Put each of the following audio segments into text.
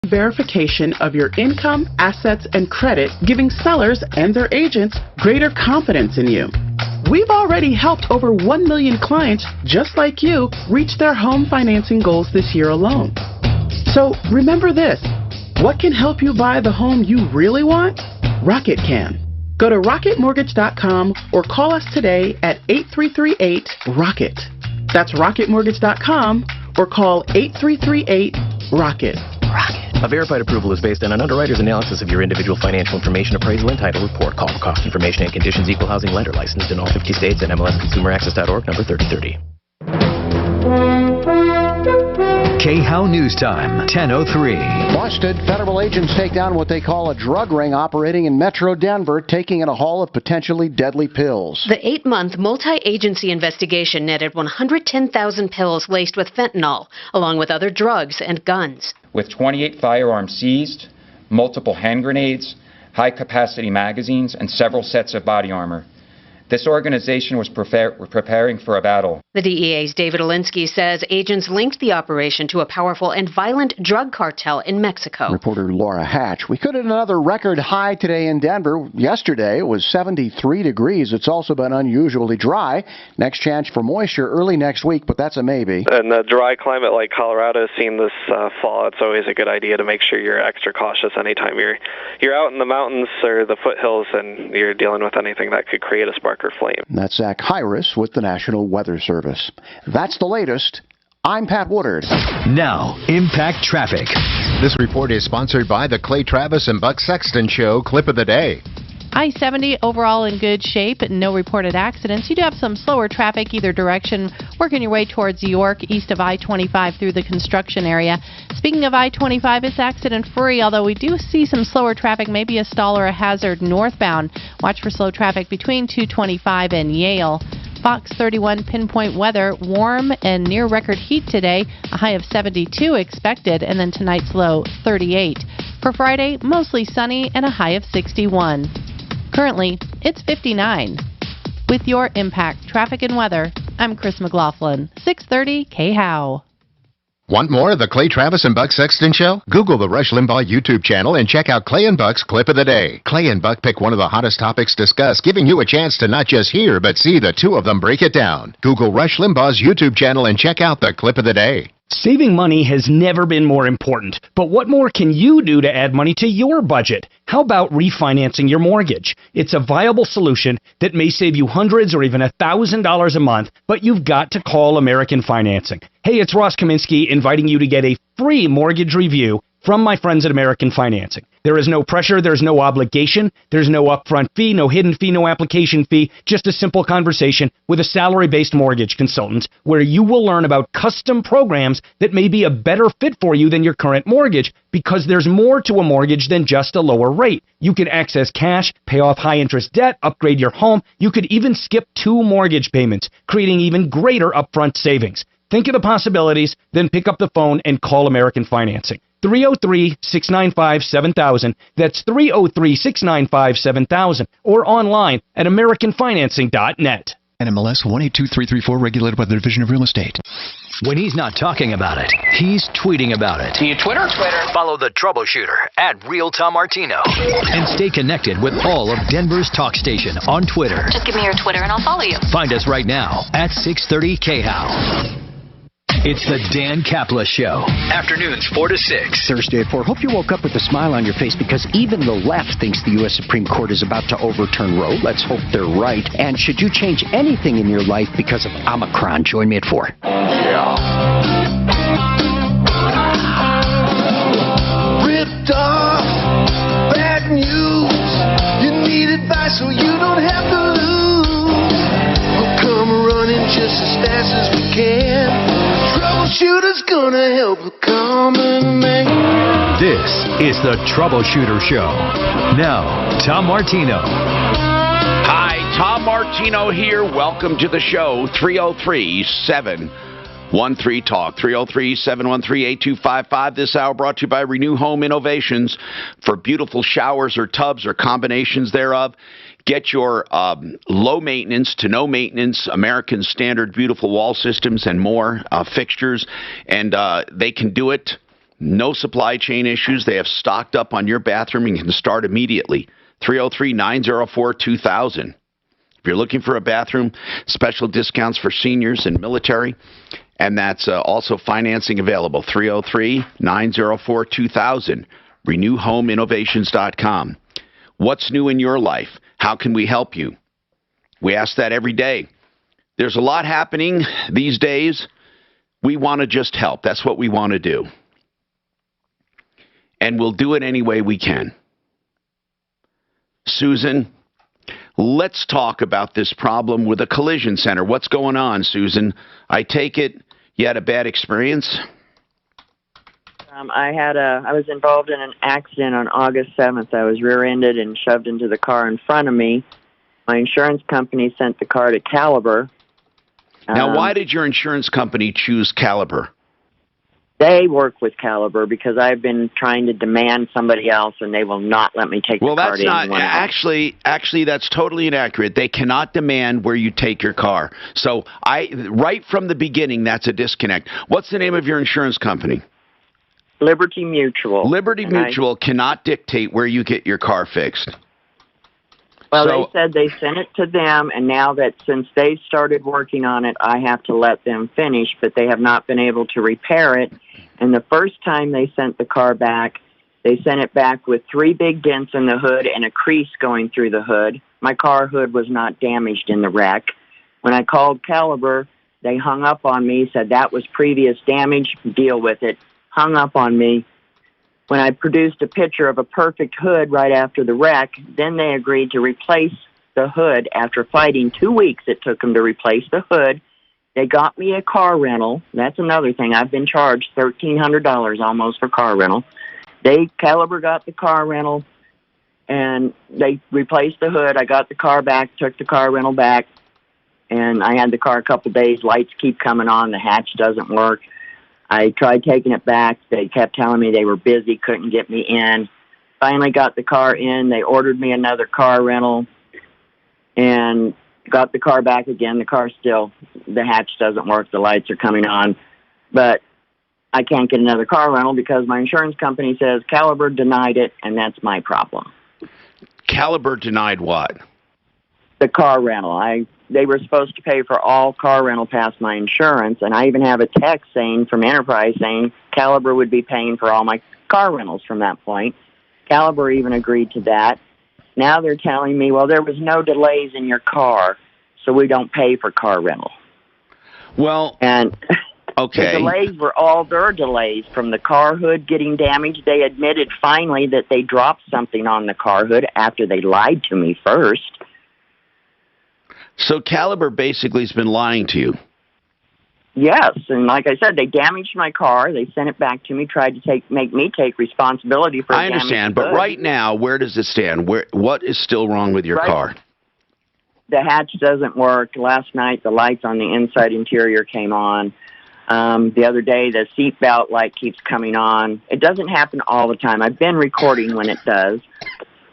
verification of your income, assets, and credit, giving sellers and their agents greater confidence in you. We've already helped over 1 million clients just like you reach their home financing goals this year alone. So remember this, what can help you buy the home you really want? Rocket can. Go to rocketmortgage.com or call us today at 8338-ROCKET. That's rocketmortgage.com or call 8338-ROCKET. Rocket. A verified approval is based on an underwriter's analysis of your individual financial information appraisal and title report. Call for cost information and conditions. Equal housing lender licensed in all 50 states and MLSConsumerAccess.org, number 3030. KHOW News Time, 10:03. Busted. Federal agents take down what they call a drug ring operating in Metro Denver, taking in a haul of potentially deadly pills. The 8-month multi-agency investigation netted 110,000 pills laced with fentanyl, along with other drugs and guns. With 28 firearms seized, multiple hand grenades, high-capacity magazines, and several sets of body armor. This organization was preparing for a battle. The DEA's David Olinsky says agents linked the operation to a powerful and violent drug cartel in Mexico. Reporter Laura Hatch. We could hit another record high today in Denver. Yesterday it was 73 degrees. It's also been unusually dry. Next chance for moisture early next week, but that's a maybe. In a dry climate like Colorado has seen this fall, it's always a good idea to make sure you're extra cautious anytime you're out in the mountains or the foothills and you're dealing with anything that could create a spark or flame. That's Zach Hyris with the National Weather Service. That's the latest. I'm Pat Woodard. Now, Impact Traffic. This report is sponsored by the Clay Travis and Buck Sexton Show Clip of the Day. I-70 overall in good shape, no reported accidents. You do have some slower traffic either direction, working your way towards York, east of I-25 through the construction area. Speaking of I-25, it's accident-free, although we do see some slower traffic, maybe a stall or a hazard northbound. Watch for slow traffic between 225 and Yale. Fox 31 pinpoint weather, warm and near record heat today, a high of 72 expected, and then tonight's low 38. For Friday, mostly sunny and a high of 61. Currently, it's 59. With your Impact Traffic and Weather, I'm Chris McLaughlin, 630 KHOW. Want more of the Clay Travis and Buck Sexton Show? Google the Rush Limbaugh YouTube channel and check out Clay and Buck's Clip of the Day. Clay and Buck pick one of the hottest topics discussed, giving you a chance to not just hear, but see the two of them break it down. Google Rush Limbaugh's YouTube channel and check out the Clip of the Day. Saving money has never been more important, but what more can you do to add money to your budget? How about refinancing your mortgage? It's a viable solution that may save you hundreds or even $1,000 a month, but you've got to call American Financing. Hey, it's Ross Kaminsky inviting you to get a free mortgage review from my friends at American Financing. There is no pressure, there's no obligation, there's no upfront fee, no hidden fee, no application fee, just a simple conversation with a salary-based mortgage consultant where you will learn about custom programs that may be a better fit for you than your current mortgage because there's more to a mortgage than just a lower rate. You can access cash, pay off high-interest debt, upgrade your home. You could even skip 2 mortgage payments, creating even greater upfront savings. Think of the possibilities, then pick up the phone and call American Financing. 303-695-7000. That's 303-695-7000. Or online at AmericanFinancing.net. NMLS 182334, regulated by the Division of Real Estate. When he's not talking about it, he's tweeting about it. Do you Twitter? Follow the Troubleshooter at Real Tom Martino. And stay connected with all of Denver's talk station on Twitter. Just give me your Twitter and I'll follow you. Find us right now at 630 KHOW. It's the Dan Kapla Show. Afternoons 4 to 6. Thursday at 4. Hope you woke up with a smile on your face because even the left thinks the U.S. Supreme Court is about to overturn Roe. Let's hope they're right. And should you change anything in your life because of Omicron? Join me at 4. Yeah. Ripped off. Bad news. You need advice so you don't have to lose. We'll come running just as fast as we can. Troubleshooter's gonna help the common man. This is the Troubleshooter Show. Now, Tom Martino. Hi, Tom Martino here. Welcome to the show. 303-713-TALK. 303-713-8255. This hour brought to you by Renew Home Innovations. For beautiful showers or tubs or combinations thereof, get your low maintenance to no maintenance American Standard beautiful wall systems and more fixtures, and they can do it No supply chain issues. They have stocked up on your bathroom and can start immediately. 303-904-2000. If you're looking for a bathroom, special discounts for seniors and military, and that's also financing available. 303-904-2000. RenewHomeInnovations.com. What's new in your life? How can we help you? We ask that every day. There's a lot happening these days. We want to just help. That's what we want to do. And we'll do it any way we can. Susan, let's talk about this problem with a collision center. What's going on, Susan? I take it you had a bad experience? I was involved in an accident on August 7th. I was rear-ended and shoved into the car in front of me. My insurance company sent the car to Caliber. Now, why did your insurance company choose Caliber? They work with Caliber because I've been trying to demand somebody else, and they will not let me take the car to anyone else. Well, that's not actually that's totally inaccurate. They cannot demand where you take your car. So right from the beginning, that's a disconnect. What's the name of your insurance company? Liberty Mutual. Liberty Mutual cannot dictate where you get your car fixed. Well, they said they sent it to them, and now that since they started working on it, I have to let them finish, but they have not been able to repair it. And the first time they sent the car back, they sent it back with 3 big dents in the hood and a crease going through the hood. My car hood was not damaged in the wreck. When I called Caliber, they hung up on me, said that was previous damage, deal with it, hung up on me. When I produced a picture of a perfect hood right after the wreck, then they agreed to replace the hood. After fighting 2 weeks, it took them to replace the hood. They got me a car rental. That's another thing. I've been charged $1,300 almost for car rental. Caliber got the car rental, and they replaced the hood. I got the car back, took the car rental back, and I had the car a couple days. Lights keep coming on. The hatch doesn't work. I tried taking it back. They kept telling me they were busy, couldn't get me in. Finally got the car in. They ordered me another car rental and got the car back again. The car still, the hatch doesn't work. The lights are coming on. But I can't get another car rental because my insurance company says Caliber denied it, and that's my problem. Caliber denied what? The car rental. They were supposed to pay for all car rental past my insurance, and I even have a text saying from Enterprise saying Caliber would be paying for all my car rentals from that point. Caliber even agreed to that. Now they're telling me, well, there was no delays in your car, so we don't pay for car rental. Well, and okay. The delays were all their delays from the car hood getting damaged. They admitted finally that they dropped something on the car hood after they lied to me first. So Caliber basically has been lying to you. Yes, and like I said, they damaged my car. They sent it back to me, tried to make me take responsibility for. I understand, but right now, where does it stand? What is still wrong with your car? The hatch doesn't work. Last night, the lights on the inside interior came on. The other day, the seatbelt light keeps coming on. It doesn't happen all the time. I've been recording when it does,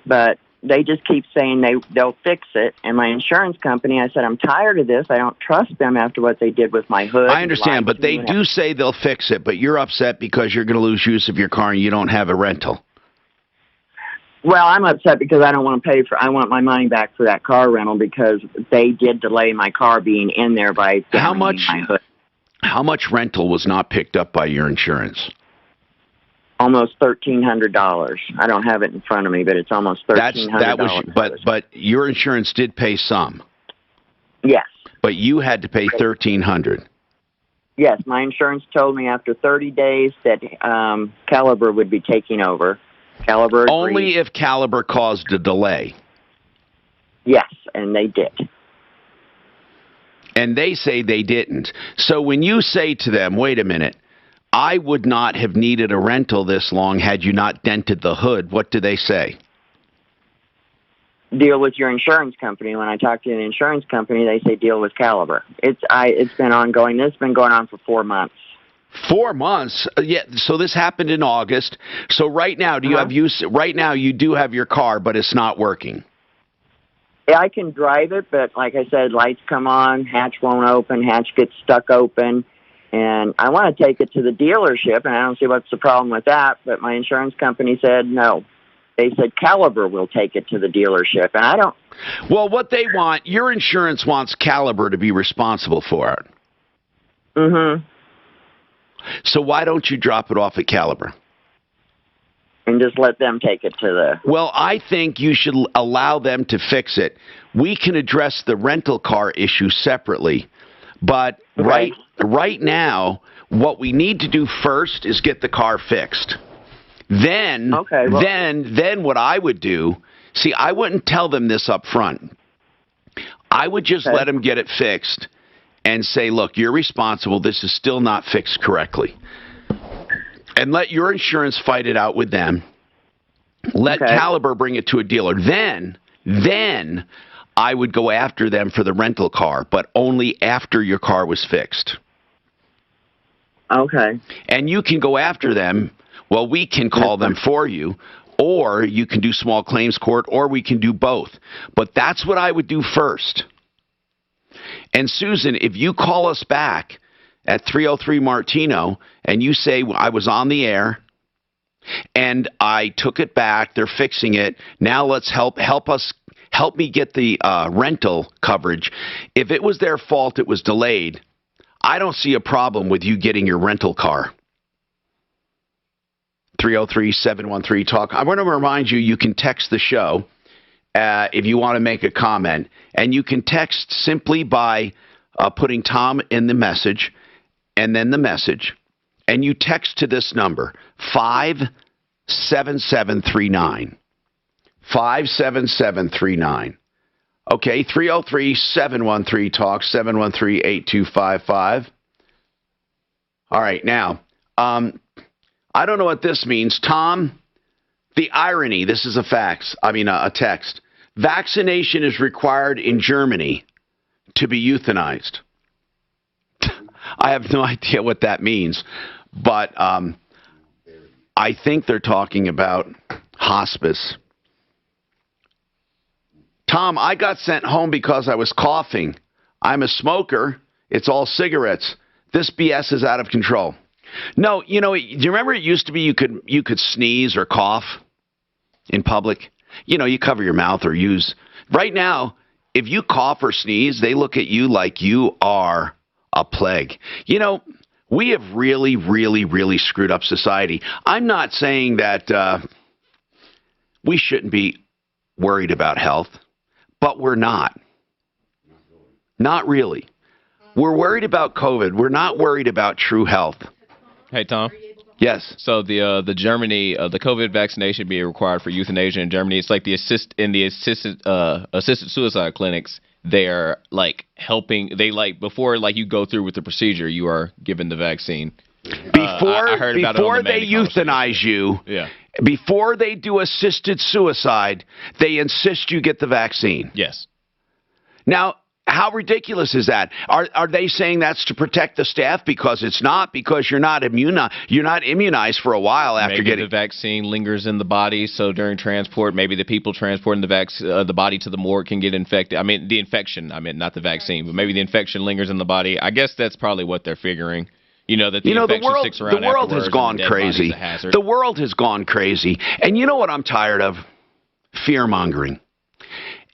but they just keep saying they'll fix it. And my insurance company, I said, I'm tired of this. I don't trust them after what they did with my hood. I understand, but they do say they'll fix it, but you're upset because you're going to lose use of your car and you don't have a rental. Well, I'm upset because I don't want to pay for, I want my money back for that car rental because they did delay my car being in there by damaging my hood. How much rental was not picked up by your insurance? Almost $1,300. I don't have it in front of me, but it's almost $1,300. But your insurance did pay some. Yes. But you had to pay $1,300. Yes, my insurance told me after 30 days that Caliber would be taking over. Caliber agreed. Only if Caliber caused a delay. Yes, and they did. And they say they didn't. So when you say to them, wait a minute, I would not have needed a rental this long had you not dented the hood, what do they say? Deal with your insurance company. When I talk to the insurance company, they say deal with Caliber. It's been ongoing. This has been going on for 4 months. 4 months? Yeah. So this happened in August. So right now, do you have use? Right now, you do have your car, but it's not working. Yeah, I can drive it, but like I said, lights come on, hatch won't open, hatch gets stuck open. And I want to take it to the dealership, and I don't see what's the problem with that. But my insurance company said no. They said Caliber will take it to the dealership, and I don't. Well, what they want, your insurance wants Caliber to be responsible for it. Mm-hmm. So why don't you drop it off at Caliber? And just let them take it to the... Well, I think you should allow them to fix it. We can address the rental car issue separately. But okay. right now, what we need to do first is get the car fixed. Then, then what I would do, see, I wouldn't tell them this up front. I would just let them get it fixed and say, look, you're responsible. This is still not fixed correctly. And let your insurance fight it out with them. Let Caliber bring it to a dealer. Then I would go after them for the rental car, but only after your car was fixed. Okay. And you can go after them. Well, we can call them for you, or you can do small claims court, or we can do both. But that's what I would do first. And Susan, if you call us back at 303 Martino and you say, I was on the air and I took it back, they're fixing it, now let's help me get the rental coverage. If it was their fault, it was delayed, I don't see a problem with you getting your rental car. 303-713-TALK. I want to remind you, you can text the show if you want to make a comment. And you can text simply by putting Tom in the message and then the message. And you text to this number, 57739. 57739. Okay, 303-713-TALK, 713-8255. All right, now, I don't know what this means. Tom, the irony, this is a text. Vaccination is required in Germany to be euthanized. I have no idea what that means, but I think they're talking about hospice. Tom, I got sent home because I was coughing. I'm a smoker. It's all cigarettes. This BS is out of control. No, do you remember it used to be you could sneeze or cough in public? You cover your mouth or use. Right now, if you cough or sneeze, they look at you like you are a plague. We have really, really, really screwed up society. I'm not saying that we shouldn't be worried about health, but we're not. Not really. We're worried about COVID. We're not worried about true health. Hey, Tom. Yes. So the Germany the COVID vaccination being required for euthanasia in Germany, it's like the assisted suicide clinics. They're like helping. They before you go through with the procedure, you are given the vaccine. Before they euthanize you, before they do assisted suicide, they insist you get the vaccine. Yes. Now, how ridiculous is that? Are they saying that's to protect the staff? Because it's not. Because you're not immunized for a while after getting the vaccine lingers in the body. So during transport, maybe the people transporting the body to the morgue can get infected. I mean, the infection. I mean, not the vaccine, but maybe the infection lingers in the body. I guess that's probably what they're figuring. That the infection sticks around. The world has gone crazy. The world has gone crazy. And you know what I'm tired of? Fear mongering.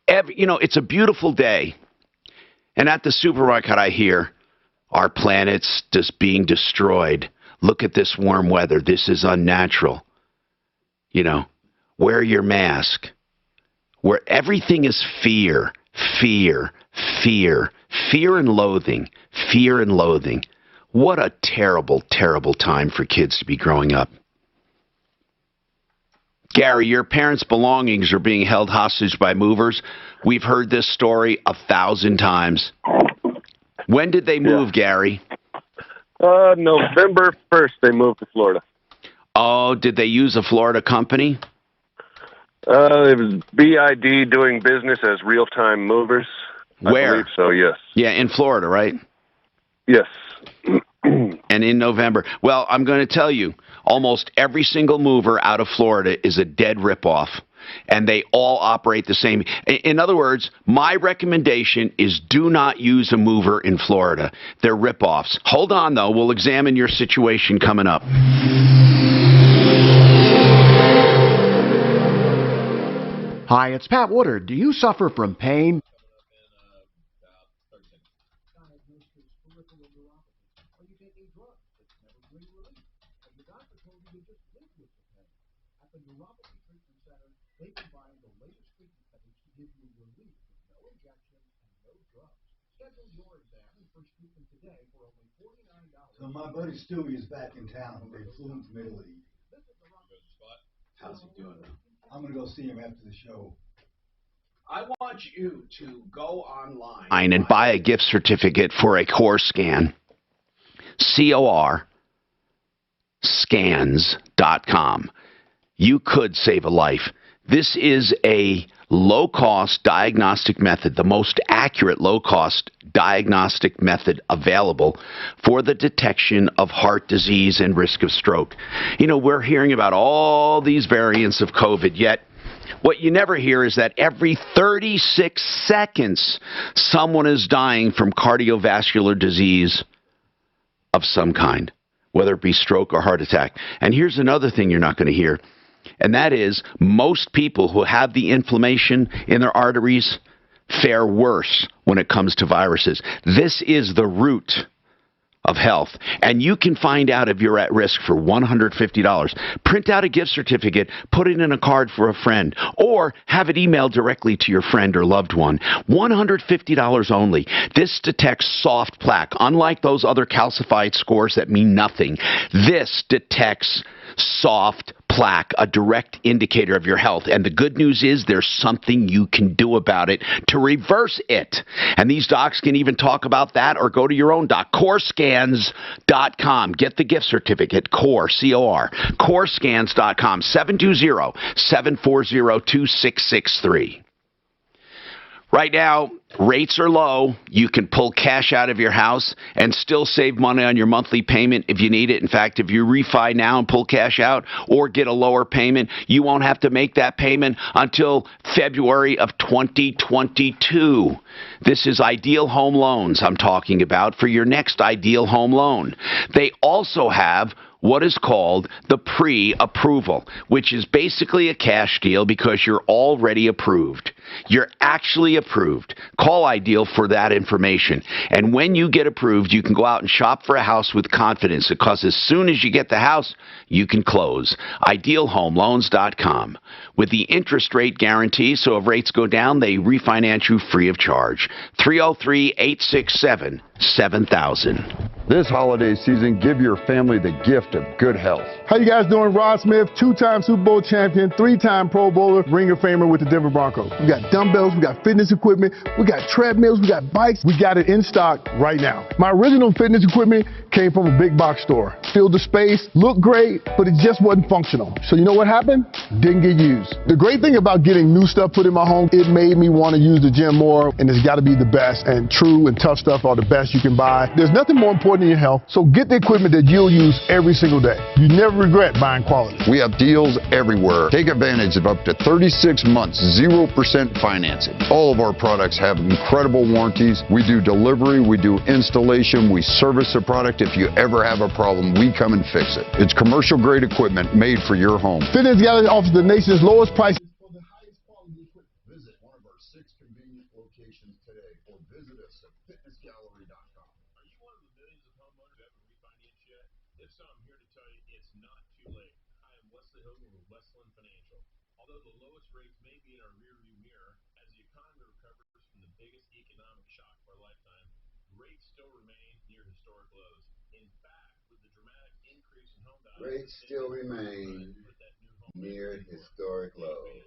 It's a beautiful day. And at the supermarket, I hear, our planet's just being destroyed. Look at this warm weather. This is unnatural. Wear your mask. Where everything is fear, fear, fear, fear and loathing, fear and loathing. What a terrible, terrible time for kids to be growing up. Gary, your parents' belongings are being held hostage by movers. We've heard this story 1,000 times. When did they move, Gary? November 1st, they moved to Florida. Oh, did they use a Florida company? It was BID doing business as real-time movers. Where? I believe so, yes. Yeah, in Florida, right? Yes. And in November. Well, I'm going to tell you, almost every single mover out of Florida is a dead ripoff. and they all operate the same. In other words, my recommendation is do not use a mover in Florida. They're ripoffs. Hold on, though. We'll examine your situation coming up. Hi, it's Pat Woodard. Do you suffer from pain? So my buddy Stewie is back in town. They flew him from Italy. How's he doing? I'm going to go see him after the show. I want you to go online And buy a gift certificate for a core scan. COR scans.com. You could save a life. This is a low-cost diagnostic method, the most accurate low-cost diagnostic method available for the detection of heart disease and risk of stroke. You know, we're hearing about all these variants of COVID, yet what you never hear is that every 36 seconds, someone is dying from cardiovascular disease of some kind, whether it be stroke or heart attack. And here's another thing you're not going to hear. And that is, most people who have the inflammation in their arteries fare worse when it comes to viruses. This is the root of health. And you can find out if you're at risk for $150. Print out a gift certificate, put it in a card for a friend, or have it emailed directly to your friend or loved one. $150 only. This detects soft plaque. Unlike those other calcified scores that mean nothing, this detects soft plaque, a direct indicator of your health. And the good news is there's something you can do about it to reverse it. And these docs can even talk about that, or go to your own doc. CoreScans.com. Get the gift certificate. CORE, C-O-R. CoreScans.com. 720-740-2663. Right now, rates are low. You can pull cash out of your house and still save money on your monthly payment if you need it. In fact, if you refi now and pull cash out or get a lower payment, you won't have to make that payment until February of 2022. This is Ideal Home Loans I'm talking about for your next Ideal Home Loan. They also have what is called the pre-approval, which is basically a cash deal because you're already approved. You're actually approved. Call Ideal for that information. And when you get approved, you can go out and shop for a house with confidence, because as soon as you get the house, you can close. IdealHomeLoans.com. With the interest rate guarantee, so if rates go down, they refinance you free of charge. 303-867-7000. This holiday season, give your family the gift of good health. How you guys doing? Rod Smith, two-time Super Bowl champion, three-time Pro Bowler, Ring of Famer with the Denver Broncos. We got dumbbells, we got fitness equipment, we got treadmills, we got bikes. We got it in stock right now. My original fitness equipment came from a big box store. Filled the space, looked great, but it just wasn't functional. So you know what happened? Didn't get used. The great thing about getting new stuff put in my home, it made me want to use the gym more, and it's got to be the best. And true and tough stuff are the best you can buy. There's nothing more important than your health, so get the equipment that you'll use every single day. You never regret buying quality. We have deals everywhere. Take advantage of up to 36 months, 0% financing. All of our products have incredible warranties. We do delivery, we do installation, we service the product. If you ever have a problem, we come and fix it. It's commercial grade equipment made for your home. Fitness Gallery offers the nation's lowest prices. Visit one of our 6 convenient locations today, or visit us at fitnessgallery.com. Are you one of the millions of homeowners who haven't refinanced yet? If so, I'm here to tell you it's not too late. Hi, I'm Wesley Hogan with Westland Financial. Although the lowest rates may be in our rearview mirror, as the economy recovers from the biggest economic shock of our lifetime, rates still remain near historic lows. In fact, with the dramatic increase in home values, rates still remain near historic lows.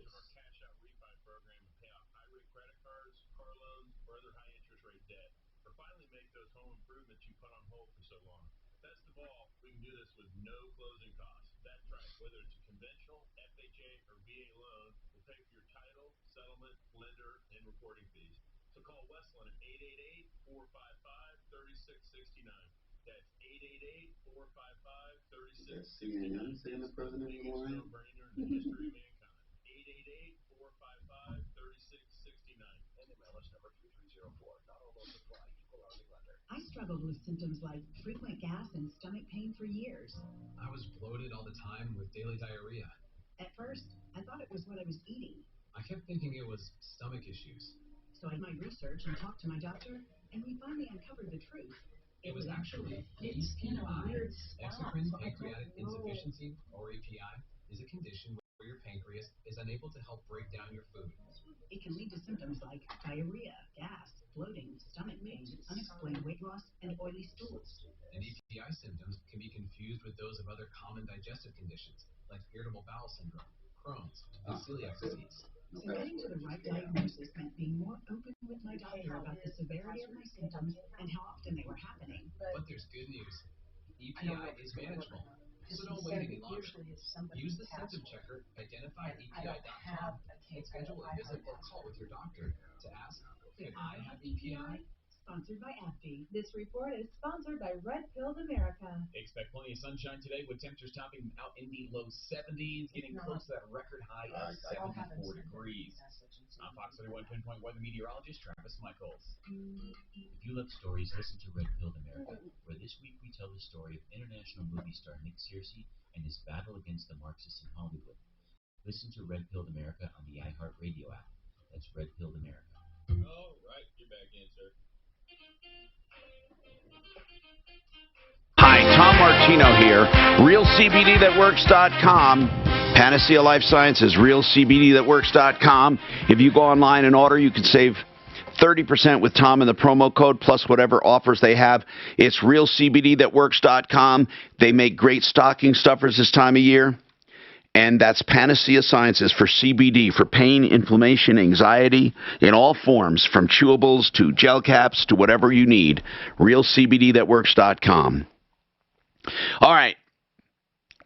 Best of all, we can do this with no closing costs. That's right. Whether it's a conventional, FHA, or VA loan, we'll pay for your title, settlement, lender, and recording fees. So call Westland at 888-455-3669. That's 888-455-3669. CNN saying the president is lying? No-brainer in the history of mankind. struggled with symptoms like frequent gas and stomach pain for years. I was bloated all the time with daily diarrhea. At first, I thought it was what I was eating. I kept thinking it was stomach issues. So I did my research and talked to my doctor, and we finally uncovered the truth. It was actually EPI. Exocrine Pancreatic Insufficiency, or EPI, is a condition where your pancreas is unable to help break down your food. It can lead to symptoms like diarrhea, gas, bloating, stomach pain, unexplained weight loss, and oily stools. And EPI symptoms can be confused with those of other common digestive conditions, like irritable bowel syndrome, Crohn's, and celiac disease. So getting to the right diagnosis meant being more open with my doctor about the severity of my symptoms and how often they were happening. But there's good news. EPI is manageable. So don't wait any longer. Use the symptom checker, identifyepi.com, and schedule a visit or call with your doctor to ask, can I have EPI? Sponsored by AbbVie. This report is sponsored by Red Pill America. Expect plenty of sunshine today with temperatures topping out in the low 70s, getting close to that record high of 74 degrees. I'm Fox 31 Pinpoint Weather Meteorologist Travis Michaels. If you love stories, listen to Red Pill America, where this week we tell the story of international movie star Nick Searcy and his battle against the Marxists in Hollywood. Listen to Red Pill America on the iHeartRadio app. That's Red Pill America. All right, you're back in, sir. Hi, Tom Martino here. RealCBDThatWorks.com. Panacea Life Sciences, RealCBDThatWorks.com. If you go online and order, you can save 30% with Tom in the promo code, plus whatever offers they have. It's RealCBDThatWorks.com. They make great stocking stuffers this time of year. And that's Panacea Sciences for CBD, for pain, inflammation, anxiety, in all forms, from chewables to gel caps to whatever you need. RealCBDThatWorks.com. All right.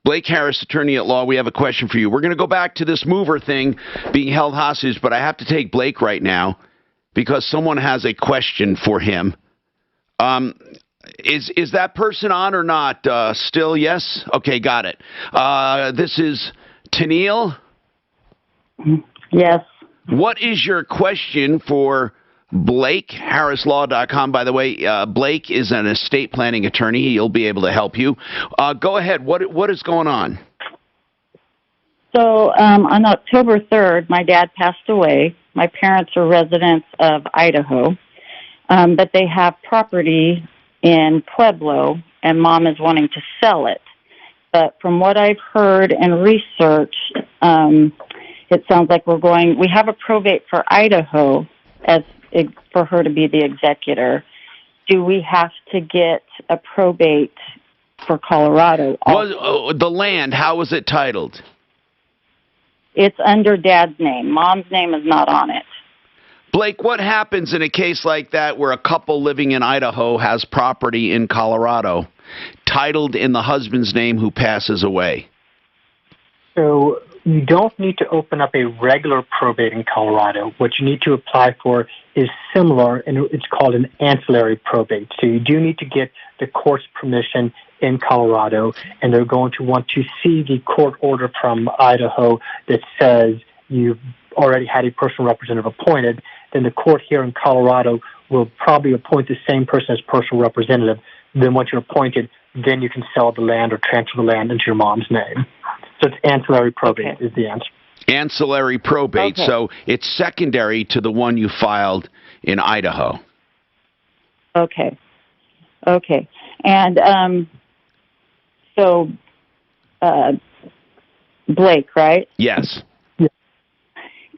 Blake Harris, attorney at law, we have a question for you. We're going to go back to this mover thing being held hostage, but I have to take Blake right now because someone has a question for him. Is that person on or not? Still, yes? Okay, got it. This is Tennille? Yes. What is your question for Blake? HarrisLaw.com. By the way, Blake is an estate planning attorney. He'll be able to help you. Go ahead. What is going on? So on October 3rd, my dad passed away. My parents are residents of Idaho, but they have property in Pueblo, and Mom is wanting to sell it. But from what I've heard and researched, it sounds like we have a probate for Idaho for her to be the executor. Do we have to get a probate for Colorado? The land, how was it titled? It's under Dad's name. Mom's name is not on it. Blake, what happens in a case like that where a couple living in Idaho has property in Colorado titled in the husband's name who passes away? So you don't need to open up a regular probate in Colorado. What you need to apply for is similar, and it's called an ancillary probate. So you do need to get the court's permission in Colorado, and they're going to want to see the court order from Idaho that says you've already had a personal representative appointed. Then the court here in Colorado will probably appoint the same person as personal representative. Then once you're appointed, then you can sell the land or transfer the land into your mom's name. So it's ancillary probate is the answer. Ancillary probate, so it's secondary to the one you filed in Idaho. Okay. And so Blake, right? Yes.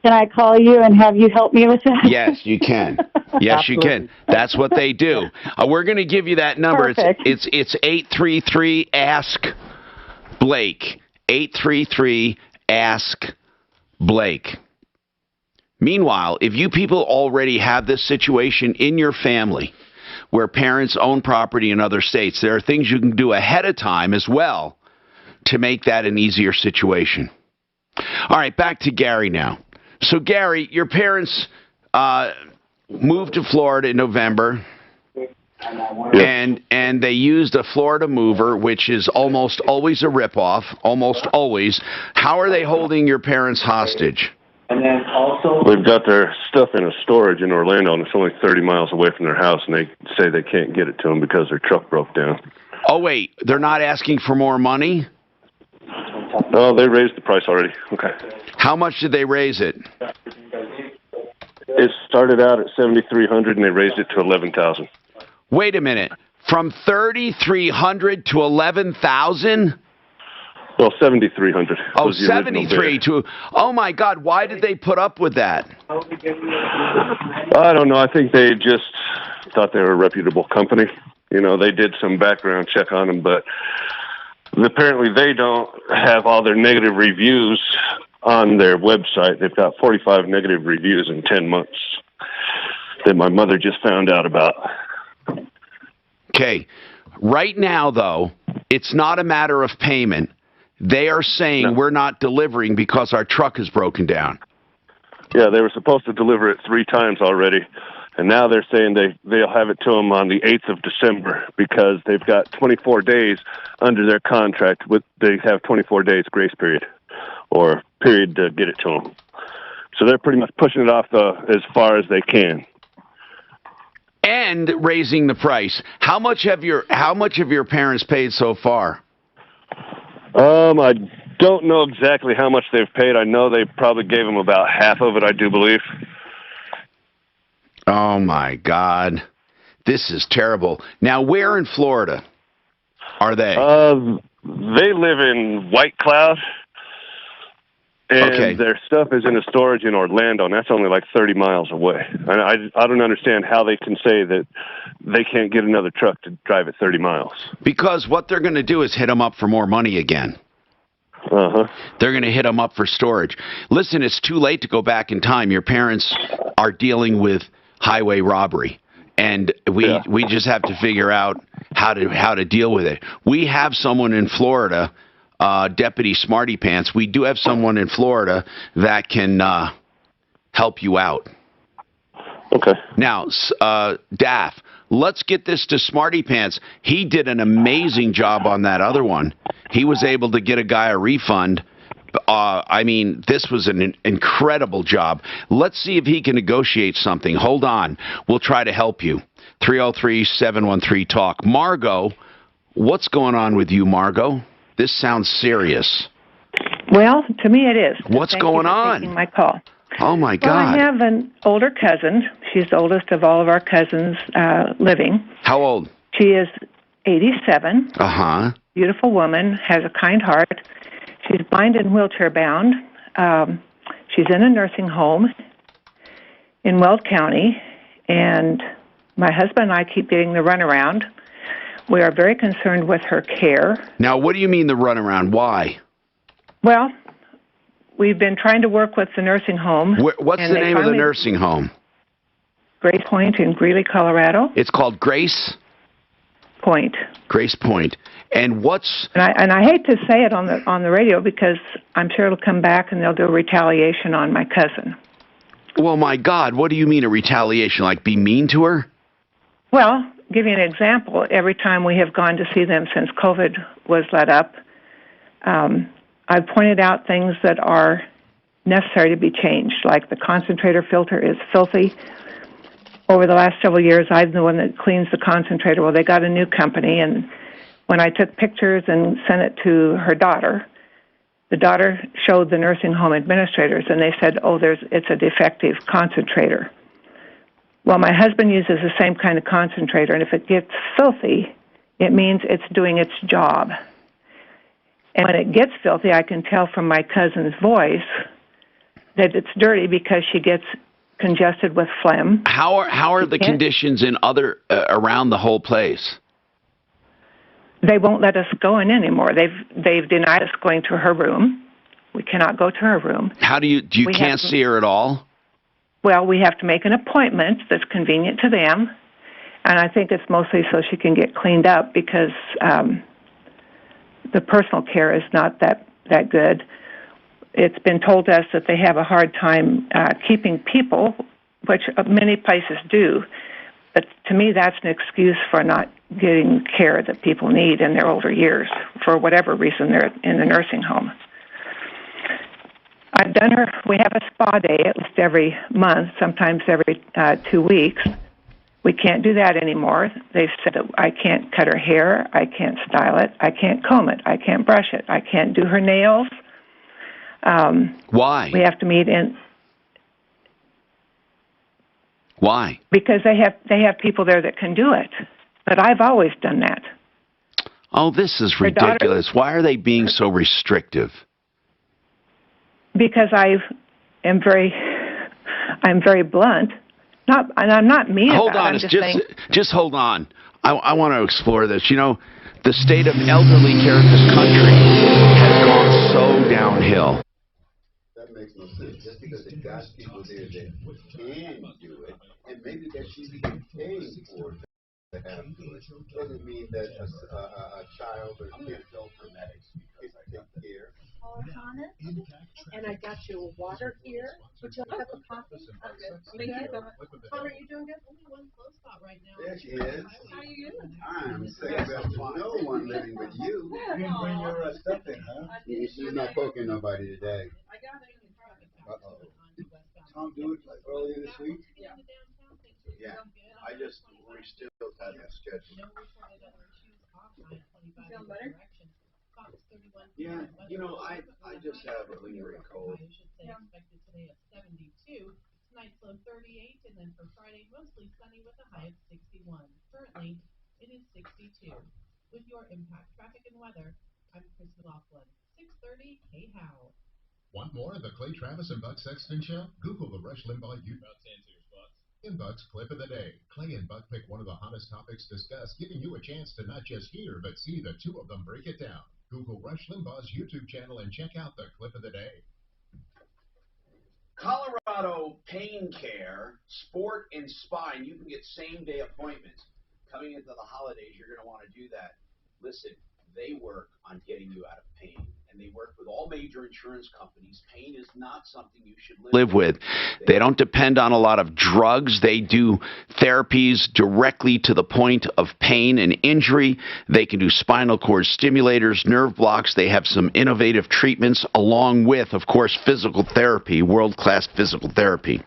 Can I call you and have you help me with that? Yes, you can. Yes, you can. That's what they do. We're going to give you that number. Perfect. It's 833-ASK-BLAKE. 833-ASK-BLAKE. Meanwhile, if you people already have this situation in your family where parents own property in other states, there are things you can do ahead of time as well to make that an easier situation. All right, back to Gary now. So, Gary, your parents moved to Florida in November, and they used a Florida mover, which is almost always a ripoff, almost always. How are they holding your parents hostage? And then also, They've got their stuff in a storage in Orlando, and it's only 30 miles away from their house, and they say they can't get it to them because their truck broke down. Oh, wait, they're not asking for more money? Oh, they raised the price already. Okay. How much did they raise it? It started out at $7,300, and they raised it to $11,000. Wait a minute. From $3,300 to $11,000? Well, $7,300. Oh, 73 to. Oh my God! Why did they put up with that? I don't know. I think they just thought they were a reputable company. You know, they did some background check on them, but apparently they don't have all their negative reviews on their website. They've got 45 negative reviews in 10 months that my mother just found out about. Okay. Right now, though, it's not a matter of payment. They are saying we're not delivering because our truck is broken down. Yeah, they were supposed to deliver it 3 times already, and now they're saying they'll have it to them on the 8th of December because they've got 24 days under their contract. They have 24 days grace period or period to get it to them. So they're pretty much pushing it off as far as they can. And raising the price. How much have your parents paid so far? I don't know exactly how much they've paid. I know they probably gave them about half of it, I do believe. Oh, my God. This is terrible. Now, where in Florida are they? They live in White Cloud, and their stuff is in a storage in Orlando, and that's only like 30 miles away. And I don't understand how they can say that they can't get another truck to drive it 30 miles. Because what they're going to do is hit them up for more money again. Uh-huh. They're going to hit them up for storage. Listen, it's too late to go back in time. Your parents are dealing with highway robbery, and we just have to figure out how to deal with it. We have someone in Florida, Deputy Smarty Pants. We do have someone in Florida that can help you out. Okay. Now, Daff, let's get this to Smarty Pants. He did an amazing job on that other one. He was able to get a guy a refund. I mean, this was an incredible job. Let's see if he can negotiate something. Hold on. We'll try to help you. 303-713-TALK. Margot, what's going on with you, Margot? This sounds serious. Well, to me it is. What's going on? Taking my call. Oh, my God. Well, I have an older cousin. She's the oldest of all of our cousins living. How old? She is 87. Uh-huh. Beautiful woman, has a kind heart. She's blind and wheelchair bound. She's in a nursing home in Weld County, and my husband and I keep getting the runaround. We are very concerned with her care. Now, what do you mean the runaround? Why? Well, we've been trying to work with the nursing home. What's the name of the nursing home? Grace Point in Greeley, Colorado. It's called Grace Point. Grace Point. And what's... And I hate to say it on the radio because I'm sure it'll come back and they'll do a retaliation on my cousin. Well, my God, what do you mean a retaliation? Like be mean to her? Well, give you an example. Every time we have gone to see them since COVID was let up, I've pointed out things that are necessary to be changed, like the concentrator filter is filthy. Over the last several years, I'm the one that cleans the concentrator. Well, they got a new company, and when I took pictures and sent it to her daughter, the daughter showed the nursing home administrators, and they said, it's a defective concentrator. Well, my husband uses the same kind of concentrator, and if it gets filthy, it means it's doing its job. And when it gets filthy, I can tell from my cousin's voice that it's dirty because she gets congested with phlegm. How are the conditions in other around the whole place? They won't let us go in anymore. They've denied us going to her room. We cannot go to her room. How do you can't see her at all? Well, we have to make an appointment that's convenient to them, and I think it's mostly so she can get cleaned up because the personal care is not that good. It's been told to us that they have a hard time keeping people, which many places do. But to me, that's an excuse for not getting care that people need in their older years, for whatever reason they're in the nursing home. I've done her. We have a spa day at least every month, sometimes every 2 weeks. We can't do that anymore. They said that I can't cut her hair, I can't style it, I can't comb it, I can't brush it, I can't do her nails. Why? We have to meet in. Why? Because they have people there that can do it. But I've always done that. Oh, this is ridiculous. Why are they being so restrictive? Because I'm very blunt. And I'm not mean hold about on, it. I'm just saying. Just hold on. I want to explore this. You know, the state of elderly care in this country has gone so downhill. That makes no sense. Just because they got people there that can do it, and maybe that she's even paying for it to have to do it, doesn't mean that a child or an adult can take care. And I got you water here. Would you like a cup of coffee? Thank you. Connor, are you doing good? Only one close spot right now. There she is. How are you doing? I'm second best to no one living with you. You didn't bring your stuff in, huh? She's not poking nobody today. Uh-oh. Tom do it like earlier this week? Yeah. We still have that schedule. Feel better? Yeah, you know, I just have a lingering cold. Expected today at 72. Tonight's low 38, and then for Friday, mostly sunny with a high of 61. Currently, it is 62. With your impact traffic and weather, I'm Chris McLaughlin. 6:30 KHOW. Want more of the Clay Travis and Buck Sexton Show? Google the Rush Limbaugh You About 10 to your spots. In Buck's Clip of the Day, Clay and Buck pick one of the hottest topics discussed, giving you a chance to not just hear, but see the two of them break it down. Google Rush Limbaugh's YouTube channel and check out the Clip of the Day. Colorado Pain Care, Sport and Spine. You can get same-day appointments. Coming into the holidays, you're going to want to do that. Listen, they work on getting you out of pain, and they work with all major insurance companies. Pain is not something you should Live with. They don't depend on a lot of drugs. They do therapies directly to the point of pain and injury. They can do spinal cord stimulators, nerve blocks. They have some innovative treatments along with, of course, physical therapy, world-class physical therapy.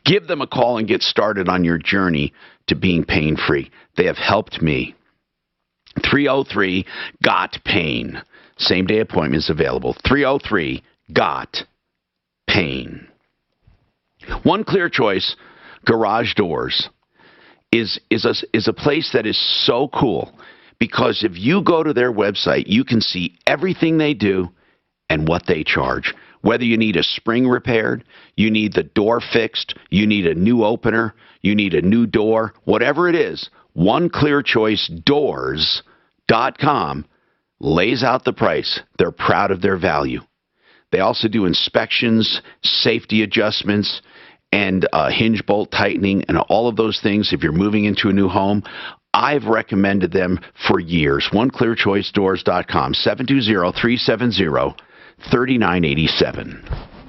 Give them a call and get started on your journey to being pain-free. They have helped me. 303-GOT-PAIN. Same-day appointments available. 303-GOT-PAIN. One Clear Choice Garage Doors is a place that is so cool because if you go to their website, you can see everything they do and what they charge. Whether you need a spring repaired, you need the door fixed, you need a new opener, you need a new door, whatever it is, OneClearChoiceDoors.com lays out the price. They're proud of their value. They also do inspections, safety adjustments, and hinge bolt tightening, and all of those things if you're moving into a new home. I've recommended them for years. OneClearChoiceDoors.com, 720-370-3987.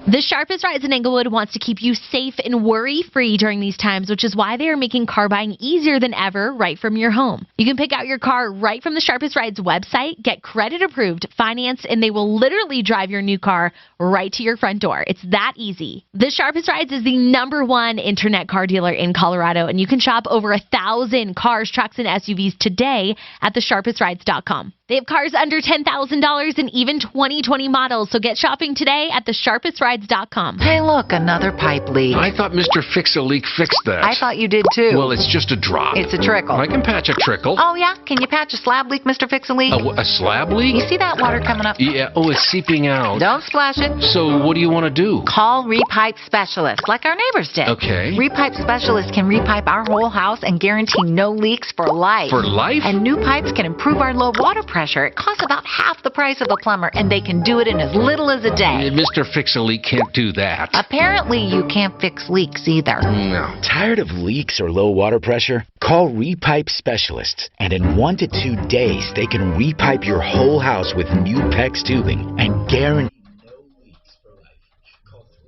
The Sharpest Rides in Englewood wants to keep you safe and worry-free during these times, which is why they are making car buying easier than ever right from your home. You can pick out your car right from the Sharpest Rides website, get credit approved, financed, and they will literally drive your new car right to your front door. It's that easy. The Sharpest Rides is the #1 internet car dealer in Colorado, and you can shop over 1,000 cars, trucks, and SUVs today at thesharpestrides.com. They have cars under $10,000 and even 2020 models, so get shopping today at thesharpestrides.com. Hey, look, another pipe leak. I thought Mr. Fix-A-Leak fixed that. I thought you did too. Well, it's just a drop. It's a trickle. I can patch a trickle. Oh, yeah? Can you patch a slab leak, Mr. Fix-A-Leak? A slab leak? You see that water coming up? Yeah, oh, it's seeping out. Don't splash it. So what do you want to do? Call Repipe Specialists, like our neighbors did. Okay. Repipe Specialists can repipe our whole house and guarantee no leaks for life. For life? And new pipes can improve our low water pressure. It costs about half the price of a plumber, and they can do it in as little as a day. Mr. Fix-A-Leak can't do that. Apparently, you can't fix leaks either. No. Tired of leaks or low water pressure? Call Repipe Specialists, and in 1 to 2 days, they can repipe your whole house with new PEX tubing and guarantee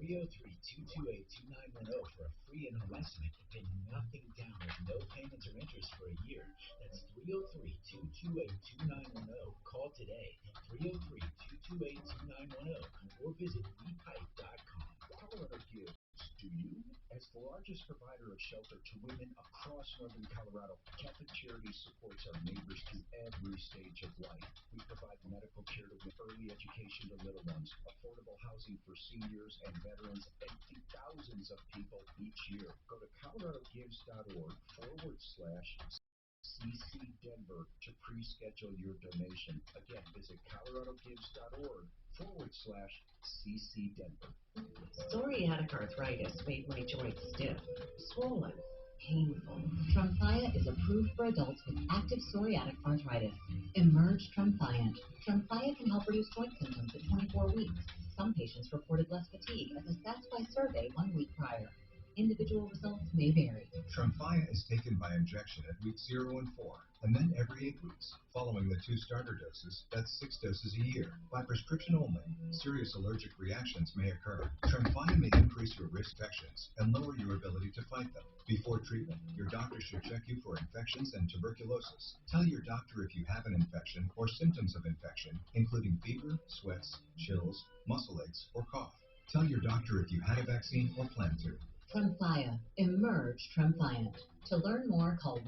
303-228-2910 for a free in-home estimate and pay nothing down with no payments or interest for a year. That's 303-228-2910. Call today, 303-228-2910, or visit repipe.com. Colorado Gives. Do you? As the largest provider of shelter to women across northern Colorado, Catholic Charities supports our neighbors through every stage of life. We provide medical care to early education to little ones, affordable housing for seniors and veterans, and feed thousands of people each year. Go to coloradogives.org/CC Denver to pre-schedule your donation. Again, visit coloradogives.org/CC Denver. Psoriatic arthritis made my joints stiff, swollen, painful. Tremfya is approved for adults with active psoriatic arthritis. Emerge Tremfya. Tremfya can help reduce joint symptoms at 24 weeks. Some patients reported less fatigue as assessed by survey 1 week prior. Individual results may vary. Tremfya is taken by injection at weeks 0 and 4, and then every 8 weeks. Following the 2 starter doses, that's 6 doses a year. By prescription only, serious allergic reactions may occur. Tremfya may increase your risk of infections and lower your ability to fight them. Before treatment, your doctor should check you for infections and tuberculosis. Tell your doctor if you have an infection or symptoms of infection, including fever, sweats, chills, muscle aches, or cough. Tell your doctor if you had a vaccine or plan to. Tremfya. Emerge Tremfya. To learn more, call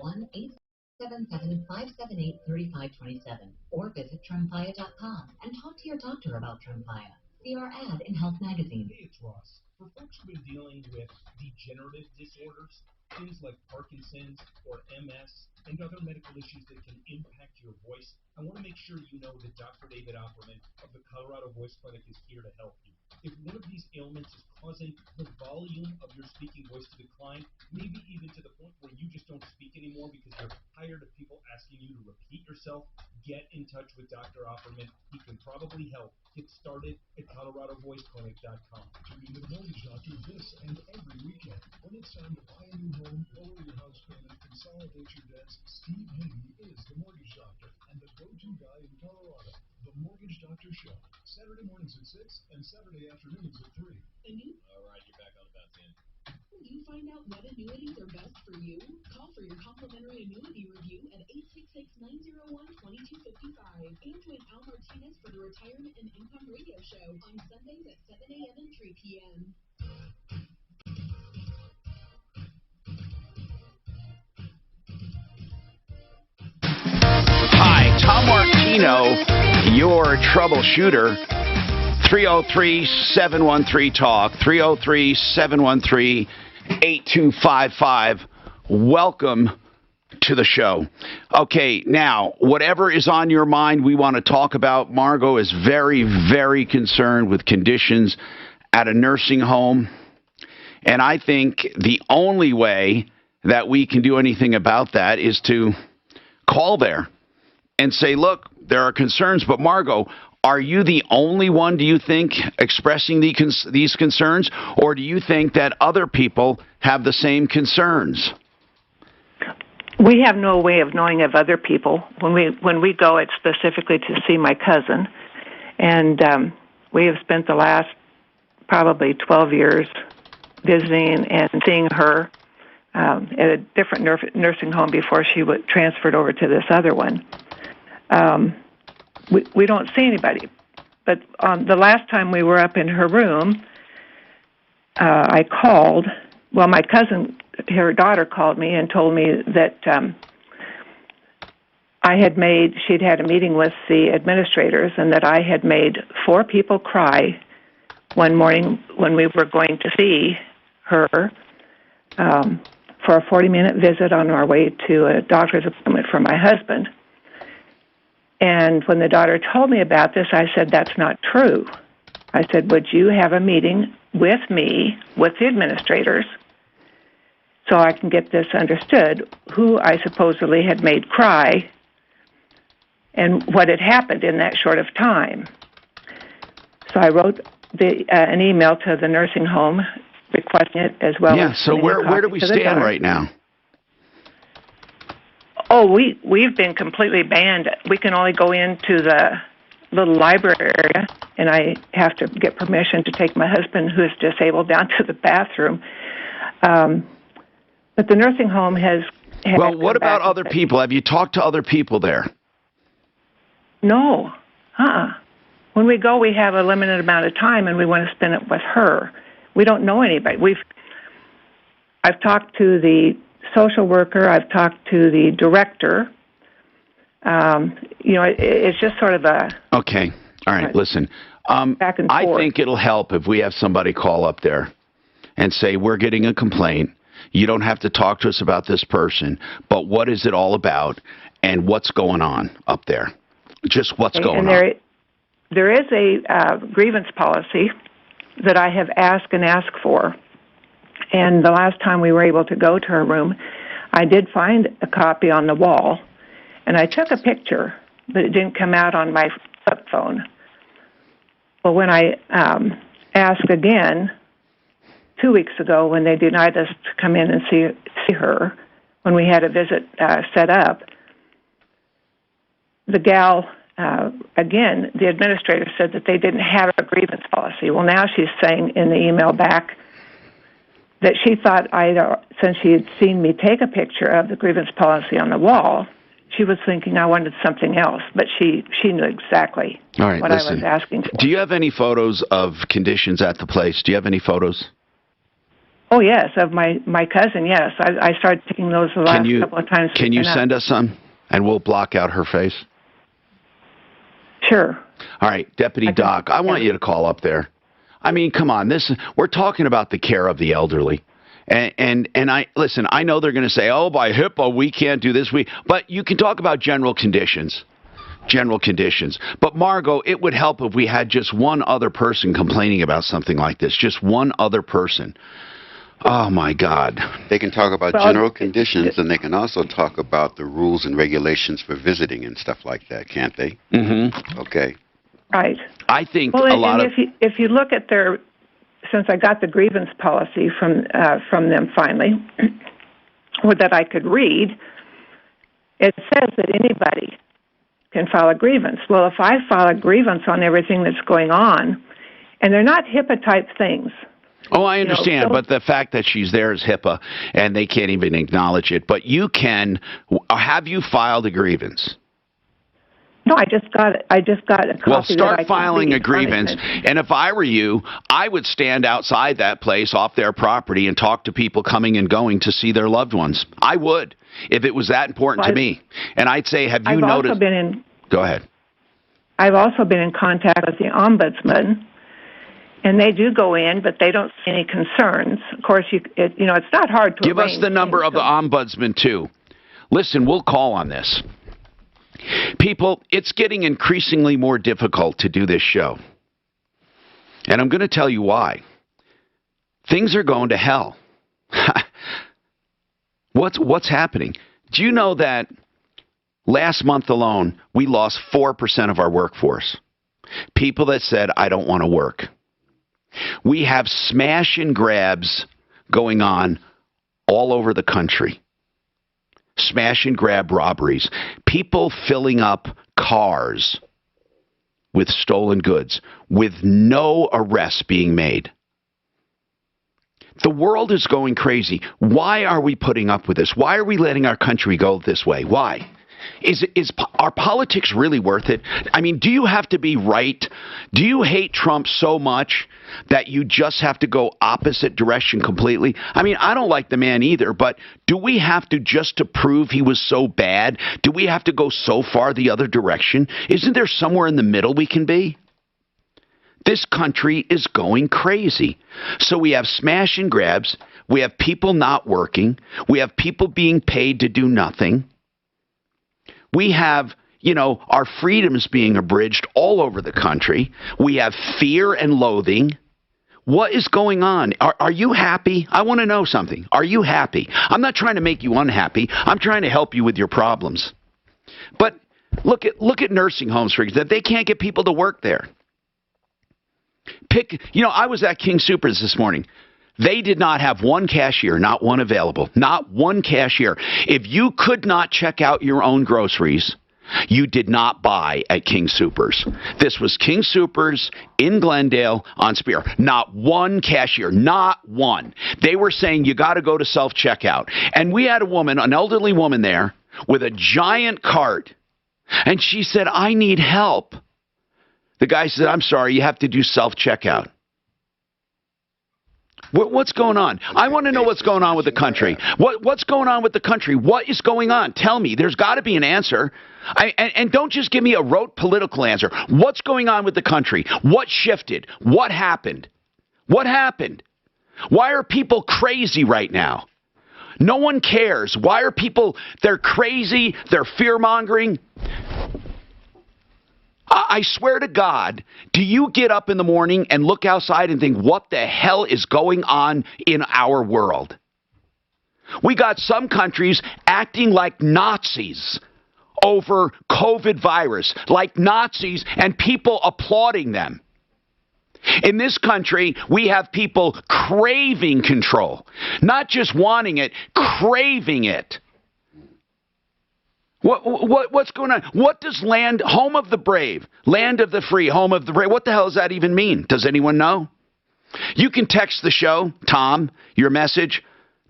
1-877-578-3527 or visit Tremfya.com and talk to your doctor about Tremfya. See our ad in Health Magazine. Hey, it's Ross. For folks who've been dealing with degenerative disorders, things like Parkinson's or MS and other medical issues that can impact your voice, I want to make sure you know that Dr. David Opperman of the Colorado Voice Clinic is here to help you. If one of these ailments is causing the volume of your speaking voice to decline, maybe even to the point where you just don't speak anymore because you're tired of people asking you to repeat yourself, get in touch with Dr. Opperman. He can probably help. Get started at ColoradoVoiceClinic.com. Tune in to the Mortgage Doctor this and every weekend. When it's time to buy a new home, lower your house payment, consolidate your debts, Steve Haney is the Mortgage Doctor and the go-to guy in Colorado. The Mortgage Doctor Show, Saturday mornings at 6 and Saturday afternoons at 3. All right, you're back on the bounce, Ann. Will you find out what annuities are best for you? Call for your complimentary annuity review at 866-901-2255. And join Al Martinez for the Retirement and Income Radio Show on Sundays at 7 a.m. and 3 p.m. Hi, Tom Martino, your troubleshooter. 303-713-TALK, 303-713-8255. Welcome to the show. Okay, now, whatever is on your mind we want to talk about, Margot is very, very concerned with conditions at a nursing home. And I think the only way that we can do anything about that is to call there and say, look, there are concerns, but Margot, are you the only one, do you think, expressing these concerns, or do you think that other people have the same concerns? We have no way of knowing of other people. When we go, it's specifically to see my cousin, and we have spent the last probably 12 years visiting and seeing her at a different nursing home before she was transferred over to this other one. We don't see anybody. But the last time we were up in her room, I called. Well, my cousin, her daughter, called me and told me that she'd had a meeting with the administrators and that I had made 4 people cry one morning when we were going to see her for a 40-minute visit on our way to a doctor's appointment for my husband. And when the daughter told me about this, I said, that's not true. I said, would you have a meeting with me, with the administrators, so I can get this understood, who I supposedly had made cry and what had happened in that short of time. So I wrote an email to the nursing home requesting it as well. Yeah, so where do we stand right now? Oh, we've been completely banned. We can only go into the little library area, and I have to get permission to take my husband, who is disabled, down to the bathroom. But the nursing home has well, what about other people? Have you talked to other people there? No. When we go, we have a limited amount of time, and we want to spend it with her. We don't know anybody. I've talked to the social worker. I've talked to the director. It's just sort of a... Okay. All right. Listen, back and forth. I think it'll help if we have somebody call up there and say, we're getting a complaint. You don't have to talk to us about this person, but what is it all about and what's going on up there? Just what's going on. There is a grievance policy that I have asked for. And the last time we were able to go to her room, I did find a copy on the wall. And I took a picture, but it didn't come out on my flip phone. Well, when I asked again 2 weeks ago, when they denied us to come in and see her, when we had a visit set up, the gal, again, the administrator said that they didn't have a grievance policy. Well, now she's saying in the email back that she thought since she had seen me take a picture of the grievance policy on the wall, she was thinking I wanted something else, but she knew exactly what I was asking for. Do you have any photos of conditions at the place? Do you have any photos? Oh, yes, of my cousin, yes. I started taking those the last couple of times. Can you send us some, and we'll block out her face? Sure. All right, Deputy Doc, I want you to call up there. I mean, come on, we're talking about the care of the elderly. And listen, I know they're going to say, oh, by HIPAA, we can't do this. But you can talk about general conditions. But, Margot, it would help if we had just one other person complaining about something like this, just one other person. Oh, my God. They can talk about general conditions, and they can also talk about the rules and regulations for visiting and stuff like that, can't they? Mm-hmm. Okay. Right. I think if you look at their... Since I got the grievance policy from them finally, or that I could read, it says that anybody can file a grievance. Well, if I file a grievance on everything that's going on, and they're not HIPAA-type things. Oh, I understand, but the fact that she's there is HIPAA, and they can't even acknowledge it. But you can. Have you filed a grievance? No, I just got a copy. Well, start filing a grievance. And if I were you, I would stand outside that place off their property and talk to people coming and going to see their loved ones. I would, if it was that important to me. And I'd say, have you noticed? Go ahead. I've also been in contact with the ombudsman, and they do go in, but they don't see any concerns. Of course, it's not hard to give us the number of the ombudsman too. Listen, we'll call on this. People, it's getting increasingly more difficult to do this show. And I'm going to tell you why. Things are going to hell. What's happening? Do you know that last month alone, we lost 4% of our workforce? People that said, I don't want to work. We have smash and grabs going on all over the country. Smash and grab robberies, people filling up cars with stolen goods, with no arrests being made. The world is going crazy. Why are we putting up with this? Why are we letting our country go this way? Why? Are politics really worth it? I mean, do you have to be right? Do you hate Trump so much that you just have to go opposite direction completely? I mean, I don't like the man either, but do we have to, just to prove he was so bad, do we have to go so far the other direction? Isn't there somewhere in the middle we can be? This country is going crazy. So we have smash and grabs. We have people not working. We have people being paid to do nothing. We have, our freedoms being abridged all over the country. We have fear and loathing. What is going on? Are you happy? I want to know something. Are you happy? I'm not trying to make you unhappy. I'm trying to help you with your problems. But look at nursing homes, for example. They can't get people to work there. I was at King Soopers this morning. They did not have one cashier, not one available, not one cashier. If you could not check out your own groceries, you did not buy at King Soopers. This was King Soopers in Glendale on Spear. Not one cashier, not one. They were saying you got to go to self-checkout. And we had a woman, an elderly woman there with a giant cart. And she said, I need help. The guy said, I'm sorry, you have to do self-checkout. What's going on? I want to know what's going on with the country. What's going on with the country? What is going on? Tell me. There's got to be an answer. And don't just give me a rote political answer. What's going on with the country? What shifted? What happened? What happened? Why are people crazy right now? No one cares. Why are people, they're crazy, they're fear-mongering. I swear to God, do you get up in the morning and look outside and think, what the hell is going on in our world? We got some countries acting like Nazis over COVID virus, like Nazis, and people applauding them. In this country, we have people craving control, not just wanting it, craving it. What's going on? What does land, home of the brave, land of the free, home of the brave, what the hell does that even mean? Does anyone know? You can text the show, Tom, your message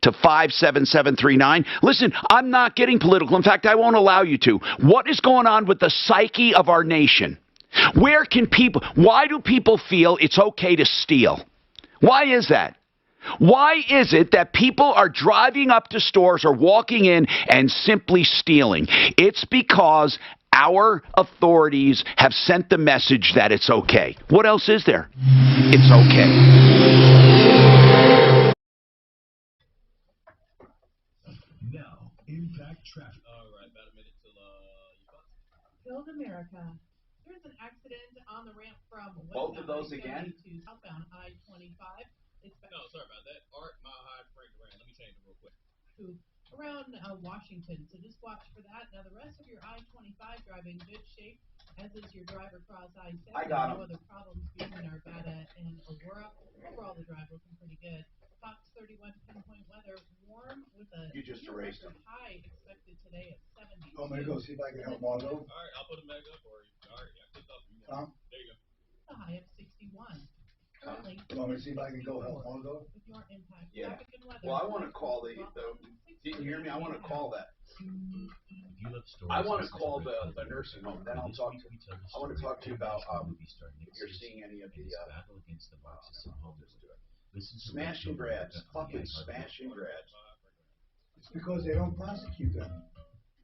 to 57739. Listen, I'm not getting political. In fact, I won't allow you to. What is going on with the psyche of our nation? Why do people feel it's okay to steal? Why is that? Why is it that people are driving up to stores or walking in and simply stealing? It's because our authorities have sent the message that it's okay. What else is there? It's okay. Now, impact traffic. All right, about a minute till Build America. There's an accident on the ramp from both of those again to southbound I-25. No, sorry about that. Art, Mile High, Frank Grant. Let me change it real quick. Around Washington, so just watch for that. Now, the rest of your I-25 driving good shape, as is your drive across I-70. I got no other problems being in Arvada and Aurora. Overall, the drive looking pretty good. Fox 31 pinpoint weather, warm with a high expected today at 70. I'm going to go see if I can help Margo. All right, I'll put them back up for you. All right, yeah, click up. Tom? There you go. The high of 61. Currently, You want me to see if I can go help Margo? with your impact Yeah. traffic and weather. Well, I want to call didn't you hear me? I want to call that. I want to call the nursing home. Then I'll talk to. I want to talk to you about if you're seeing any of the smash and grabs, fucking smash and grabs. It's because they don't prosecute them.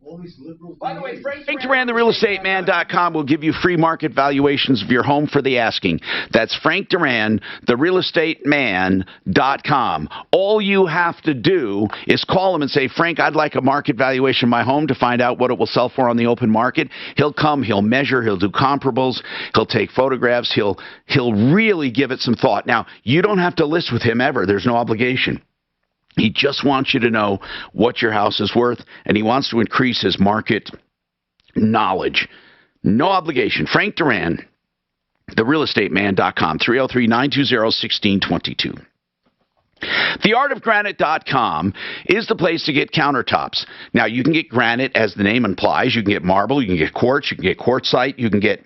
All these liberals. By the way, Frank Duran, therealestateman.com will give you free market valuations of your home for the asking. That's Frank Duran, therealestateman.com. All you have to do is call him and say, Frank, I'd like a market valuation of my home to find out what it will sell for on the open market. He'll come, he'll measure, he'll do comparables, he'll take photographs, he'll really give it some thought. Now, you don't have to list with him ever. There's no obligation. He just wants you to know what your house is worth, and he wants to increase his market knowledge. No obligation. Frank Duran, therealestateman.com, 303-920-1622. Theartofgranite.com is the place to get countertops. Now, you can get granite, as the name implies. You can get marble, you can get quartz, you can get quartzite, you can get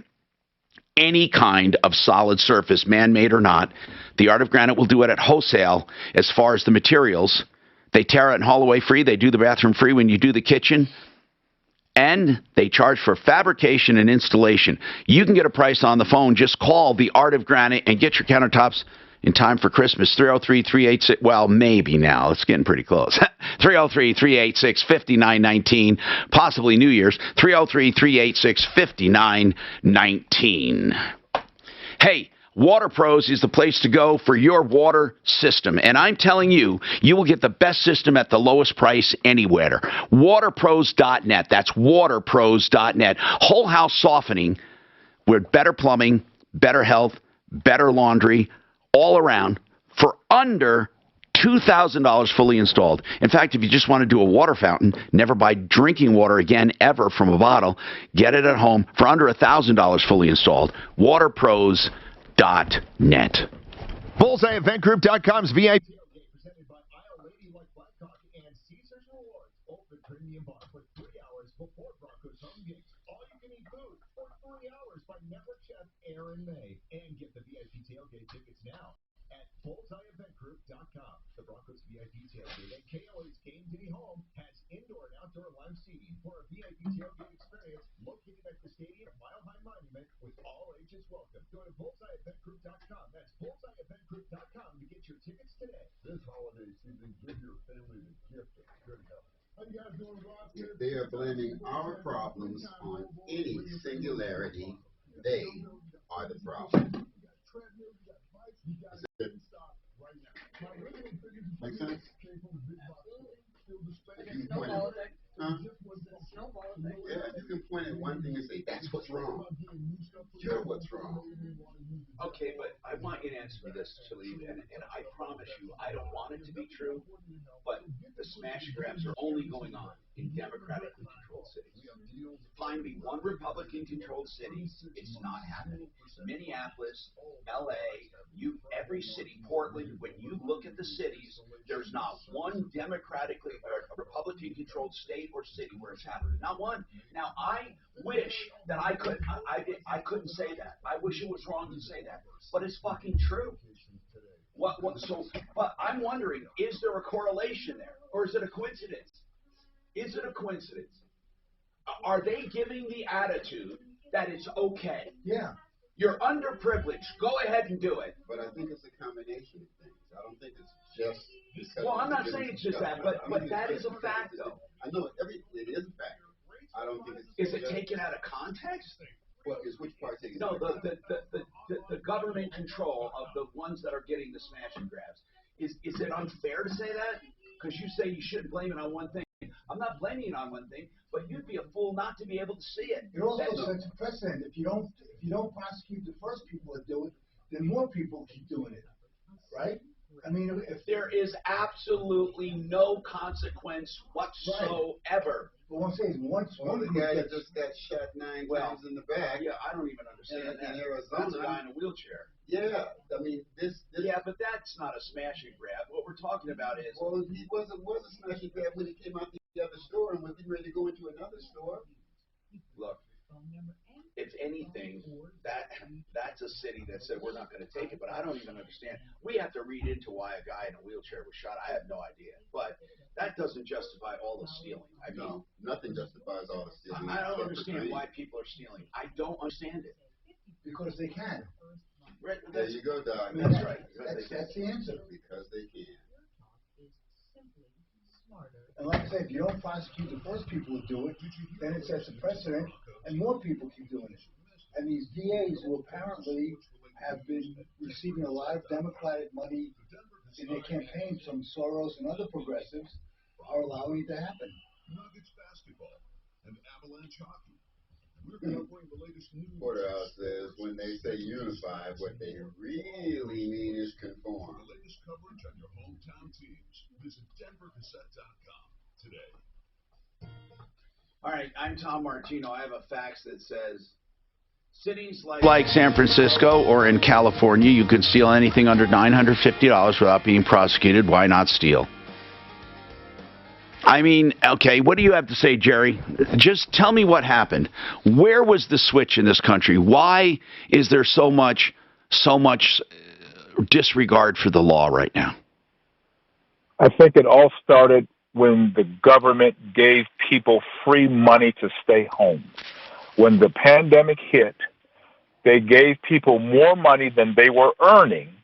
any kind of solid surface, man-made or not. The Art of Granite will do it at wholesale as far as the materials. They tear it and haul away free. They do the bathroom free when you do the kitchen. And they charge for fabrication and installation. You can get a price on the phone. Just call the Art of Granite and get your countertops in time for Christmas. 303-386, well, maybe now. It's getting pretty close. 303-386-5919, possibly New Year's. 303-386-5919. Hey, Water Pros is the place to go for your water system. And I'm telling you, you will get the best system at the lowest price anywhere. Waterpros.net. That's waterpros.net. Whole house softening with better plumbing, better health, better laundry, all around for under $2,000 fully installed. In fact, if you just want to do a water fountain, never buy drinking water again ever from a bottle, get it at home for under $1,000 fully installed. Waterpros.net. BullseyeEventGroup.com's VIP presented by Isle Lady Luck Blackhawk and Caesars Rewards. Open premium bar for 3 hours before Broncos home games. All by Network Chef Aaron May. And get the VIP tailgate tickets now at bullseyeeventgroup.com. The Broncos VIP tailgate at KOA's Game Day Home has indoor and outdoor live seating for a VIP tailgate experience located at the stadium Mile High Monument with all ages welcome. Go to bullseyeeventgroup.com. That's bullseyeeventgroup.com to get your tickets today. This holiday season, give your family the gift of good health. If they are blaming our problems on any singularity, they are the problem. Make sense? Yeah, you can point at one thing and say, that's what's wrong. You're what's wrong. Okay, but I want you to answer me this, Shalib, and I promise you, I don't want it to be true, but the smash grabs are only going on in democratically controlled cities. Find me one Republican-controlled city, it's not happening. Minneapolis, L.A., every city, Portland, when you look at the cities, there's not one democratically or Republican-controlled state or city where it's happening. Not one. Now, I wish that I couldn't say that. I wish it was wrong to say that, but it's fucking true. But I'm wondering, is there a correlation there, or is it a coincidence? Is it a coincidence? Are they giving the attitude that it's okay? Yeah. You're underprivileged. Go ahead and do it. But I think it's a combination of things. I don't think it's just because. Well, I'm not saying it's just that, but that is a fact, though. I know it is a fact. I don't think it's. Is it taken out of context? Well, is which part taken? No, the government control of the ones that are getting the smash and grabs. Is it unfair to say that? Because you say you shouldn't blame it on one thing. I'm not blaming it on one thing, but you'd be a fool not to be able to see it. It also sets a precedent. If you don't prosecute the first people that do it, then more people keep doing it, right? I mean, if there is absolutely no consequence whatsoever. Well, I'm saying once the guy that just got shot 9 times in the back. Yeah, I don't even understand that. In Arizona, that's a guy in a wheelchair. Yeah, I mean this. Yeah, but that's not a smash and grab. What we're talking about is. Well, he was a smash and grab when he came out the other store and was getting ready to go into another store. Look, if anything, that's a city that said we're not going to take it. But I don't even understand. We have to read into why a guy in a wheelchair was shot. I have no idea. But that doesn't justify all the stealing. I mean, no, nothing justifies all the stealing. I don't understand why people are stealing. I don't understand it. Because they can. Right, there you go, Doc. That's right. That's the answer. Because they can. And like I said, if you don't prosecute the first people who do it, then it sets a precedent, and more people keep doing it. And these DAs who apparently have been receiving a lot of Democratic money in their campaigns from Soros and other progressives are allowing it to happen. Nuggets basketball and Avalanche hockey. We're going to bring the latest news. Porterhouse says when they say unify, what they really mean is conform. For the latest coverage on your hometown teams, visit denvergazette.com today. All right, I'm Tom Martino. I have a fax that says cities like San Francisco or in California, you can steal anything under $950 without being prosecuted. Why not steal? I mean, okay, what do you have to say, Jerry? Just tell me what happened. Where was the switch in this country? Why is there so much disregard for the law right now? I think it all started when the government gave people free money to stay home. When the pandemic hit, they gave people more money than they were earning.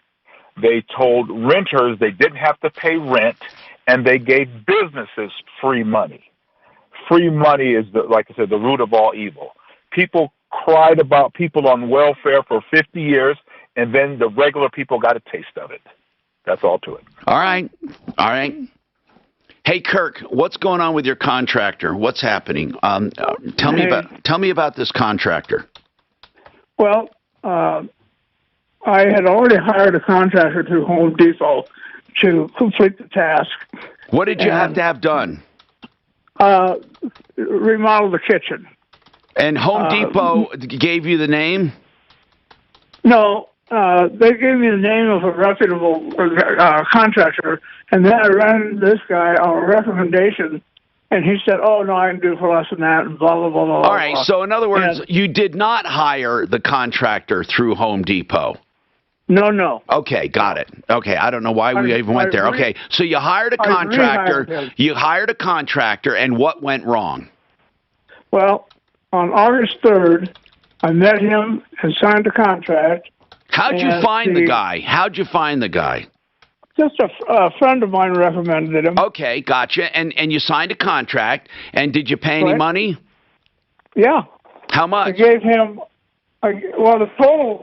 They told renters they didn't have to pay rent, and they gave businesses free money. Free money is, like I said, the root of all evil. People cried about people on welfare for 50 years, and then the regular people got a taste of it. That's all to it. All right. Hey, Kirk, what's going on with your contractor? What's happening? Tell me about this contractor. Well, I had already hired a contractor through Home Depot to complete the task. What did you have to have done? Remodel the kitchen. And Home Depot gave you the name? No, they gave me the name of a reputable contractor, and then I ran this guy on a recommendation And he said, "Oh no, I can do for less than that," and blah blah blah blah. All right. So in other words, you did not hire the contractor through Home Depot. No. Okay, got it. Okay, I don't know why we even went there. Okay, so you hired a contractor. You hired a contractor, and what went wrong? Well, on August 3rd, I met him and signed a contract. How'd you find the guy? How'd you find the guy? Just a friend of mine recommended him. Okay, gotcha. And you signed a contract, and did you pay any money? Yeah. How much? I gave him, the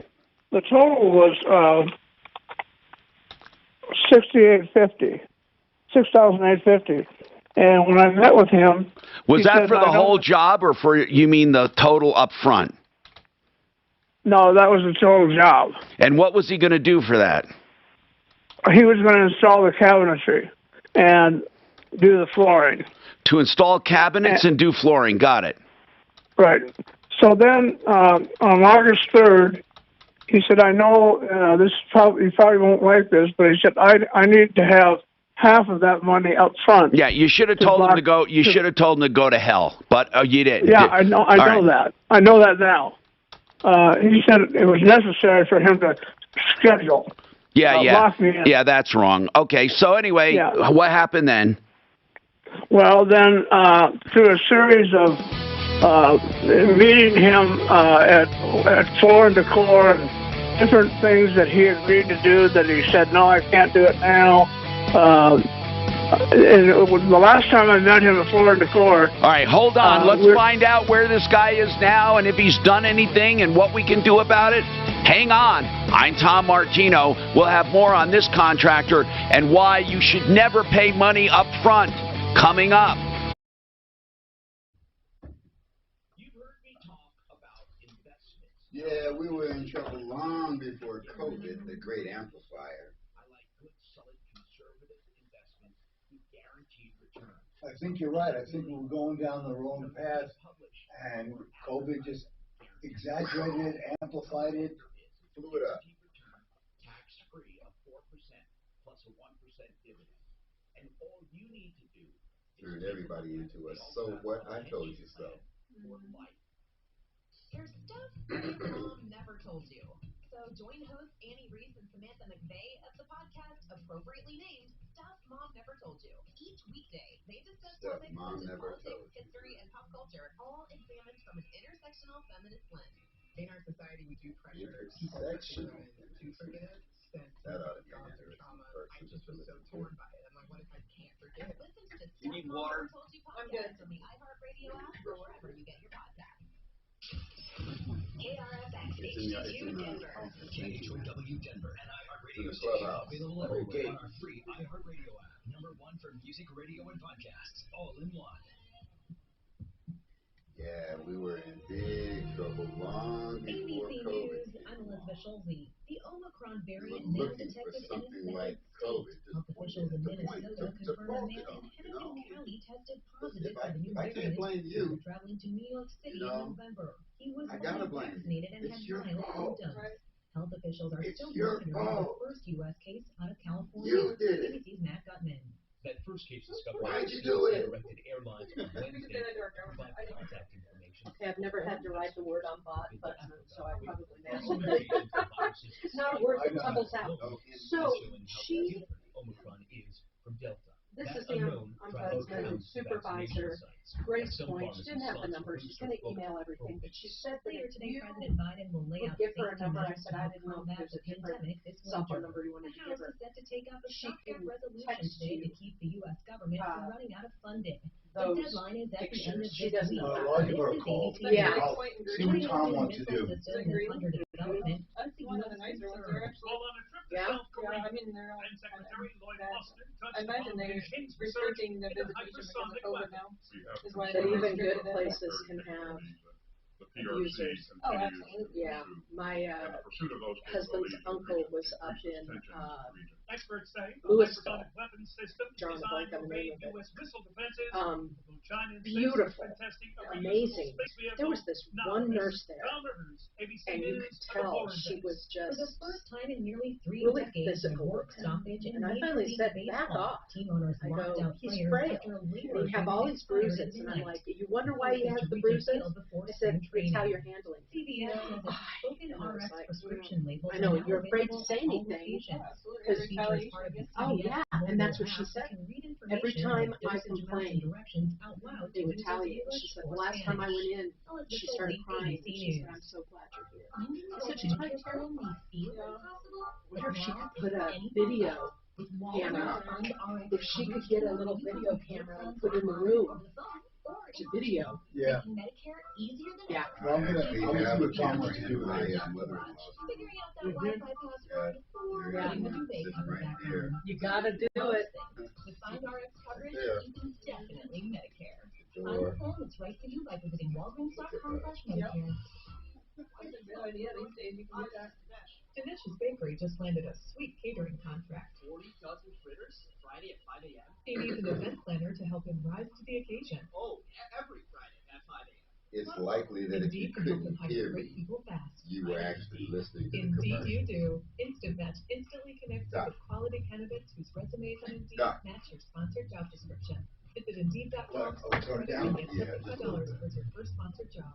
total was $6,850. And when I met with him, was that for the whole job, or for, you mean the total up front? No, that was the total job. And what was he going to do for that? He was going to install the cabinetry and do the flooring. To install cabinets and do flooring. Got it. Right. So then on August 3rd, he said, "I know you probably won't like this, but he said, I need to have half of that money up front." Yeah, you should have told him to go. You should have told him to go to hell, but you didn't. Yeah, I know that. I know that now. He said it was necessary for him to schedule. Yeah, that's wrong. Okay, so anyway, what happened then? Well, then through a series of meeting him at Floor and Decor and different things that he agreed to do that he said, "No, I can't do it now." And it was the last time I met him at Floor and Decor. All right, hold on. Let's find out where this guy is now and if he's done anything and what we can do about it. Hang on. I'm Tom Martino. We'll have more on this contractor and why you should never pay money up front. Coming up. Yeah, we were in trouble long before COVID, the great amplifier. I think you're right. I think we're going down the wrong path, and COVID just exaggerated it, amplified it, blew it up. Tax-free of 4% plus a 1% dividend. And all you need to do turned everybody into a "so what, I told you so." There's stuff your mom never told you. So join hosts Annie Reese and Samantha McVeigh of the podcast appropriately named Stuff Mom Never Told You. Each weekday, they discuss topics such as politics, history, and pop culture, all examined from an intersectional feminist lens. In our society, we do pressure. Intersectional. To forget. That ought to be an trauma. I'm just so torn by it. I'm like, what if I can't forget? Listen to the Stuff Mom Never Told You podcast on the iHeartRadio app or wherever you get your podcasts. KRFX HD2 Denver. KHOW Denver and iHeartRadio station available everywhere on our free iHeartRadio app. #1 for music, radio, and podcasts, all in one. Yeah, we were in big trouble long before ABC COVID. News, I'm Elizabeth Schulze. The Omicron We variant were now looking for detected in something a like second COVID. state. Health officials in Minnesota confirmed a man in Hennepin County tested positive for the new I can't variant blame you. after traveling to New York City in November. He was vaccinated and had mild symptoms. Health officials are still monitoring the first U.S. case out of California. You did it. ABC's Matt Gutman. That first case discovered Why'd you do it? directed airlines on Wednesday to provide contact information. Okay, I've never had to write the word on bot button, so I probably mentioned it. Not a word that tumbles out. So she, Omicron is from Delta. this is the ombudsman supervisor, Grace Point. She didn't have the number. She's going to email everything, but she said that Later if today, you President Biden will lay out give her a safety number, I measures said to I help didn't know if combat there's the a different pandemic this cell phone winter. number you wanted The to give House her. is set to take up a She stopgap can resolution text today to you, keep the U.S. government from running out of funding. The those deadline is at the end of pictures. She this doesn't week. know. I'll give her a call. Yeah. See what Tom wants to do. System that's under development. I think one of the nicer ones are actually. Yeah, I mean, they're all I imagine they're restricting the visitation because of COVID now. Is why But they even good restricted it. places can have abusers. Oh, absolutely. Yeah, my husband's uncle was up in Experts say Lewis hypersonic weapons system drawing a designed blank on to the name evade of it. U.S. missile defenses. Beautiful, amazing. There was this one nurse there, and you could tell she was just For the first time in nearly three really decades, physical. work stoppage And I finally said, back off. I go, he's frail. You have all these bruises. And I'm like, you wonder why he has the bruises? I said, it's how you're handling it. CVS has a spoken RX prescription label. I know, you're afraid to say anything. Because, oh yeah, and that's what she said. Every time I complained, they would retaliate. She said, the last time I went in, she started crying. She said, I'm so glad you're here. I said, she's right. Wonder if she could put a video camera, if she could get a little video camera and put in the room to video. Yeah. Yeah. Well, I'm gonna do a camera to do with it. You gotta do it. With signed RX coverage, Yeah. you can definitely Medicare. Sure. Find the plan that's right for you by visiting Walgreens.com/Medicare. That's a good idea. These days you can do that. Denish's Bakery just landed a sweet catering contract. 40 dozen fritters, Friday at 5 a.m. He needs an event planner to help him rise to the occasion. Oh, every Friday at 5 a.m. It's likely that if you Indeed can help him couldn't hire hear great me, people fast. you were actually listening to the Indeed commercial. you do. Instant Match instantly connects you with quality candidates whose resumes on Indeed match your sponsored job description. Visit Indeed.com and get $75 towards your first sponsored job.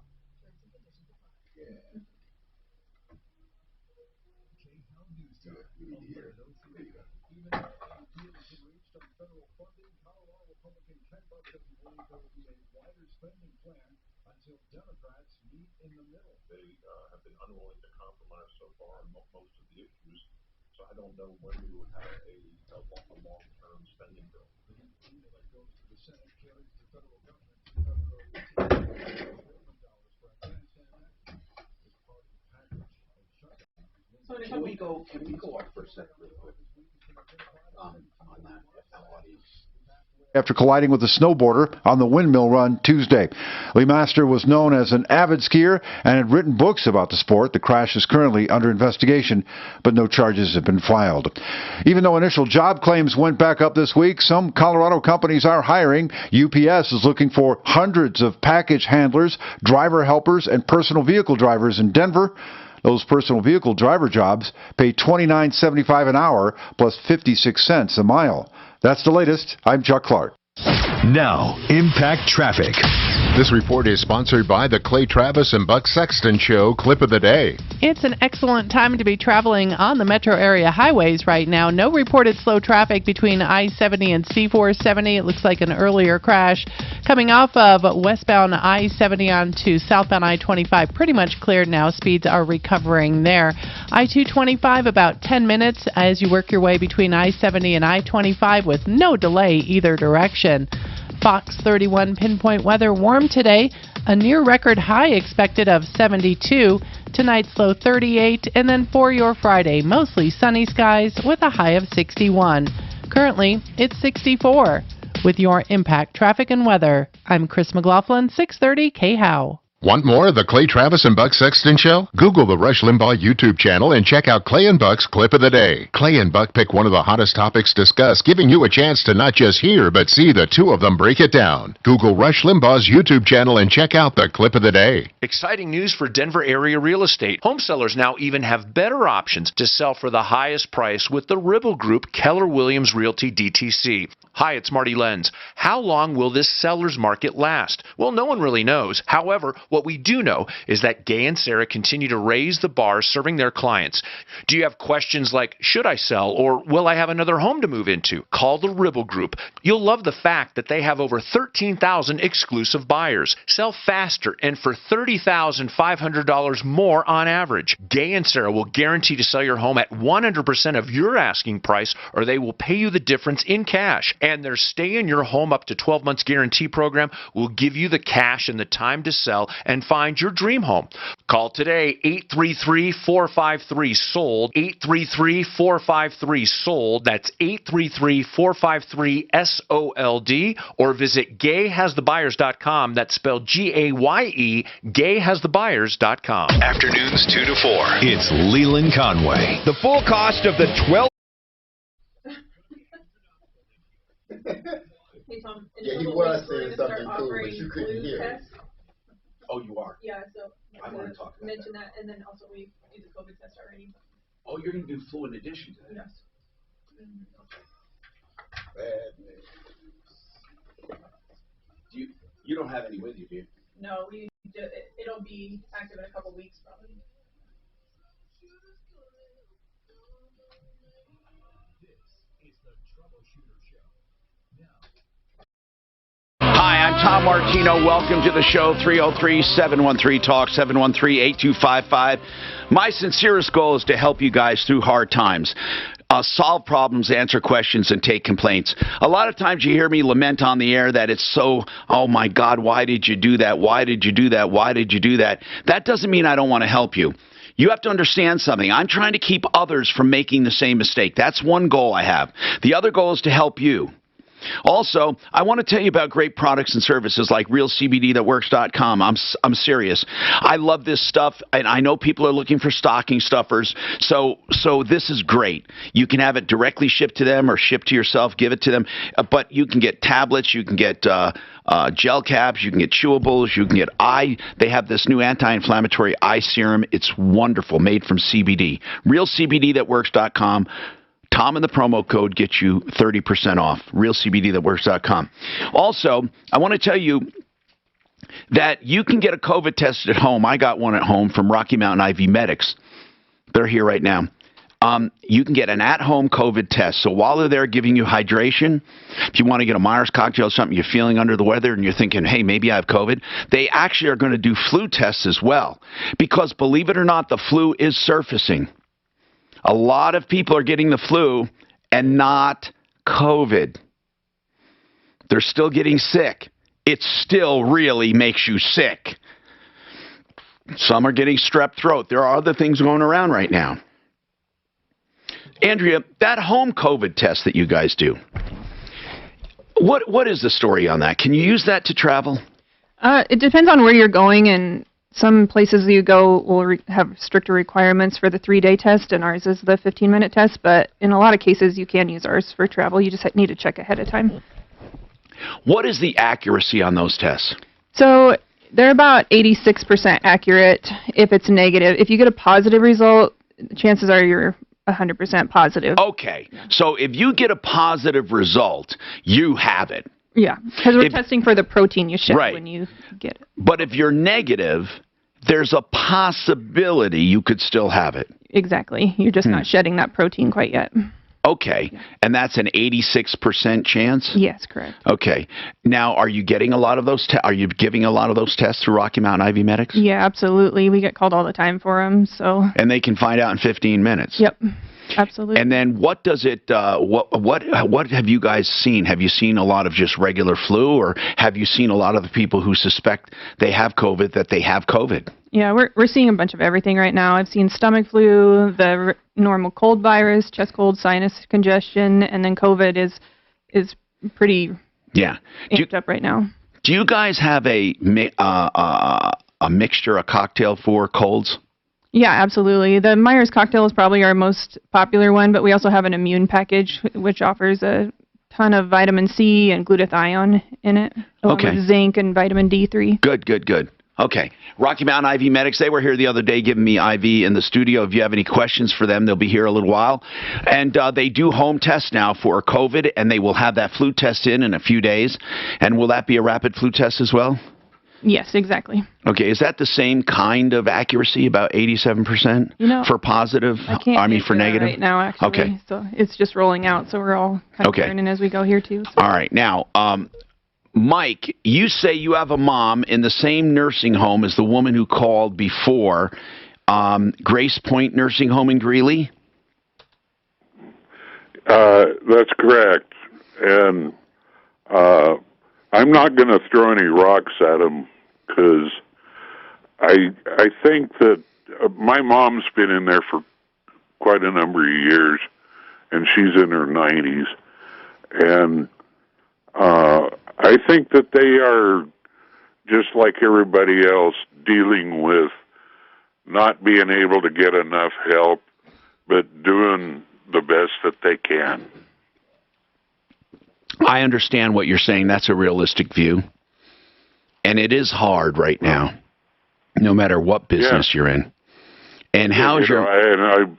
They have been unwilling to compromise so far on most of the issues, so I don't know when we would have a long-term spending bill. Can we go up for a second real quick on that audience? After colliding with a snowboarder on the windmill run Tuesday. Lee Master was known as an avid skier and had written books about the sport. The crash is currently under investigation, but no charges have been filed. Even though initial job claims went back up this week, some Colorado companies are hiring. UPS is looking for hundreds of package handlers, driver helpers, and personal vehicle drivers in Denver. Those personal vehicle driver jobs pay $29.75 an hour plus 56 cents a mile. That's the latest. I'm Chuck Clark. Now, Impact Traffic. This report is sponsored by the Clay Travis and Buck Sexton Show Clip of the Day. It's an excellent time to be traveling on the metro area highways right now. No reported slow traffic between I-70 and C-470. It looks like an earlier crash. Coming off of westbound I-70 onto southbound I-25, pretty much cleared now. Speeds are recovering there. I-225 about 10 minutes as you work your way between I-70 and I-25 with no delay either direction. Fox 31 pinpoint weather, warm today, a near record high expected of 72, tonight's low 38, and then for your Friday, mostly sunny skies with a high of 61. Currently, it's 64. With your Impact Traffic and Weather, I'm Chris McLaughlin, 630 KHOW. Want more of the Clay Travis and Buck Sexton Show? Google the Rush Limbaugh YouTube channel and check out Clay and Buck's Clip of the Day. Clay and Buck pick one of the hottest topics discussed, giving you a chance to not just hear, but see the two of them break it down. Google Rush Limbaugh's YouTube channel and check out the Clip of the Day. Exciting news for Denver area real estate. Home sellers now even have better options to sell for the highest price with the Ribble Group Keller Williams Realty DTC. Hi, it's Marty Lenz. How long will this seller's market last? Well, no one really knows. However, what we do know is that Gay and Sarah continue to raise the bar serving their clients. Do you have questions like, should I sell or will I have another home to move into? Call the Ribble Group. You'll love the fact that they have over 13,000 exclusive buyers. Sell faster and for $30,500 more on average. Gay and Sarah will guarantee to sell your home at 100% of your asking price or they will pay you the difference in cash. And their stay in your home up to 12 months guarantee program will give you the cash and the time to sell and find your dream home. Call today, 833-453-SOLD, 833-453-SOLD. That's 833-453-SOLD, or visit gayhasthebuyers.com. That's spelled G-A-Y-E, gayhasthebuyers.com. Afternoons 2 to 4. It's Leland Conway. The full cost of the 12 Hey Tom, in Yeah, a he couple was weeks, we're saying gonna start something cool, but offering you couldn't flu hear it. tests. Oh, you are? Yeah, so I want to talk about mention that, and then also we do the COVID test already. Oh, you're going to do flu in addition to that? Yes. Bad news. You don't have any with you, do you? No, it'll be active in a couple weeks probably. Hi, I'm Tom Martino. Welcome to the show. 303-713-TALK, 713-8255. My sincerest goal is to help you guys through hard times. Solve problems, answer questions, and take complaints. A lot of times you hear me lament on the air that it's so, oh my God, why did you do that? Why did you do that? Why did you do that? That doesn't mean I don't want to help you. You have to understand something. I'm trying to keep others from making the same mistake. That's one goal I have. The other goal is to help you. Also, I want to tell you about great products and services like realcbdthatworks.com. I'm serious. I love this stuff, and I know people are looking for stocking stuffers, so this is great. You can have it directly shipped to them or shipped to yourself, give it to them, but you can get tablets, you can get gel caps, you can get chewables, you can get they have this new anti-inflammatory eye serum. It's wonderful, made from CBD. realcbdthatworks.com. Tom and the promo code gets you 30% off. realcbdthatworks.com. Also, I want to tell you that you can get a COVID test at home. I got one at home from Rocky Mountain IV Medics. They're here right now. You can get an at-home COVID test. So while they're there giving you hydration, if you want to get a Myers cocktail or something, you're feeling under the weather and you're thinking, hey, maybe I have COVID, they actually are going to do flu tests as well. Because believe it or not, the flu is surfacing. A lot of people are getting the flu and not COVID. They're still getting sick. It still really makes you sick. Some are getting strep throat. There are other things going around right now. Andrea, that home COVID test that you guys do, what is the story on that? Can you use that to travel? It depends on where you're going, and some places you go will have stricter requirements for the 3-day test, and ours is the 15-minute test, but in a lot of cases you can use ours for travel. You just need to check ahead of time. What is the accuracy on those tests? So they're about 86% accurate if it's negative. If you get a positive result, chances are you're 100% positive. Okay, so if you get a positive result, you have it. Yeah, because we're testing for the protein you shed when you get it. But if you're negative, there's a possibility you could still have it. Exactly. You're just not shedding that protein quite yet. Okay, and that's an 86% chance? Yes, correct. Okay. Now, are you getting a lot of those? Are you giving a lot of those tests through Rocky Mountain IV Medics? Yeah, absolutely. We get called all the time for them. So. And they can find out in 15 minutes. Yep. Absolutely. And then what does it? What have you guys seen? Have you seen a lot of just regular flu, or have you seen a lot of the people who suspect they have COVID that they have COVID? Yeah, we're seeing a bunch of everything right now. I've seen stomach flu, the normal cold virus, chest cold, sinus congestion, and then COVID is pretty amped up right now. Do you guys have a mixture, a cocktail for colds? Yeah, absolutely. The Myers cocktail is probably our most popular one, but we also have an immune package which offers a ton of vitamin C and glutathione in it, along with zinc and vitamin D3. Good. Okay. Rocky Mountain IV Medics, they were here the other day giving me IV in the studio. If you have any questions for them, they'll be here a little while. And they do home tests now for COVID, and they will have that flu test in a few days. And will that be a rapid flu test as well? Yes, exactly. Okay, is that the same kind of accuracy, about 87% for positive? For negative? Right now, actually. Okay. So it's just rolling out, so we're all kind of learning as we go here, too. So. All right. Now, Mike, you say you have a mom in the same nursing home as the woman who called before, Grace Point Nursing Home in Greeley? That's correct. And I'm not going to throw any rocks at him because I think that my mom's been in there for quite a number of years, and she's in her 90s. And I think that they are, just like everybody else, dealing with not being able to get enough help, but doing the best that they can. I understand what you're saying. That's a realistic view. And it is hard right now, no matter what business you're in. And how's I'm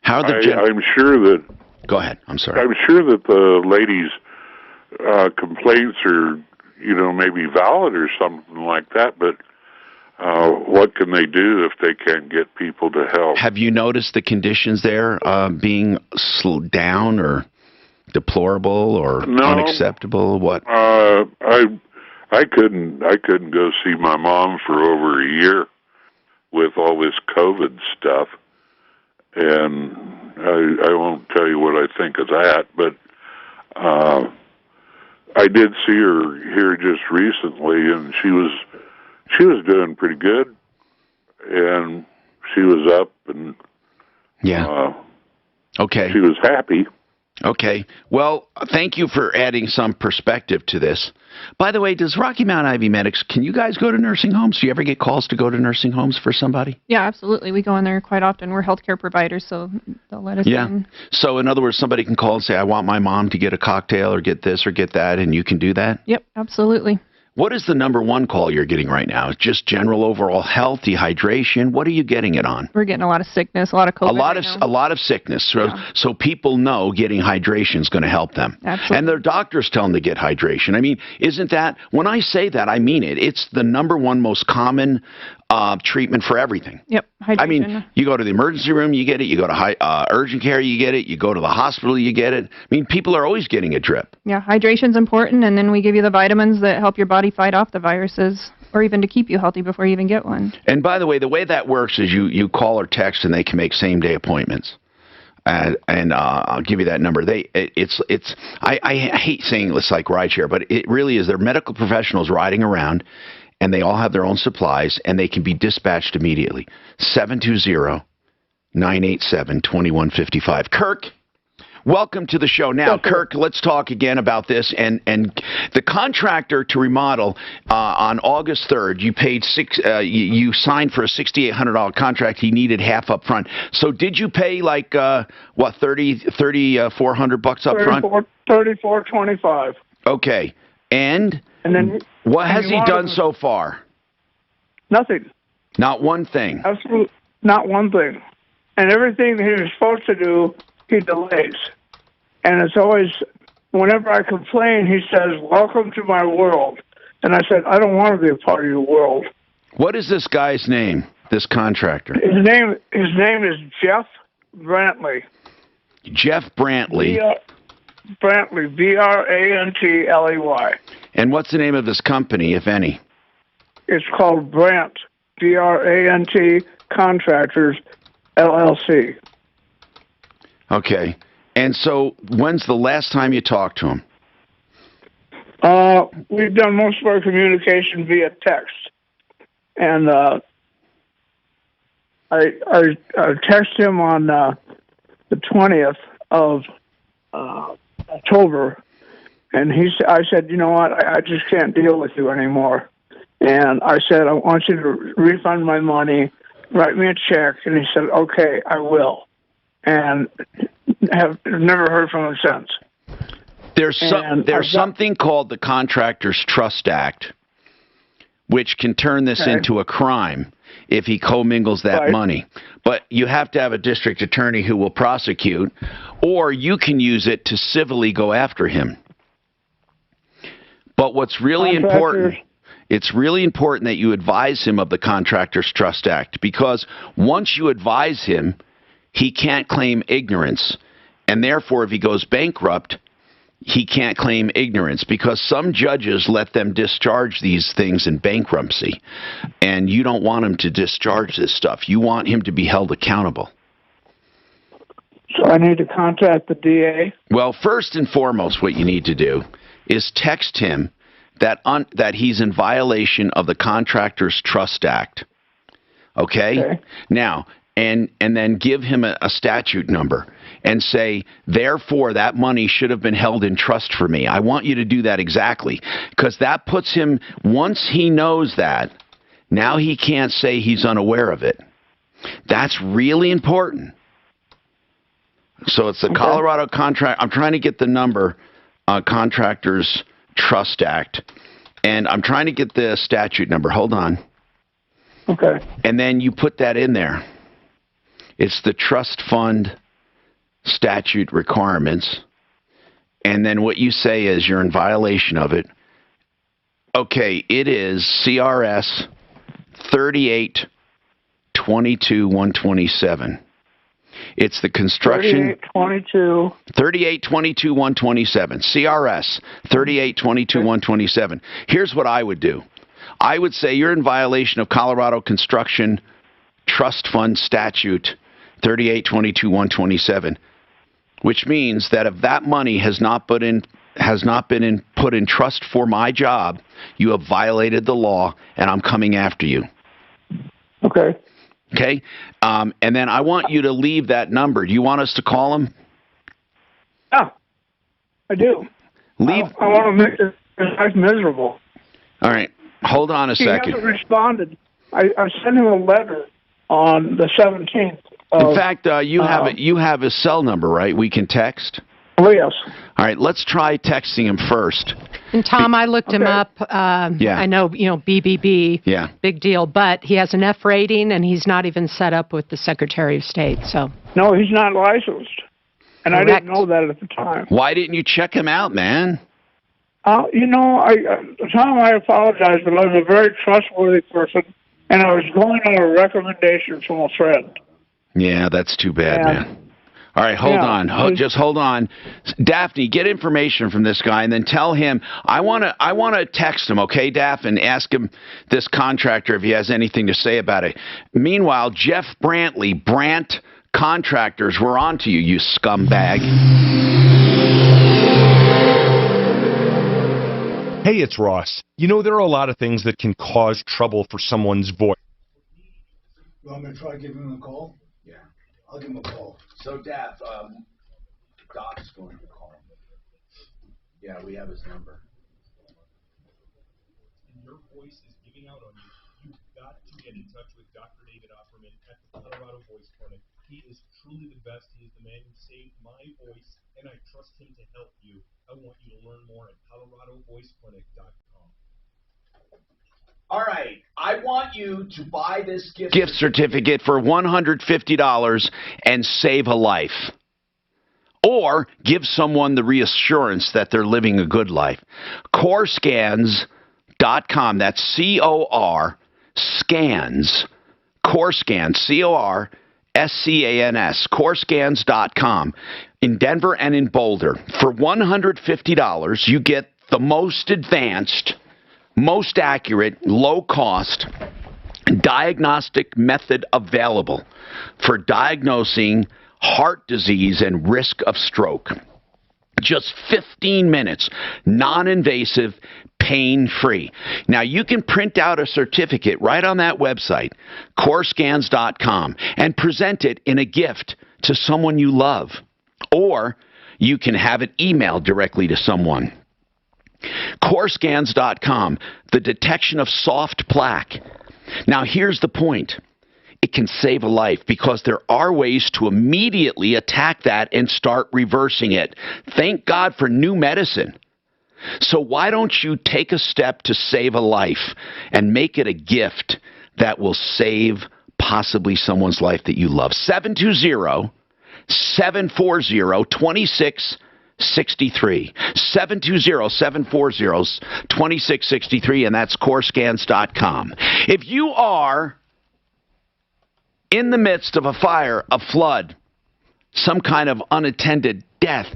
I'm sure that. Go ahead. I'm sorry. I'm sure that the ladies' complaints are, maybe valid or something like that. But what can they do if they can't get people to help? Have you noticed the conditions there being slowed down or deplorable or unacceptable? What? I couldn't go see my mom for over a year with all this COVID stuff, and I won't tell you what I think of that, but I did see her here just recently, and she was doing pretty good, and she was up, and okay, she was happy. Okay. Well, thank you for adding some perspective to this. By the way, does Rocky Mount Ivy Medics, can you guys go to nursing homes? Do you ever get calls to go to nursing homes for somebody? Yeah, absolutely. We go in there quite often. We're healthcare providers, so they'll let us in. So, in other words, somebody can call and say, I want my mom to get a cocktail or get this or get that, and you can do that? Yep, absolutely. What is the number one call you're getting right now? Just general overall health, dehydration? What are you getting it on? We're getting a lot of sickness, a lot of COVID. A lot of sickness. So people know getting hydration is going to help them. Absolutely. And their doctors tell them to get hydration. I mean, isn't that, when I say that, I mean it. It's the number one most common treatment for everything. Yep, hydration. I mean, you go to the emergency room, you get it. You go to urgent care, you get it. You go to the hospital, you get it. I mean, people are always getting a drip. Yeah, hydration's important, and then we give you the vitamins that help your body fight off the viruses, or even to keep you healthy before you even get one. And by the way that works is you call or text, and they can make same-day appointments. And I'll give you that number. I hate saying it's like rideshare, but it really is. They're medical professionals riding around, and they all have their own supplies, and they can be dispatched immediately. 720-987-2155. Kirk, welcome to the show. Now, Kirk, let's talk again about this. And the contractor to remodel on August 3rd, you paid you signed for a $6,800 contract. He needed half up front. So did you pay like $3,400 up front? $34.25. Okay, and then what has he done so far? Nothing. Not one thing. Absolutely not one thing. And everything he was supposed to do, he delays. And it's always, whenever I complain, he says, "Welcome to my world." And I said, "I don't want to be a part of your world." What is this guy's name, this contractor? His name is Jeff Brantley. Jeff Brantley. Brantley, Brantley. And what's the name of this company, if any? It's called Brant, Brant Contractors, LLC. Okay. And so when's the last time you talked to him? We've done most of our communication via text. And I texted him on the 20th of October, and I said, "You know what, I just can't deal with you anymore." And I said, "I want you to refund my money, write me a check." And he said, "Okay, I will." And have never heard from him since. There's something called the Contractors Trust Act, which can turn this into a crime if he commingles that money. But you have to have a district attorney who will prosecute, or you can use it to civilly go after him. But what's really important, it's really important that you advise him of the Contractors Trust Act, because once you advise him, he can't claim ignorance. And therefore, if he goes bankrupt, he can't claim ignorance, because some judges let them discharge these things in bankruptcy. And you don't want him to discharge this stuff. You want him to be held accountable. So I need to contact the DA? Well, first and foremost, what you need to do is text him that he's in violation of the Contractors Trust Act. Okay? Now, and then give him a statute number and say, therefore, that money should have been held in trust for me. I want you to do that exactly, because that puts him, once he knows that, now he can't say he's unaware of it. That's really important. So it's the Colorado contract. I'm trying to get the number Contractors Trust Act. And I'm trying to get the statute number. Hold on. Okay. And then you put that in there. It's the trust fund statute requirements. And then what you say is you're in violation of it. Okay, it is CRS 3822-127. It's the construction 3822-127. CRS 3822-127. Here's what I would do. I would say you're in violation of Colorado Construction Trust Fund Statute 3822-127, which means that if that money has not been put in trust for my job, you have violated the law, and I'm coming after you. Okay. Okay? And then I want you to leave that number. Do you want us to call him? Yeah, I do. Leave. I want to make his life miserable. All right. Hold on a second. He hasn't responded. I sent him a letter on the 17th. In fact, you have his cell number, right? We can text? Oh, yes. All right, let's try texting him first. And Tom, I looked him up. Yeah. I know, BBB, yeah, big deal, but he has an F rating, and he's not even set up with the Secretary of State. So. No, he's not licensed, and Correct. I didn't know that at the time. Why didn't you check him out, man? Tom, I apologize, but I was a very trustworthy person, and I was going on a recommendation from a friend. Yeah, that's too bad, man. All right, hold on. Just hold on. Daphne, get information from this guy and then tell him I want to text him, okay, Daphne, and ask him, this contractor, if he has anything to say about it. Meanwhile, Jeff Brantley, Brant Contractors, we're on to you, you scumbag. Hey, it's Ross. You know, there are a lot of things that can cause trouble for someone's voice. You want me to try giving him a call? Yeah. I'll give him a call. So, Daph, Doc's going to call him. Yeah, we have his number. And your voice is giving out on you. You've got to get in touch with Dr. David Offerman at the Colorado Voice Clinic. He is truly the best. He is the man who saved my voice, and I trust him to help you. I want you to learn more at coloradovoiceclinic.com. All right, I want you to buy this Gift certificate for $150 and save a life. Or give someone the reassurance that they're living a good life. Corescans.com, that's C-O-R, scans, Corescans, C-O-R-S-C-A-N-S, Corescans.com, in Denver and in Boulder. For $150, you get the most advanced, most accurate, low-cost diagnostic method available for diagnosing heart disease and risk of stroke. Just 15 minutes, non-invasive, pain-free. Now, you can print out a certificate right on that website, corescans.com, and present it in a gift to someone you love. Or you can have it emailed directly to someone. Corescans.com, the detection of soft plaque. Now, here's the point. It can save a life because there are ways to immediately attack that and start reversing it. Thank God for new medicine. So why don't you take a step to save a life and make it a gift that will save possibly someone's life that you love? 720-740-2663. 720-740-2663, and that's corescans.com. If you are in the midst of a fire, a flood, some kind of unattended death,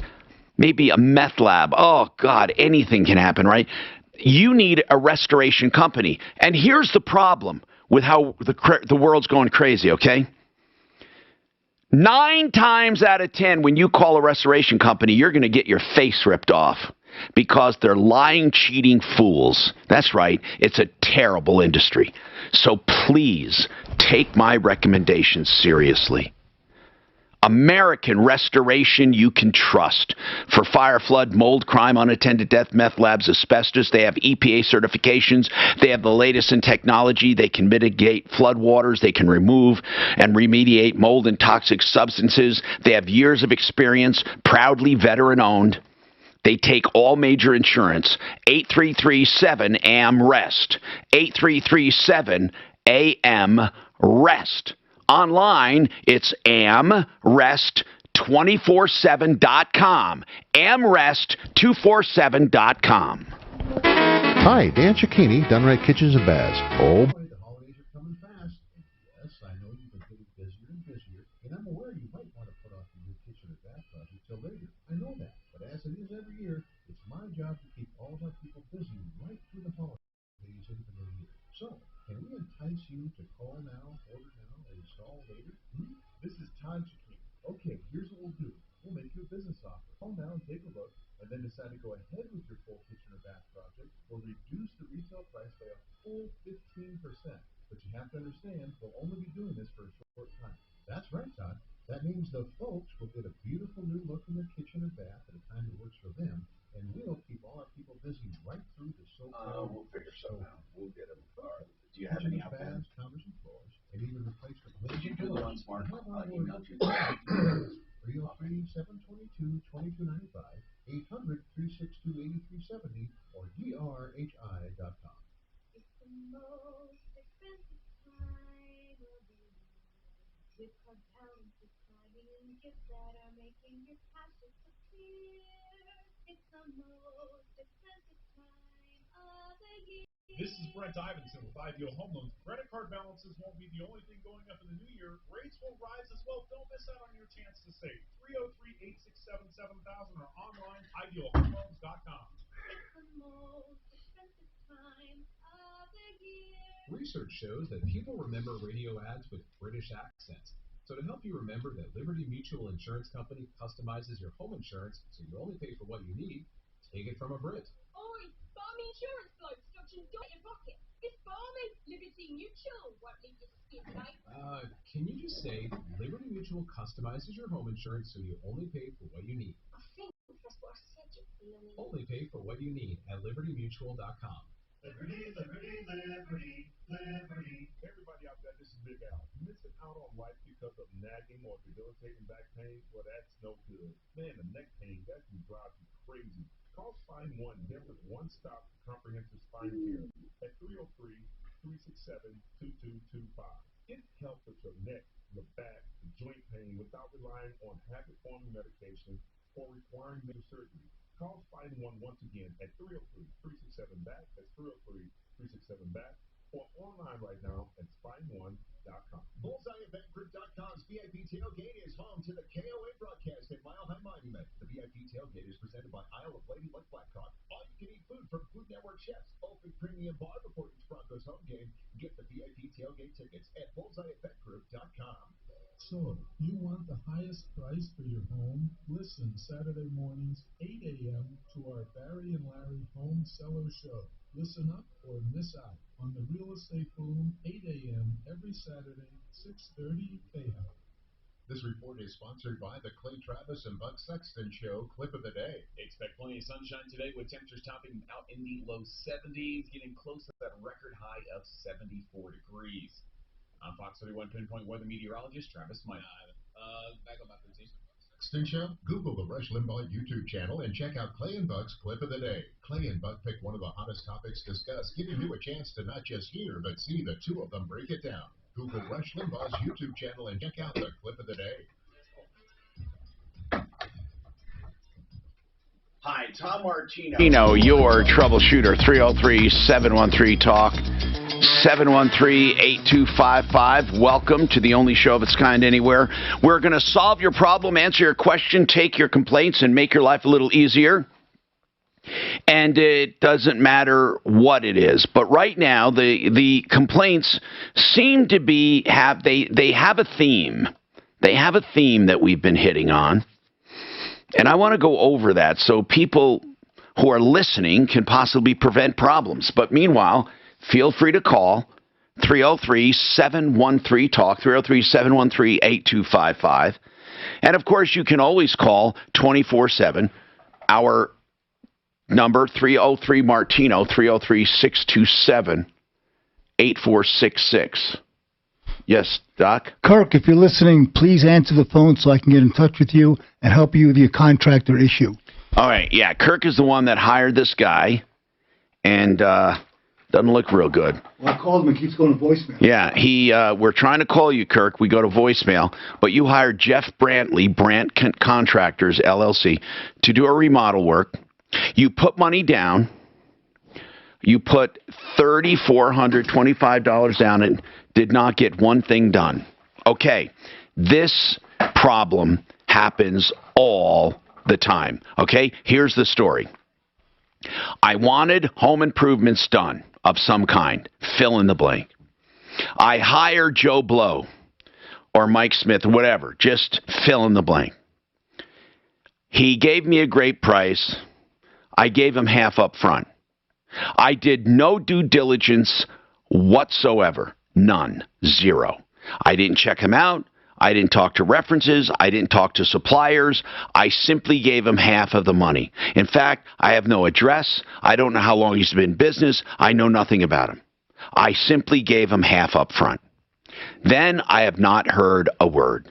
maybe a meth lab, oh God, anything can happen, right? You need a restoration company. And here's the problem with how the world's going crazy, okay? 9 times out of 10, when you call a restoration company, you're going to get your face ripped off because they're lying, cheating fools. That's right. It's a terrible industry. So please take my recommendations seriously. American restoration you can trust. For fire, flood, mold, crime, unattended death, meth labs, asbestos, they have EPA certifications. They have the latest in technology. They can mitigate flood waters. They can remove and remediate mold and toxic substances. They have years of experience, proudly veteran-owned. They take all major insurance. 8337-AM-REST. 8337-AM-REST. Online, it's amrest247.com. amrest247.com. Hi, Dan Cicchini, Done Right Kitchens and Baths. Oh, The holidays are coming fast. Yes, I know you've been getting busier and busier, and I'm aware you might want to put off your new kitchen or bath project till later. I know that, but as it is every year, it's my job to keep all of our people busy right through the holidays into the new year. So, can we entice you to call now, order now, and install later? This is Todd Cicchini. Okay, here's what we'll do. We'll make you a business offer. Call now and take a look, and then decide to go ahead with your full kitchen or bath project. We'll reduce the retail price by a full 15%. But you have to understand, we'll only be doing this for a short time. That's right, Todd. That means the folks will get a beautiful new look in their kitchen or bath at a time that works for them, and we'll keep all our people busy right through the We'll figure something out. We'll get them. Do you have any out there? baths, counters, and floors, and even replacement. Did you do the ones, Mark? Email you. 303-722-2295, 800-362-8370, or drhi.com. It's the most expensive time of the year, with compounds declining and gifts that are making your cash disappear. It's the most expensive time of the year. This is Brent Ivinson with Ideal Home Loans. Credit card balances won't be the only thing going up in the new year. Rates will rise as well. Don't miss out on your chance to save. 303-867-7000 or online, idealhomeloans.com. It's the most expensive time of the year. Research shows that people remember radio ads with British accents. So to help you remember that Liberty Mutual Insurance Company customizes your home insurance so you only pay for what you need, take it from a Brit. Oi, balmy insurance bloke stuck in your pocket. It's balmy. Liberty Mutual won't leave your skin, mate. Can you just say Liberty Mutual customizes your home insurance so you only pay for what you need? I think that's what I said, you blooming. Only pay for what you need at libertymutual.com. Liberty, liberty, liberty, liberty. Everybody out there, this is Big Al. Missing out on life because of nagging or debilitating back pain? Well, that's no good. Man, the neck pain, that can drive you crazy. Call Spine One, Denver's one-stop comprehensive spine care at 303-367-2225. Get help with your neck, your back, and joint pain without relying on habit-forming medication or requiring major surgery. Call Spine One once again at 303-367-BACK. That's 303-367-BACK. Or online right now at spine1.com. BullseyeEventGroup.com's VIP Tailgate is home to the KOA broadcast at Mile High Monument. The VIP Tailgate is presented by Isle of Lady Luck Blackhawk. All you can eat food from Food Network chefs. Open premium bar before each Broncos home game. Get the VIP Tailgate tickets at BullseyeEventGroup.com. So, you want the highest price for your home? Listen Saturday mornings, 8 a.m. to our Barry and Larry Home Seller Show. Listen up or miss out on the Real Estate Boom, 8 a.m. every Saturday, 6:30 a.m. This report is sponsored by the Clay Travis and Buck Sexton Show Clip of the Day. Expect plenty of sunshine today with temperatures topping out in the low 70s, getting close to that record high of 74 degrees. I'm Fox 31 Pinpoint Weather Meteorologist Travis Mike. Back on my 13. Sexton Show? Google the Rush Limbaugh YouTube channel and check out Clay and Buck's Clip of the Day. Clay and Buck pick one of the hottest topics discussed, giving you a chance to not just hear, but see the two of them break it down. Google Rush Limbaugh's YouTube channel and check out the Clip of the Day. Hi, Tom Martino. Your troubleshooter, 303-713-TALK, 713-8255. Welcome to the only show of its kind anywhere. We're going to solve your problem, answer your question, take your complaints, and make your life a little easier. And it doesn't matter what it is. But right now, the complaints seem to be, they have a theme. They have a theme that we've been hitting on. And I want to go over that so people who are listening can possibly prevent problems. But meanwhile, feel free to call 303-713-TALK, 303-713-8255. And, of course, you can always call 24/7. Our number, 303-MARTINO, 303-627-8466. Yes, Doc? Kirk, if you're listening, please answer the phone so I can get in touch with you and help you with your contractor issue. All right, yeah, Kirk is the one that hired this guy, and doesn't look real good. Well, I called him. It keeps going to voicemail. Yeah, we're trying to call you, Kirk. We go to voicemail, but you hired Jeff Brantley, Contractors, LLC, to do a remodel work. You put money down. You put $3,425 down and did not get one thing done. Okay, this problem happens all the time. Okay, here's the story. I wanted home improvements done of some kind. Fill in the blank. I hired Joe Blow or Mike Smith, whatever. Just fill in the blank. He gave me a great price. I gave him half up front. I did no due diligence whatsoever. None. Zero. I didn't check him out. I didn't talk to references. I didn't talk to suppliers. I simply gave him half of the money. In fact, I have no address. I don't know how long he's been in business. I know nothing about him. I simply gave him half up front. Then I have not heard a word.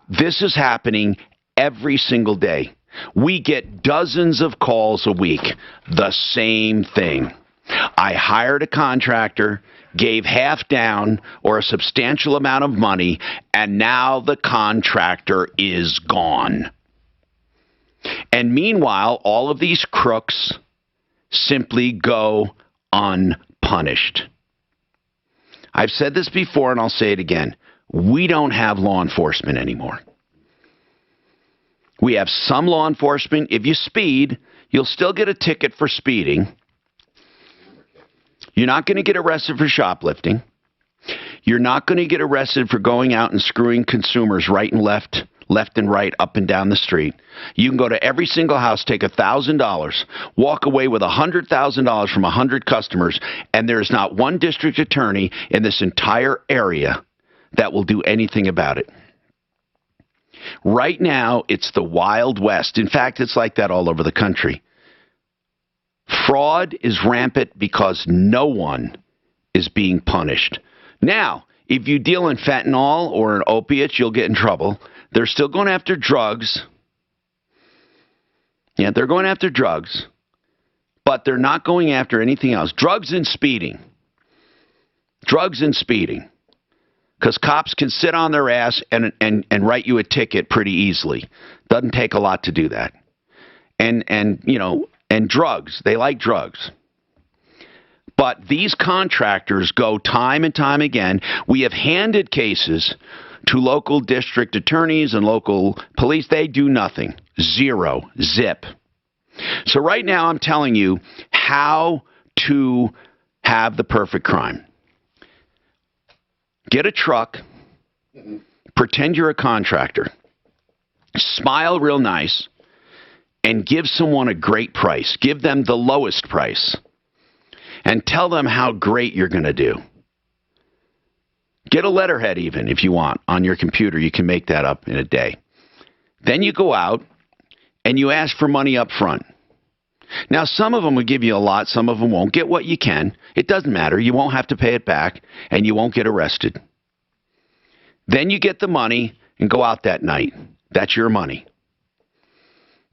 This is happening every single day. We get dozens of calls a week. The same thing. I hired a contractor, gave half down or a substantial amount of money, and now the contractor is gone. And meanwhile, all of these crooks simply go unpunished. I've said this before and I'll say it again. We don't have law enforcement anymore. We have some law enforcement. If you speed, you'll still get a ticket for speeding. You're not going to get arrested for shoplifting. You're not going to get arrested for going out and screwing consumers right and left and right, up and down the street. You can go to every single house, take $1,000, walk away with $100,000 from 100 customers, and there's not one district attorney in this entire area that will do anything about it. Right now, it's the Wild West. In fact, it's like that all over the country. Fraud is rampant because no one is being punished. Now, if you deal in fentanyl or in opiates, you'll get in trouble. They're still going after drugs. Yeah, they're going after drugs. But they're not going after anything else. Drugs and speeding. Drugs and speeding. Because cops can sit on their ass and write you a ticket pretty easily. Doesn't take a lot to do that. And drugs. They like drugs. But these contractors go time and time again. We have handed cases to local district attorneys and local police. They do nothing. Zero. Zip. So right now I'm telling you how to have the perfect crime. Get a truck. Pretend you're a contractor. Smile real nice. And give someone a great price. Give them the lowest price. And tell them how great you're going to do. Get a letterhead even, if you want, on your computer. You can make that up in a day. Then you go out and you ask for money up front. Now, some of them will give you a lot. Some of them won't. Get what you can. It doesn't matter. You won't have to pay it back, and you won't get arrested. Then you get the money and go out that night. That's your money.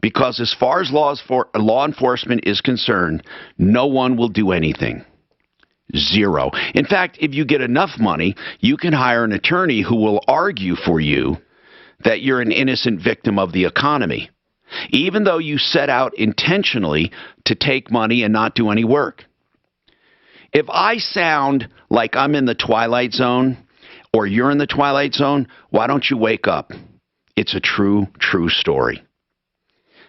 Because as far as law enforcement is concerned, no one will do anything. Zero. In fact, if you get enough money, you can hire an attorney who will argue for you that you're an innocent victim of the economy, even though you set out intentionally to take money and not do any work. If I sound like I'm in the Twilight Zone or you're in the Twilight Zone, why don't you wake up? It's a true story.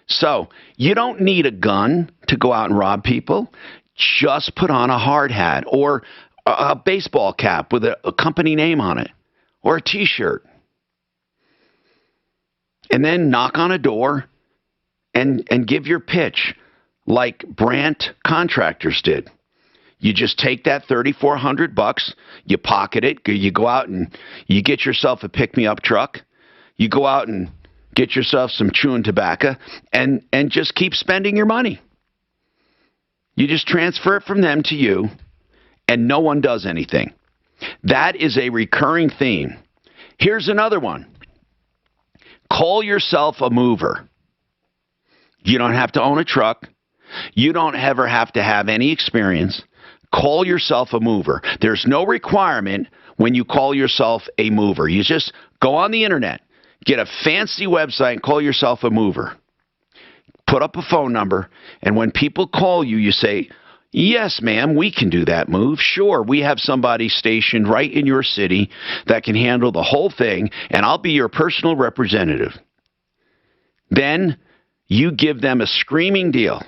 So, you don't need a gun to go out and rob people. Just put on a hard hat or a baseball cap with a company name on it or a T-shirt. And then knock on a door and give your pitch like Brandt Contractors did. You just take that $3,400, you pocket it, you go out and you get yourself a pick-me-up truck. You go out and get yourself some chewing tobacco and just keep spending your money. You just transfer it from them to you, and no one does anything. That is a recurring theme. Here's another one. Call yourself a mover. You don't have to own a truck. You don't ever have to have any experience. Call yourself a mover. There's no requirement when you call yourself a mover. You just go on the internet, get a fancy website, and call yourself a mover. Put up a phone number, and when people call you, you say, yes, ma'am, we can do that move. Sure, we have somebody stationed right in your city that can handle the whole thing, and I'll be your personal representative. Then you give them a screaming deal.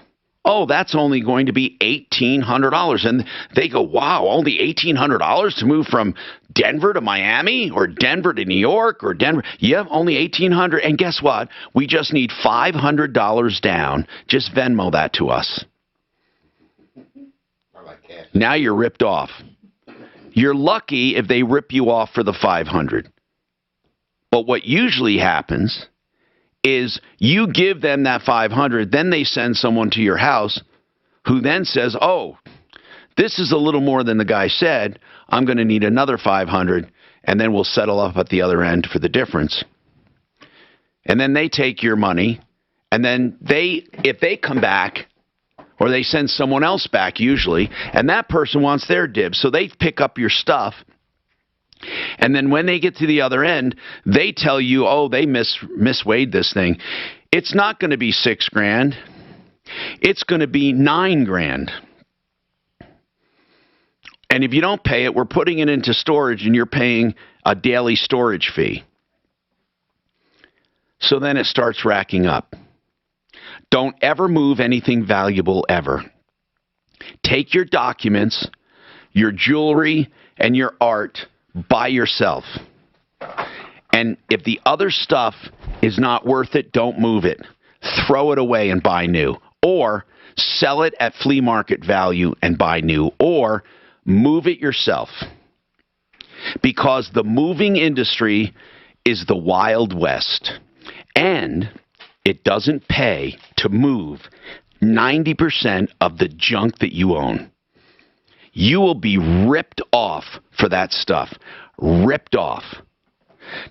Oh, that's only going to be $1,800. And they go, wow, only $1,800 to move from Denver to Miami or Denver to New York or Denver. Yep, only $1,800. And guess what? We just need $500 down. Just Venmo that to us. Now you're ripped off. You're lucky if they rip you off for the $500. But what usually happens is you give them that $500, then they send someone to your house who then says, oh, this is a little more than the guy said. I'm going to need another $500, and then we'll settle up at the other end for the difference. And then they take your money, and then if they come back, or they send someone else back usually, and that person wants their dibs, so they pick up your stuff. And then when they get to the other end, they tell you, oh, they misweighed this thing. It's not going to be $6,000. It's going to be $9,000. And if you don't pay it, we're putting it into storage and you're paying a daily storage fee. So then it starts racking up. Don't ever move anything valuable ever. Take your documents, your jewelry, and your art by yourself. And if the other stuff is not worth it, don't move it. Throw it away and buy new. Or sell it at flea market value and buy new. Or move it yourself. Because the moving industry is the Wild West. And it doesn't pay to move 90% of the junk that you own. You will be ripped off for that stuff. Ripped off.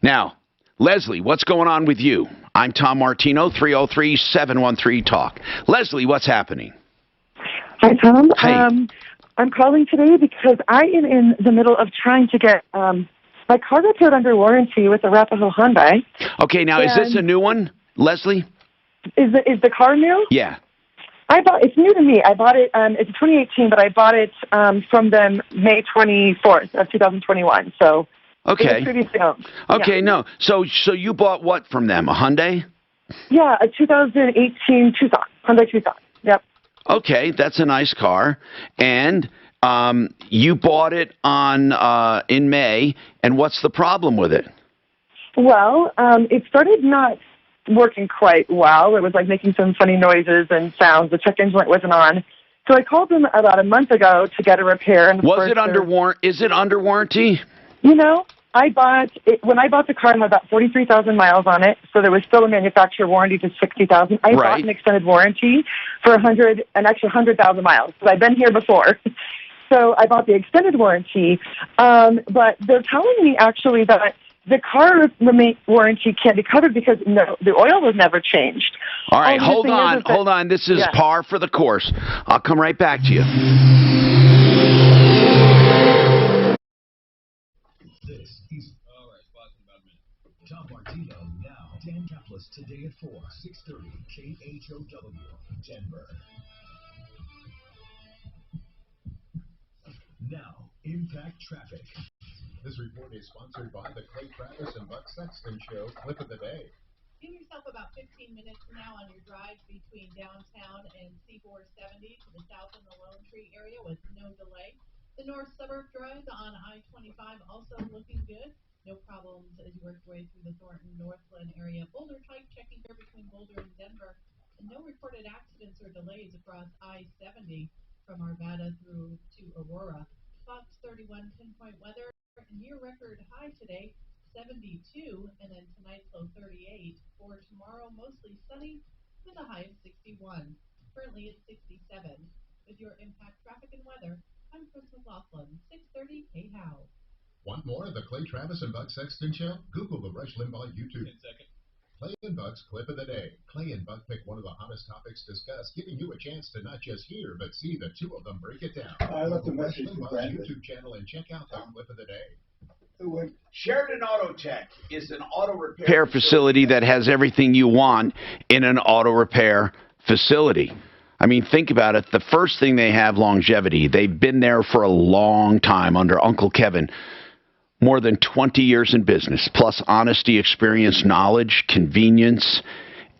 Now, Leslie, what's going on with you? I'm Tom Martino, 303-713-TALK. Leslie, what's happening? Hi, Tom. Hey. I'm calling today because I am in the middle of trying to get my car repaired under warranty with Arapahoe Hyundai. Okay, now, is this a new one, Leslie? Is the car new? Yeah. It's new to me. I bought it, it's 2018, but I bought it from them May 24th of 2021. So okay. It was previously owned. Okay, Yeah. no. So you bought what from them? A Hyundai? Yeah, a 2018 Tucson, Hyundai Tucson. Yep. Okay, that's a nice car. And you bought it in May, and what's the problem with it? Well, it started not working quite well. It was like making some funny noises and sounds. The check engine light wasn't on. So I called them about a month ago to get a repair. And Is it under warranty? You know, when I bought the car, it had about 43,000 miles on it, so there was still a manufacturer warranty to 60,000. I bought an extended warranty for an extra 100,000 miles. So I've been here before. So I bought the extended warranty, but they're telling me actually that the car warranty can't be covered because the oil was never changed. All right, hold on. This is par for the course. I'll come right back to you. This is Tom Martino now. Dan Kaplis today at 4, 6:30 KHOW, Denver. Now, Impact Traffic. This report is sponsored by the Clay Travis and Buck Sexton Show Clip of the Day. Give yourself about 15 minutes now on your drive between downtown and C470 to the south in the Lone Tree area with no delay. The north suburb drive on I-25 also looking good. No problems as you work your way through the Thornton Northland area. Boulder Pike checking here between Boulder and Denver. And no reported accidents or delays across I-70 from Arvada through to Aurora. Fox 31 pinpoint weather. Near record high today, 72, and then tonight's low 38. For tomorrow, mostly sunny with a high of 61. Currently it's 67. With your Impact Traffic and Weather, I'm Chris McLaughlin, 630 KHOW. Want more of the Clay Travis and Buck Sexton Show? Google the Rush Limbaugh YouTube. 10 seconds. Clay and Buck's Clip of the Day. Clay and Buck pick one of the hottest topics discussed, giving you a chance to not just hear, but see the two of them break it down. I left a Go to Rush message for Limbaugh's Brandon. YouTube channel and check out the Clip of the Day. Sheridan Auto Tech is an auto Repair facility that has everything you want in an auto repair facility. I mean, think about it. The first thing they have, longevity. They've been there for a long time under Uncle Kevin. More than 20 years in business, plus honesty, experience, knowledge, convenience,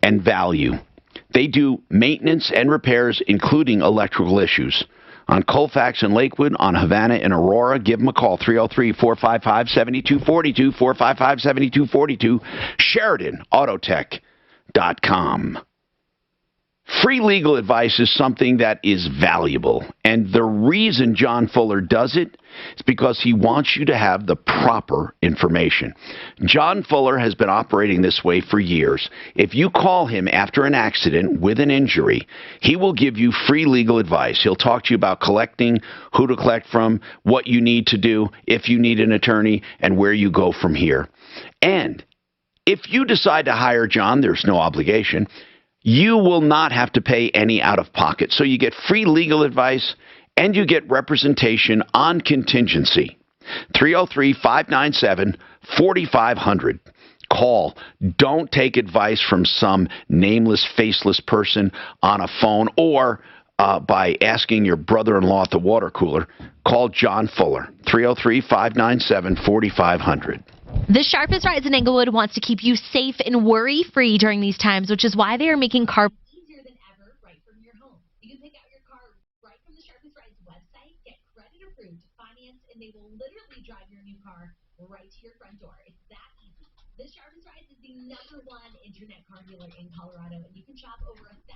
and value. They do maintenance and repairs, including electrical issues. On Colfax and Lakewood, on Havana and Aurora, give them a call, 303-455-7242, 455-7242, SheridanAutotech.com. Free legal advice is something that is valuable, and the reason John Fuller does it is because he wants you to have the proper information. John Fuller has been operating this way for years. If you call him after an accident with an injury, he will give you free legal advice. He'll talk to you about collecting, who to collect from, what you need to do, if you need an attorney, and where you go from here. And if you decide to hire John, there's no obligation. You will not have to pay any out-of-pocket. So you get free legal advice and you get representation on contingency. 303-597-4500. Call. Don't take advice from some nameless, faceless person on a phone or by asking your brother-in-law at the water cooler. Call John Fuller. 303-597-4500. The Sharpest Rise in Englewood wants to keep you safe and worry-free during these times, which is why they are making car easier than ever right from your home. You can pick out your car right from the Sharpest Rise website, get credit approved, finance, and they will literally drive your new car right to your front door. It's that easy. The Sharpest Rise is the #1 internet car dealer in Colorado, and you can shop over 1,000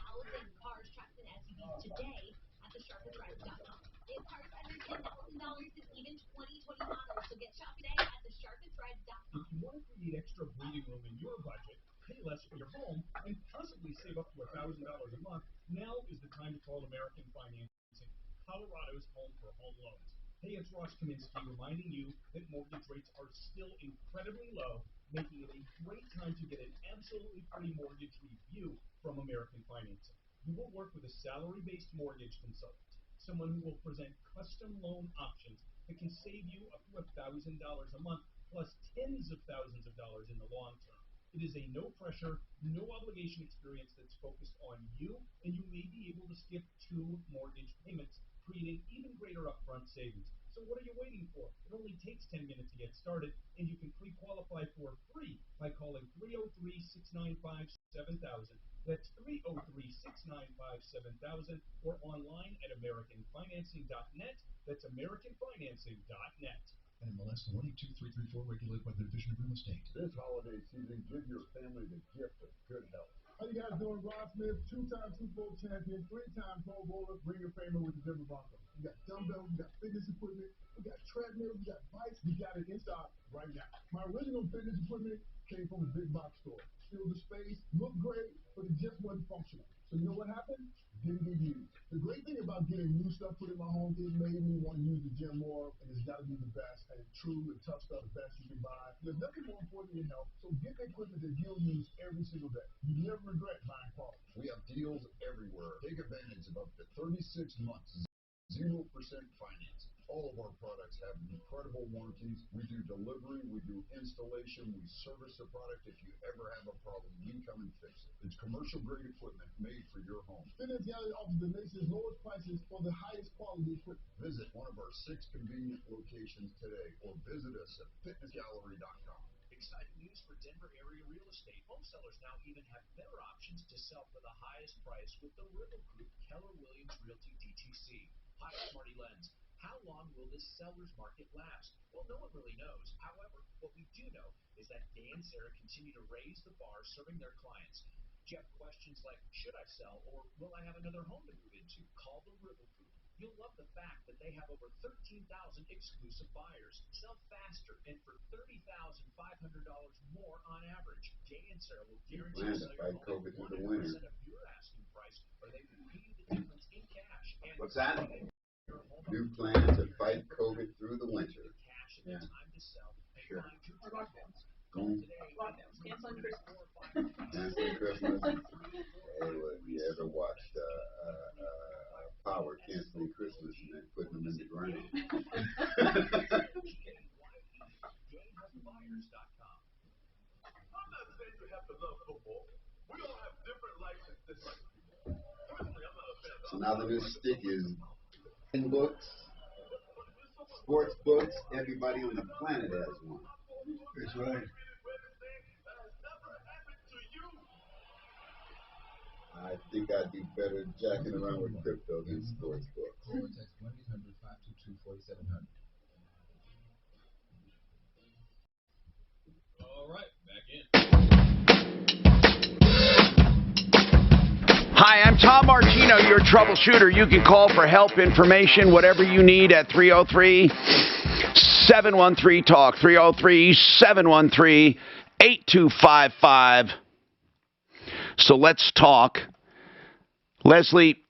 cars, trucks, and SUVs today at thesharpestrise.com. They have cars under $10,000 and even 2020 models, so get shopping today at thesharpestrise.com. If you want to create extra breathing room in your budget, pay less for your home, and possibly save up to $1,000 a month, now is the time to call American Financing, Colorado's home for home loans. Hey, it's Ross Kaminsky reminding you that mortgage rates are still incredibly low, making it a great time to get an absolutely free mortgage review from American Financing. We will work with a salary-based mortgage consultant, someone who will present custom loan options that can save you up to $1,000 a month, plus tens of thousands of dollars in the long term. It is a no-pressure, no-obligation experience that's focused on you, and you may be able to skip 2 mortgage payments, creating even greater upfront savings. So what are you waiting for? It only takes 10 minutes to get started, and you can pre-qualify for free by calling 303-695-7000. That's 303-695-7000, or online at AmericanFinancing.net. That's AmericanFinancing.net. NMLS 122334, regulated by the Division of Real Estate. This holiday season, give your family the gift of good health. How you guys doing? Rob Smith, 2-time Super Bowl champion, 3-time Pro Bowler, Ring of Famer with the Denver Broncos. We got dumbbells, we got fitness equipment, we got treadmills, we got bikes. We got it in stock right now. My original fitness equipment came from a big box store. Still the space, looked great, but it just wasn't functional. So you know what happened? Didn't get used. The great thing about getting new stuff put in my home, it made me want to use the gym more, and it's got to be the best, and true and tough stuff, the best you can buy. There's nothing more important than your health, so get the equipment that you'll use every single day. You never regret buying quality. We have deals everywhere. Take advantage of up to 36 months, 0% financing. All of our products have incredible warranties. We do delivery, we do installation, we service the product. If you ever have a problem, we come and fix it. It's commercial grade equipment made for your home. Fitness Gallery offers the nation's lowest prices for the highest quality equipment. Visit one of our 6 convenient locations today or visit us at fitnessgallery.com. Exciting news for Denver area real estate. Home sellers now even have better options to sell for the highest price with the Riddle Group, Keller Williams Realty DTC. Hi, Marty Lenz. How long will this seller's market last? Well, no one really knows. However, what we do know is that Dan and Sarah continue to raise the bar serving their clients. Do you have questions like, should I sell, or will I have another home to move into? Call the Riddle Group. You'll love the fact that they have over 13,000 exclusive buyers. Sell faster and for $30,500 more on average. Dan and Sarah will guarantee to sell your home at 100% of your asking price, or they will pay you the difference in cash. And what's that? New plan to fight COVID through the winter. Yeah. Time to sell. Sure. Canceling Christmas. Hey, well, you ever watched Power canceling Christmas and then putting them in the ground? So now the new stick is in books, sports books. Everybody on the planet has one. That's right. I think I'd be better jacking around with crypto than sports books. Call or text 1-800-522-4700. All right, back in. Hi, I'm Tom Martino, your troubleshooter. You can call for help, information, whatever you need at 303-713-TALK, 303-713-8255. So let's talk. Leslie,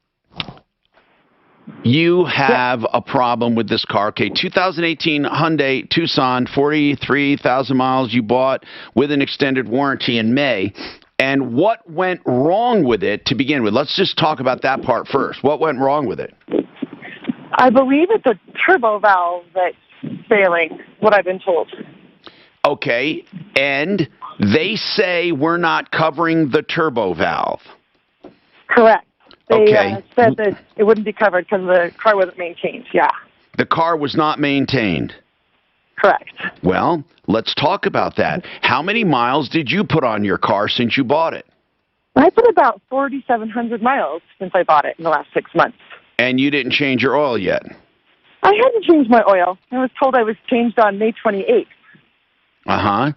you have a problem with this car. Okay, 2018 Hyundai Tucson, 43,000 miles you bought with an extended warranty in May. And what went wrong with it to begin with? Let's just talk about that part first. What went wrong with it? I believe it's a turbo valve that's failing, what I've been told. Okay, and they say we're not covering the turbo valve. Correct. They Okay. said that it wouldn't be covered because the car wasn't maintained. Yeah, The car was not maintained. correct. Well, let's talk about that. How many miles did you put on your car since you bought it? I put about 4,700 miles since I bought it in the last 6 months. And you didn't change your oil yet. I hadn't changed my oil. I was told I was changed on May 28th. Uh-huh.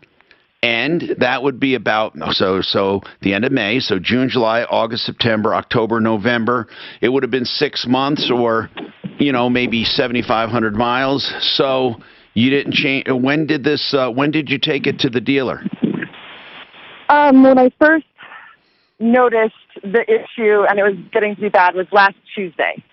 And that would be about, so the end of May, so June, July, August, September, October, November. It would have been 6 months or, maybe 7,500 miles. So you didn't change. When did you take it to the dealer? When I first noticed the issue and it was getting to be bad was last Tuesday.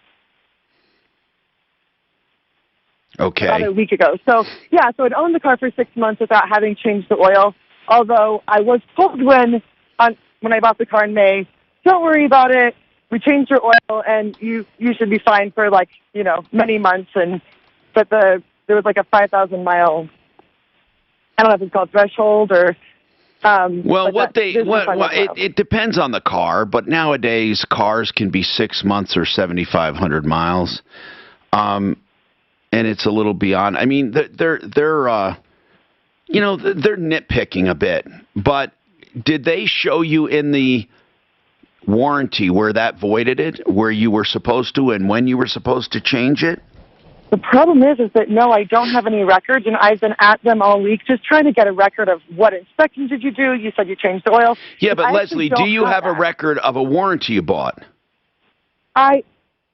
Okay. About a week ago. So I'd owned the car for 6 months without having changed the oil. Although I was told when I bought the car in May, don't worry about it. We changed your oil and you should be fine for many months. But there was like a 5,000 mile, I don't know if it's called threshold or. It depends on the car, but nowadays cars can be 6 months or 7,500 miles. And it's a little beyond. I mean, they're nitpicking a bit. But did they show you in the warranty where that voided it, where you were supposed to and when you were supposed to change it? The problem is that no, I don't have any records, and I've been at them all week just trying to get a record of what inspection did you do. You said you changed the oil. Yeah, but Leslie, do you have a record of a warranty you bought? I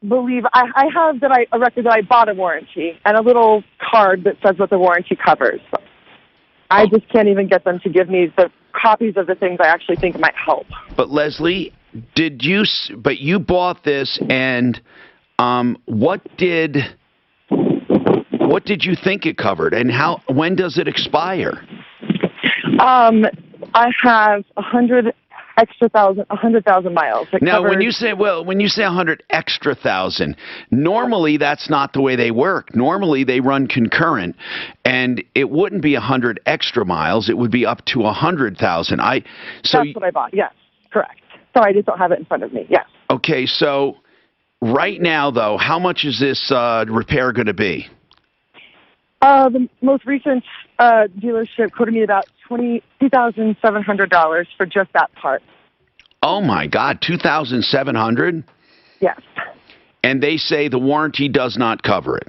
believe I have a record that I bought a warranty and a little card that says what the warranty covers. I just can't even get them to give me the copies of the things I actually think might help. But Leslie, but you bought this, and what did you think it covered, and when does it expire? I have 100,000 miles. Now, when you say 100 extra thousand, normally that's not the way they work. Normally they run concurrent, and it wouldn't be 100 extra miles. It would be up to 100,000. That's what I bought. Yes, correct. Sorry, I just don't have it in front of me. Yes. Okay, so right now, though, how much is this repair going to be? The most recent dealership quoted me about $2,700 for just that part. Oh my God, $2,700? Yes. And they say the warranty does not cover it.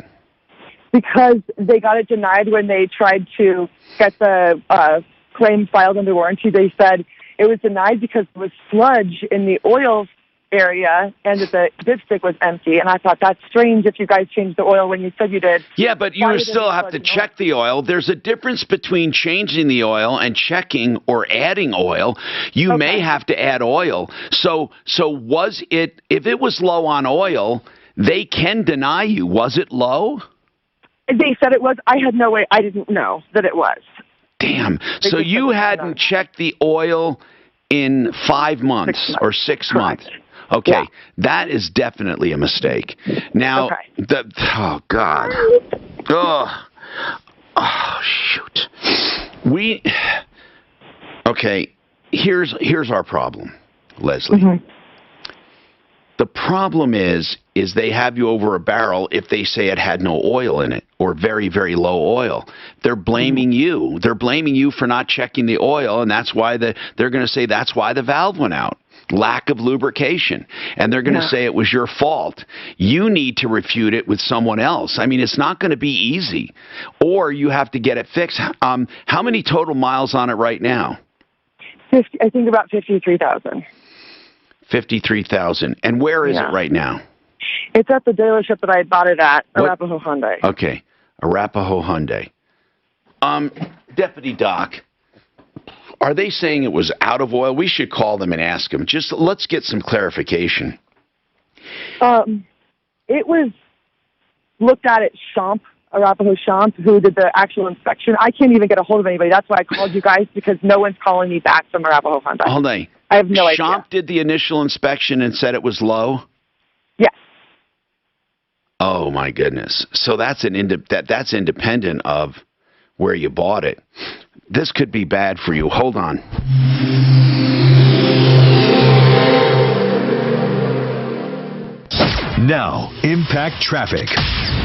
Because they got it denied when they tried to get the claim filed under warranty. They said it was denied because there was sludge in the oil area and that the dipstick was empty. And I thought, that's strange if you guys changed the oil when you said you did. Yeah, but you still have to check the oil. There's a difference between changing the oil and checking or adding oil. You may have to add oil. So was it, if it was low on oil, they can deny you. Was it low? They said it was. I had no way. I didn't know that it was. Damn. So you hadn't checked the oil in 5 months or 6 months. Okay, yeah. That is definitely a mistake. Now, oh God, oh shoot, okay. Here's our problem, Leslie. Mm-hmm. The problem is they have you over a barrel if they say it had no oil in it or very, very low oil. They're blaming you. They're blaming you for not checking the oil, and that's why they're going to say that's why the valve went out. Lack of lubrication. And they're going to say it was your fault. You need to refute it with someone else. I mean, it's not going to be easy. Or you have to get it fixed. How many total miles on it right now? 50, I think about 53,000. 53,000. And where is it right now? It's at the dealership that I bought it at, Arapahoe Hyundai. Okay, Arapahoe Hyundai. Deputy Doc, are they saying it was out of oil? We should call them and ask them. Just let's get some clarification. It was looked at Arapahoe Champ, who did the actual inspection. I can't even get a hold of anybody. That's why I called you guys, because no one's calling me back from Arapahoe Hyundai. Hold on. I have no idea. Champ did the initial inspection and said it was low? Yes. Oh, my goodness. So that's that's independent of where you bought it. This could be bad for you. Hold on. Now, Impact Traffic.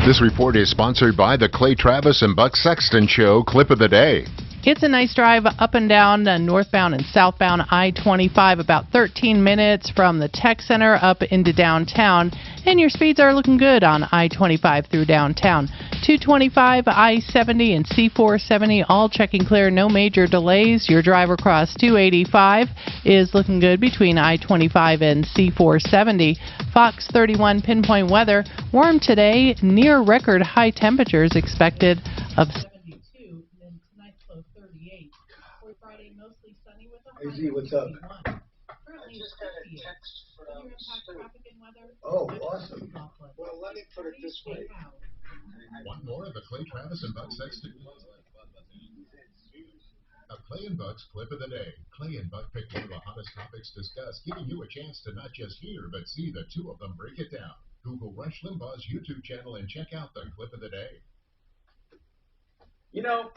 This report is sponsored by the Clay Travis and Buck Sexton Show Clip of the Day. It's a nice drive up and down northbound and southbound I-25, about 13 minutes from the tech center up into downtown, and your speeds are looking good on I-25 through downtown. 225, I-70, and C-470 all checking clear, no major delays. Your drive across 285 is looking good between I-25 and C-470. Fox 31 pinpoint weather, warm today, near record high temperatures expected of 72, then tonight's low 38. For Friday, mostly sunny with a high of 61. Currently it's 58. Your impact traffic and weather. Oh, awesome. Well, let me put it this way. One more of the Clay Travis and Buck Sexton. A Clay and Buck's Clip of the Day. Clay and Buck picked one of the hottest topics discussed, giving you a chance to not just hear, but see the two of them break it down. Google Rush Limbaugh's YouTube channel and check out the Clip of the Day. You know,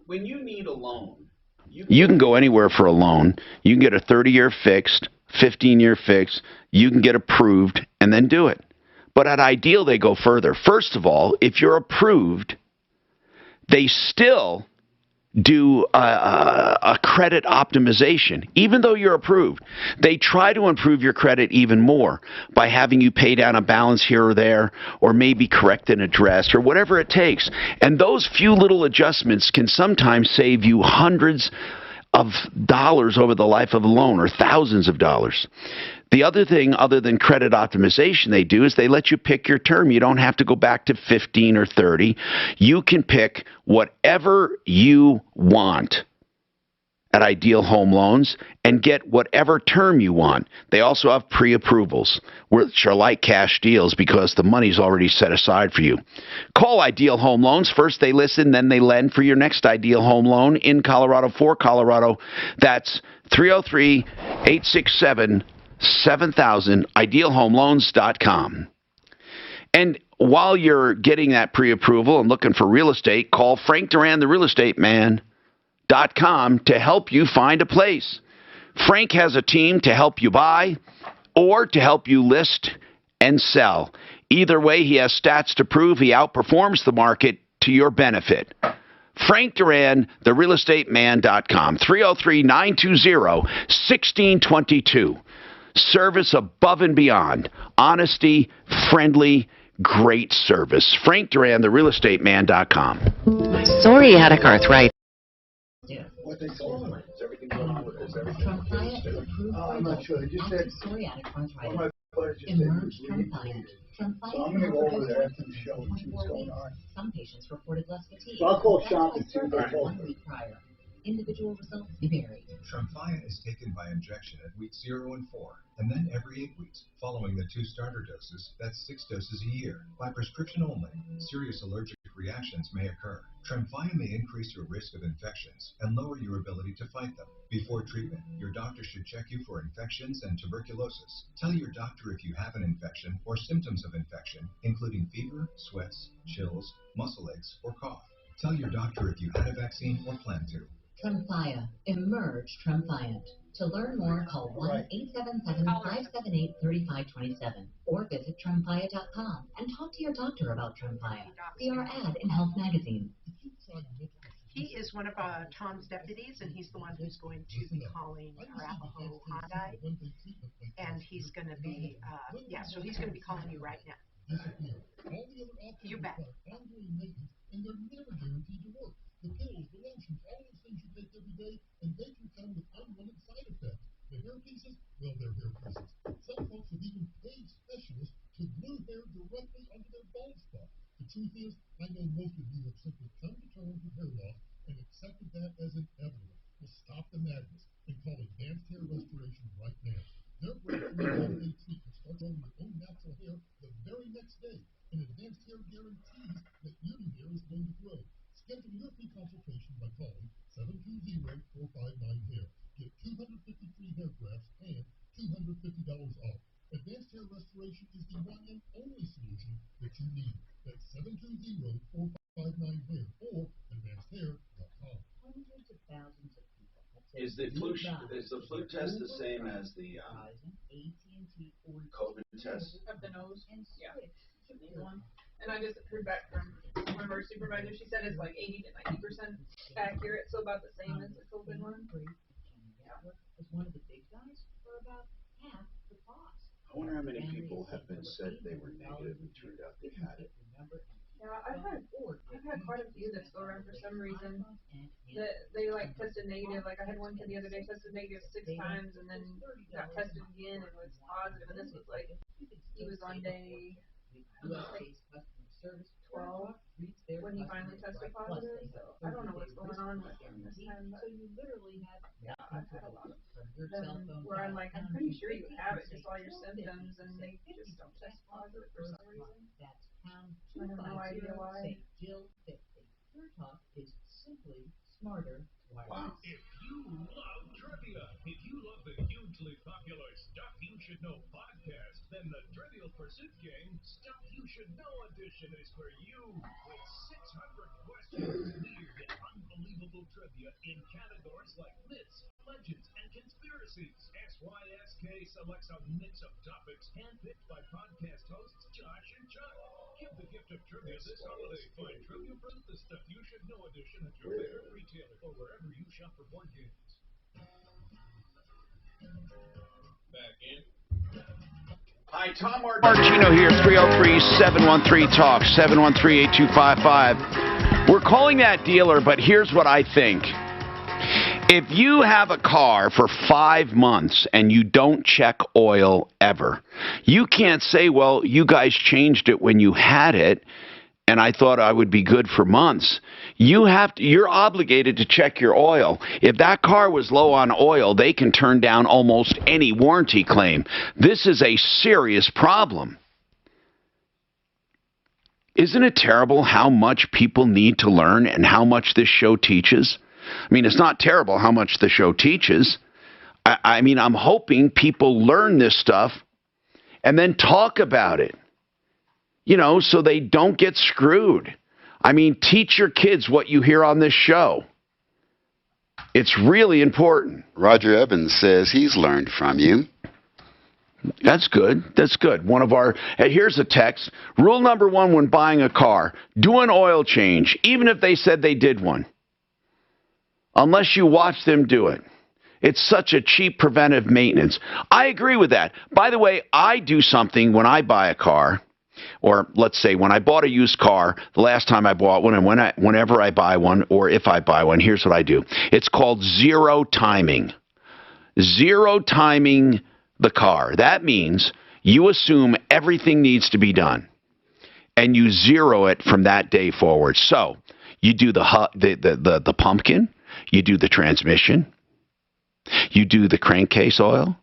when you need a loan, you can go anywhere for a loan. You can get a 30-year fixed, 15-year fixed. You can get approved and then do it. But at Ideal, they go further. First of all, if you're approved, they still do a credit optimization. Even though you're approved, they try to improve your credit even more by having you pay down a balance here or there, or maybe correct an address, or whatever it takes. And those few little adjustments can sometimes save you hundreds of dollars over the life of a loan, or thousands of dollars. The other thing, other than credit optimization, they do is they let you pick your term. You don't have to go back to 15 or 30. You can pick whatever you want at Ideal Home Loans and get whatever term you want. They also have pre-approvals, which are like cash deals because the money's already set aside for you. Call Ideal Home Loans. First they listen, then they lend for your next Ideal Home Loan in Colorado, for Colorado. That's 303-867-7000, idealhomeloans.com. And while you're getting that pre-approval and looking for real estate, call Frank Duran, the real estate man.com to help you find a place. Frank has a team to help you buy or to help you list and sell. Either way, he has stats to prove he outperforms the market to your benefit. Frank Duran, therealestateman.com, 303-920-1622. Service above and beyond. Honesty, friendly, great service. Frank Duran, therealestateman.com. Psoriatic arthritis. What they told me. Is everything going on with this? I'm not sure. They just said Psoriatic arthritis. my buddy just said it was really needed. So I'm going to go over there after the show and see what's going on. Some patients reported less fatigue. So I'll call Shop and see what they told 1 week prior. Individual results vary. Tremfya is taken by injection at weeks 0 and 4, and then every 8 weeks. Following the 2 starter doses, that's 6 doses a year. By prescription only. Serious allergic reactions may occur. Tremfya may increase your risk of infections and lower your ability to fight them. Before treatment, your doctor should check you for infections and tuberculosis. Tell your doctor if you have an infection or symptoms of infection, including fever, sweats, chills, muscle aches, or cough. Tell your doctor if you had a vaccine or plan to. Tremfya. Emerge Tremfyant. To learn more, call 1-877-578-3527 or visit Tremfya.com and talk to your doctor about Tremfya. See our ad in Health Magazine. He is one of Tom's deputies, and he's the one who's going to be calling Arapahoe Hyundai. And he's going to be, so he's going to be calling you right now. You bet. And they're never guaranteed to work. The pills, the lotions, all those things you take every day, and they can come with unwanted side effects. The hair pieces, well, they're hair pieces. Some folks have even paid specialists to glue hair directly under their bald spot. The truth is, I know most of you have simply come to terms with hair loss and accepted that as inevitable. Well, stop the madness and call Advanced Hair Restoration right now. Their breakthrough one-day treatment starts growing your own natural hair the very next day. And Advanced Hair guarantees that your new hair is going to grow. Schedule your free consultation by calling 720-459-HAIR. Get 250 free hair grafts and $250 off. Advanced Hair Restoration is the one and only solution that you need. That's 720-459-HAIR or advancedhair.com. Hundreds of thousands of people. Is the flu test the same as the COVID test? Of the nose? Yeah. One. And I just heard back from one of our supervisors. She said it's like 80 to 90% accurate, so about the same as the COVID one. As one of the big guys for about half the cost. I wonder how many people have been said they were negative and turned out they had it. Yeah, I've had quite a few that go around for some reason. That they like tested negative. Like I had one kid the other day tested negative 6 times and then got tested again and was positive. And this was like he was on day 12 when he finally tested positive. So I don't know what's going on with him this time. But I've had a lot of them where I'm like, I'm pretty sure you have it, just all your symptoms, and they just don't test positive for some reason. I have no idea why. Jill 50. Your talk is simply smarter. Wow. If you love trivia, if you love the hugely popular Stuff You Should Know podcast, then the Trivial Pursuit game, Stuff You Should Know edition is for you. With 600 questions, weird and unbelievable trivia in categories like myths, legends, and conspiracies. SYSK selects a mix of topics handpicked by podcast hosts Josh and Chuck. Give the gift of trivia this holiday. Find Trivia Pursuit, the Stuff You Should Know edition at your favorite retailer or wherever you shop for board games. Back in. Hi, Tom Martino here, 303-713-TALK, 713-8255. We're calling that dealer, but here's what I think. If you have a car for 5 months and you don't check oil ever, you can't say, well, you guys changed it when you had it, and I thought I would be good for months. You're obligated to check your oil. If that car was low on oil, they can turn down almost any warranty claim. This is a serious problem. Isn't it terrible how much people need to learn and how much this show teaches? I mean, it's not terrible how much the show teaches. I mean, I'm hoping people learn this stuff and then talk about it, so they don't get screwed. I mean, teach your kids what you hear on this show. It's really important. Roger Evans says he's learned from you. That's good. That's good. Here's a text. Rule number 1 when buying a car, do an oil change, even if they said they did one. Unless you watch them do it. It's such a cheap preventive maintenance. I agree with that. By the way, I do something when I buy a car, or let's say when I bought a used car, the last time I bought one, and whenever I buy one, or if I buy one, here's what I do. It's called zero timing. Zero timing the car. That means you assume everything needs to be done, and you zero it from that day forward. So you do the pumpkin. You do the transmission, you do the crankcase oil,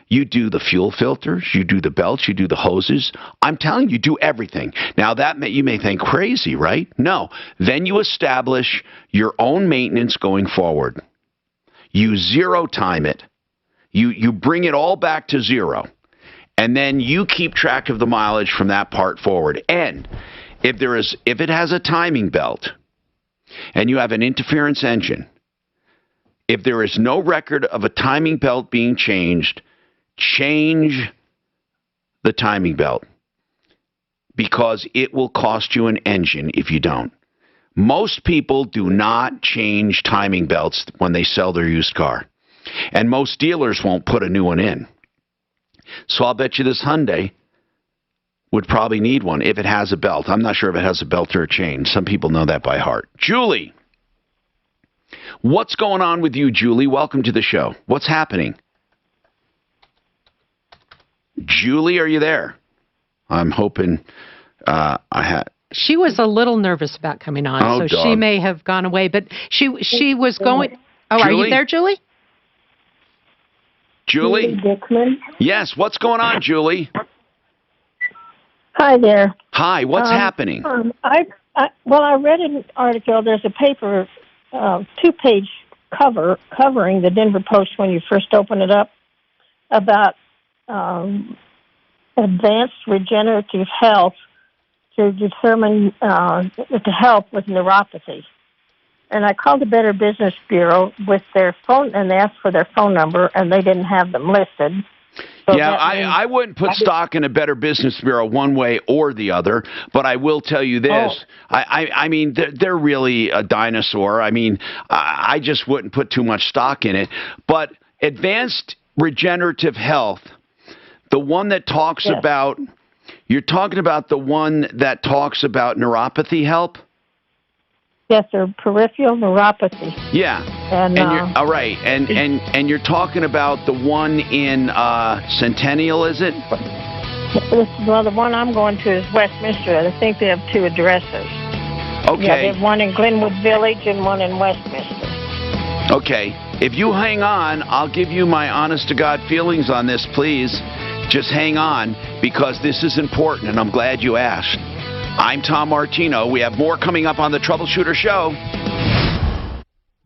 You do the fuel filters, you do the belts, you do the hoses. I'm telling you, do everything. Now, you may think crazy, right? No. Then you establish your own maintenance going forward. You zero time it. You bring it all back to zero. And then you keep track of the mileage from that part forward. And if it has a timing belt and you have an interference engine, if there is no record of a timing belt being changed, change the timing belt, because it will cost you an engine if you don't. Most people do not change timing belts when they sell their used car. And most dealers won't put a new one in. So I'll bet you this Hyundai would probably need one if it has a belt. I'm not sure if it has a belt or a chain. Some people know that by heart. Julie, what's going on with you, Julie? Welcome to the show. What's happening? Julie, are you there? I'm hoping She was a little nervous about coming on, so she may have gone away. But she was going. Oh, Julie? Are you there, Julie? Julie? Dickman. Yes, what's going on, Julie? Hi there. Hi, what's happening? I read an article. There's a paper, 2-page cover covering the Denver Post when you first open it up about advanced regenerative health to determine to help with neuropathy. And I called the Better Business Bureau with their phone, and they asked for their phone number, and they didn't have them listed. So yeah, I wouldn't put stock in a Better Business Bureau one way or the other, but I will tell you this. I mean, they're really a dinosaur. I mean, I just wouldn't put too much stock in it. But advanced regenerative health, the one that talks about, you're talking about the one that talks about neuropathy help? Yes, sir, peripheral neuropathy. Yeah. And you're, all right. And you're talking about the one in Centennial, is it? Well, the one I'm going to is Westminster. I think they have 2 addresses. Okay. Yeah, they have one in Glenwood Village and one in Westminster. Okay. If you hang on, I'll give you my honest-to-God feelings on this, please. Just hang on, because this is important, and I'm glad you asked. I'm Tom Martino. We have more coming up on the Troubleshooter Show.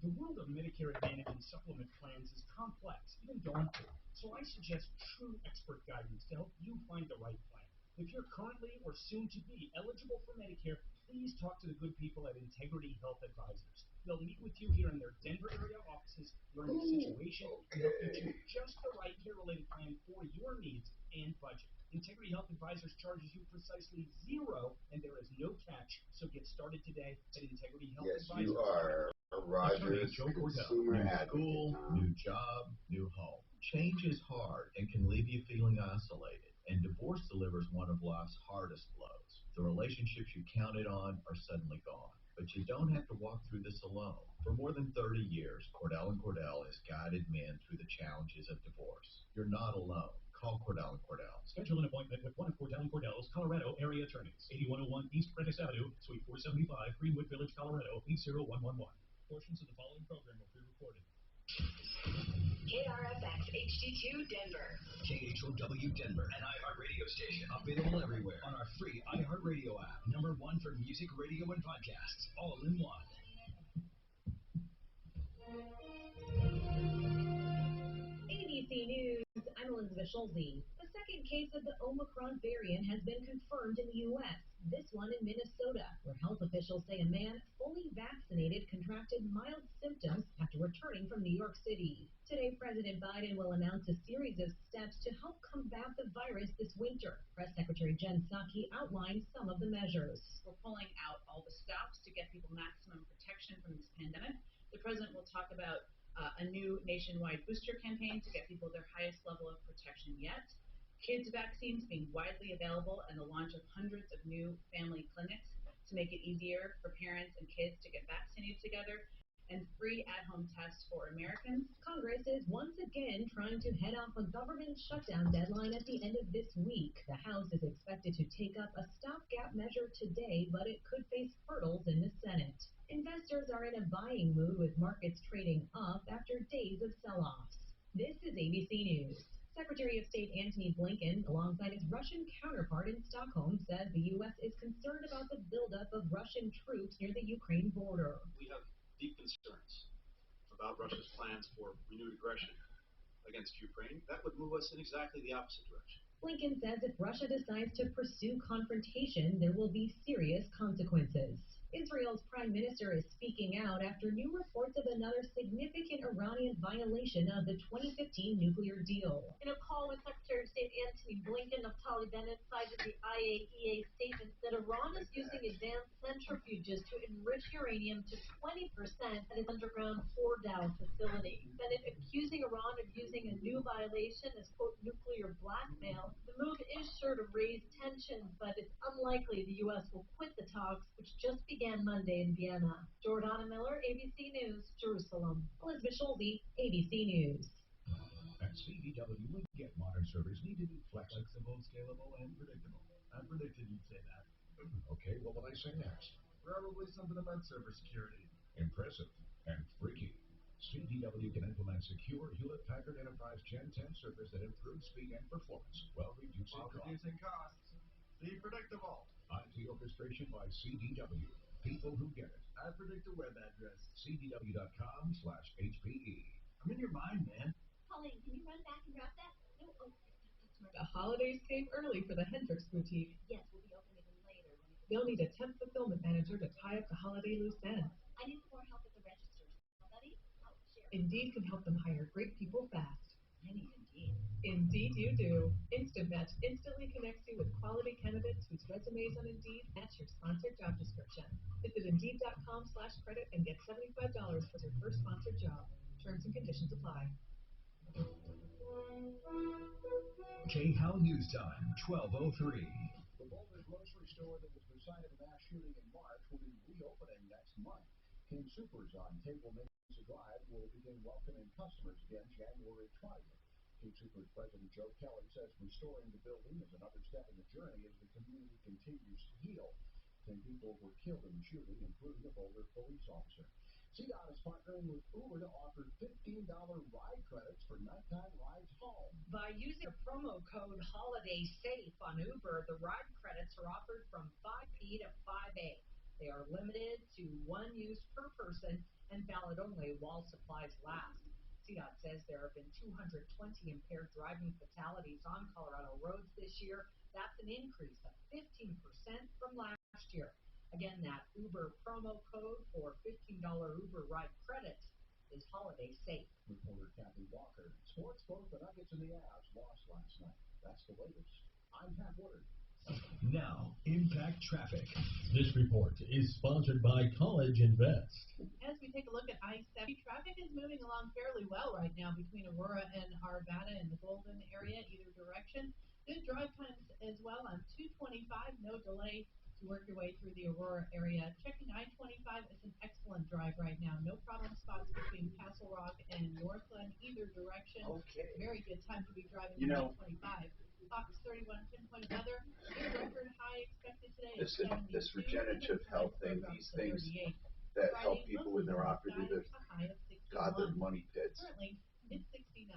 The world of Medicare Advantage and supplement plans is complex, even daunting. So I suggest true expert guidance to help you find the right plan. If you're currently or soon to be eligible for Medicare, please talk to the good people at Integrity Health Advisors. They'll meet with you here in their Denver area offices, learn the situation, and help you choose just the right care-related plan for your needs and budget. Integrity Health Advisors charges you precisely $0, and there is no catch. So get started today at Integrity Health Advisors. You are Roger's consumer New advocate. school, new job, new home. Change is hard and can leave you feeling isolated. And divorce delivers one of life's hardest blows. The relationships you counted on are suddenly gone. But you don't have to walk through this alone. For more than 30 years, Cordell & Cordell has guided men through the challenges of divorce. You're not alone. Call Cordell & Cordell. Schedule an appointment with one of Cordell & Cordell's Colorado area attorneys. 8101 East Prentice Avenue, Suite 475, Greenwood Village, Colorado, 80111. Portions of the following program will be recorded. KRFX HD2 Denver. KHOW Denver, an iHeartRadio station. Available everywhere on our free iHeartRadio app. #1 for music, radio, and podcasts. All in one. ABC News, I'm Elizabeth Schulze. The second case of the Omicron variant has been confirmed in the U.S., this one in Minnesota, where health officials say a man fully vaccinated contracted mild symptoms after returning from New York City. Today, President Biden will announce a series of steps to help combat the virus this winter. Press Secretary Jen Psaki outlined some of the measures. We're pulling out all the stops to get people maximum protection from this pandemic. The president will talk about a new nationwide booster campaign to get people their highest level of protection yet. Kids vaccines being widely available, and the launch of hundreds of new family clinics to make it easier for parents and kids to get vaccinated together, and free at-home tests for Americans. Congress is once again trying to head off a government shutdown deadline at the end of this week. The House is expected to take up a stopgap measure today, but it could face hurdles in the Senate. Investors are in a buying mood with markets trading up after days of sell-offs. This is ABC News. Secretary of State Antony Blinken, alongside his Russian counterpart in Stockholm, said the U.S. is concerned about the buildup of Russian troops near the Ukraine border. We have deep concerns about Russia's plans for renewed aggression against Ukraine. That would move us in exactly the opposite direction. Blinken says if Russia decides to pursue confrontation, there will be serious consequences. Israel's prime minister is speaking out after new reports of another significant Iranian violation of the 2015 nuclear deal. In a call with Secretary of State Antony Blinken, Naftali Bennett cited the IAEA statement that Iran is using advanced centrifuges to enrich uranium to 20% at its underground Fordow facility. Bennett accusing Iran of using a new violation as, quote, nuclear blackmail. The move is sure to raise tensions, but it's unlikely the U.S. will quit the talks, which just began Monday in Vienna. Jordana Miller, ABC News, Jerusalem. Elizabeth Schulze, ABC News. At CDW, we get modern servers need to be flexible, scalable, and predictable. I predicted you'd say that. Okay, what will I say next? Probably something about server security. Impressive and freaky. CDW can implement secure Hewlett-Packard Enterprise Gen 10 servers that improve speed and performance while reducing costs. Be predictable. IT orchestration by CDW. People who get it. I predict a web address. CDW.com/HPE. I'm in your mind, man. Colleen, can you run back and grab that? No, The holidays came early for the Hendricks Boutique. Yes, we'll be open even later. They'll need a temp fulfillment manager to tie up the holiday loose ends. I need more help at the register. Buddy, I'll share. Indeed can help them hire great people fast. I need Indeed. Indeed you do. Instant Match instantly connects you with quality candidates whose resumes on Indeed match your sponsored job description. Visit Indeed.com/credit and get $75 for your first sponsored job. Terms and conditions apply. KHOW News Time, 12:03. The Boulder grocery store that was the site of a mass shooting in March will be reopening next month. King Soopers on Table Mesa Drive will begin welcoming customers again January 20th. King Soopers President Joe Kelly says restoring the building is another step in the journey as the community continues to heal. 10 people were killed in the shooting, including a Boulder police officer. CDOT is partnering with Uber to offer $15 ride credits for nighttime rides home. By using a promo code HOLIDAYSAFE on Uber, the ride credits are offered from 5P to 5A. They are limited to one use per person and valid only while supplies last. CDOT says there have been 220 impaired driving fatalities on Colorado roads this year. That's an increase of 15% from last year. Again, that Uber promo code for $15 Uber ride credits is Holiday Safe. Reporter Kathy Walker. Sports, both the Nuggets and the Avs lost last night. That's the latest. I'm Pat Woodard. Now, Impact Traffic. This report is sponsored by College Invest. As we take a look at I-70, traffic is moving along fairly well right now between Aurora and Arvada in the Golden area, either direction. Good drive times as well on 225, no delay to work your way through the Aurora area. Checking I-25, it's an excellent drive right now. No problem spots between Castle Rock and Northland, either direction. Okay. Very good time to be driving I-25. Fox 31 pinpoint weather. New record high expected today. This regenerative health thing, these things that help people with neuropathy, they're money pits. Currently, mid-69.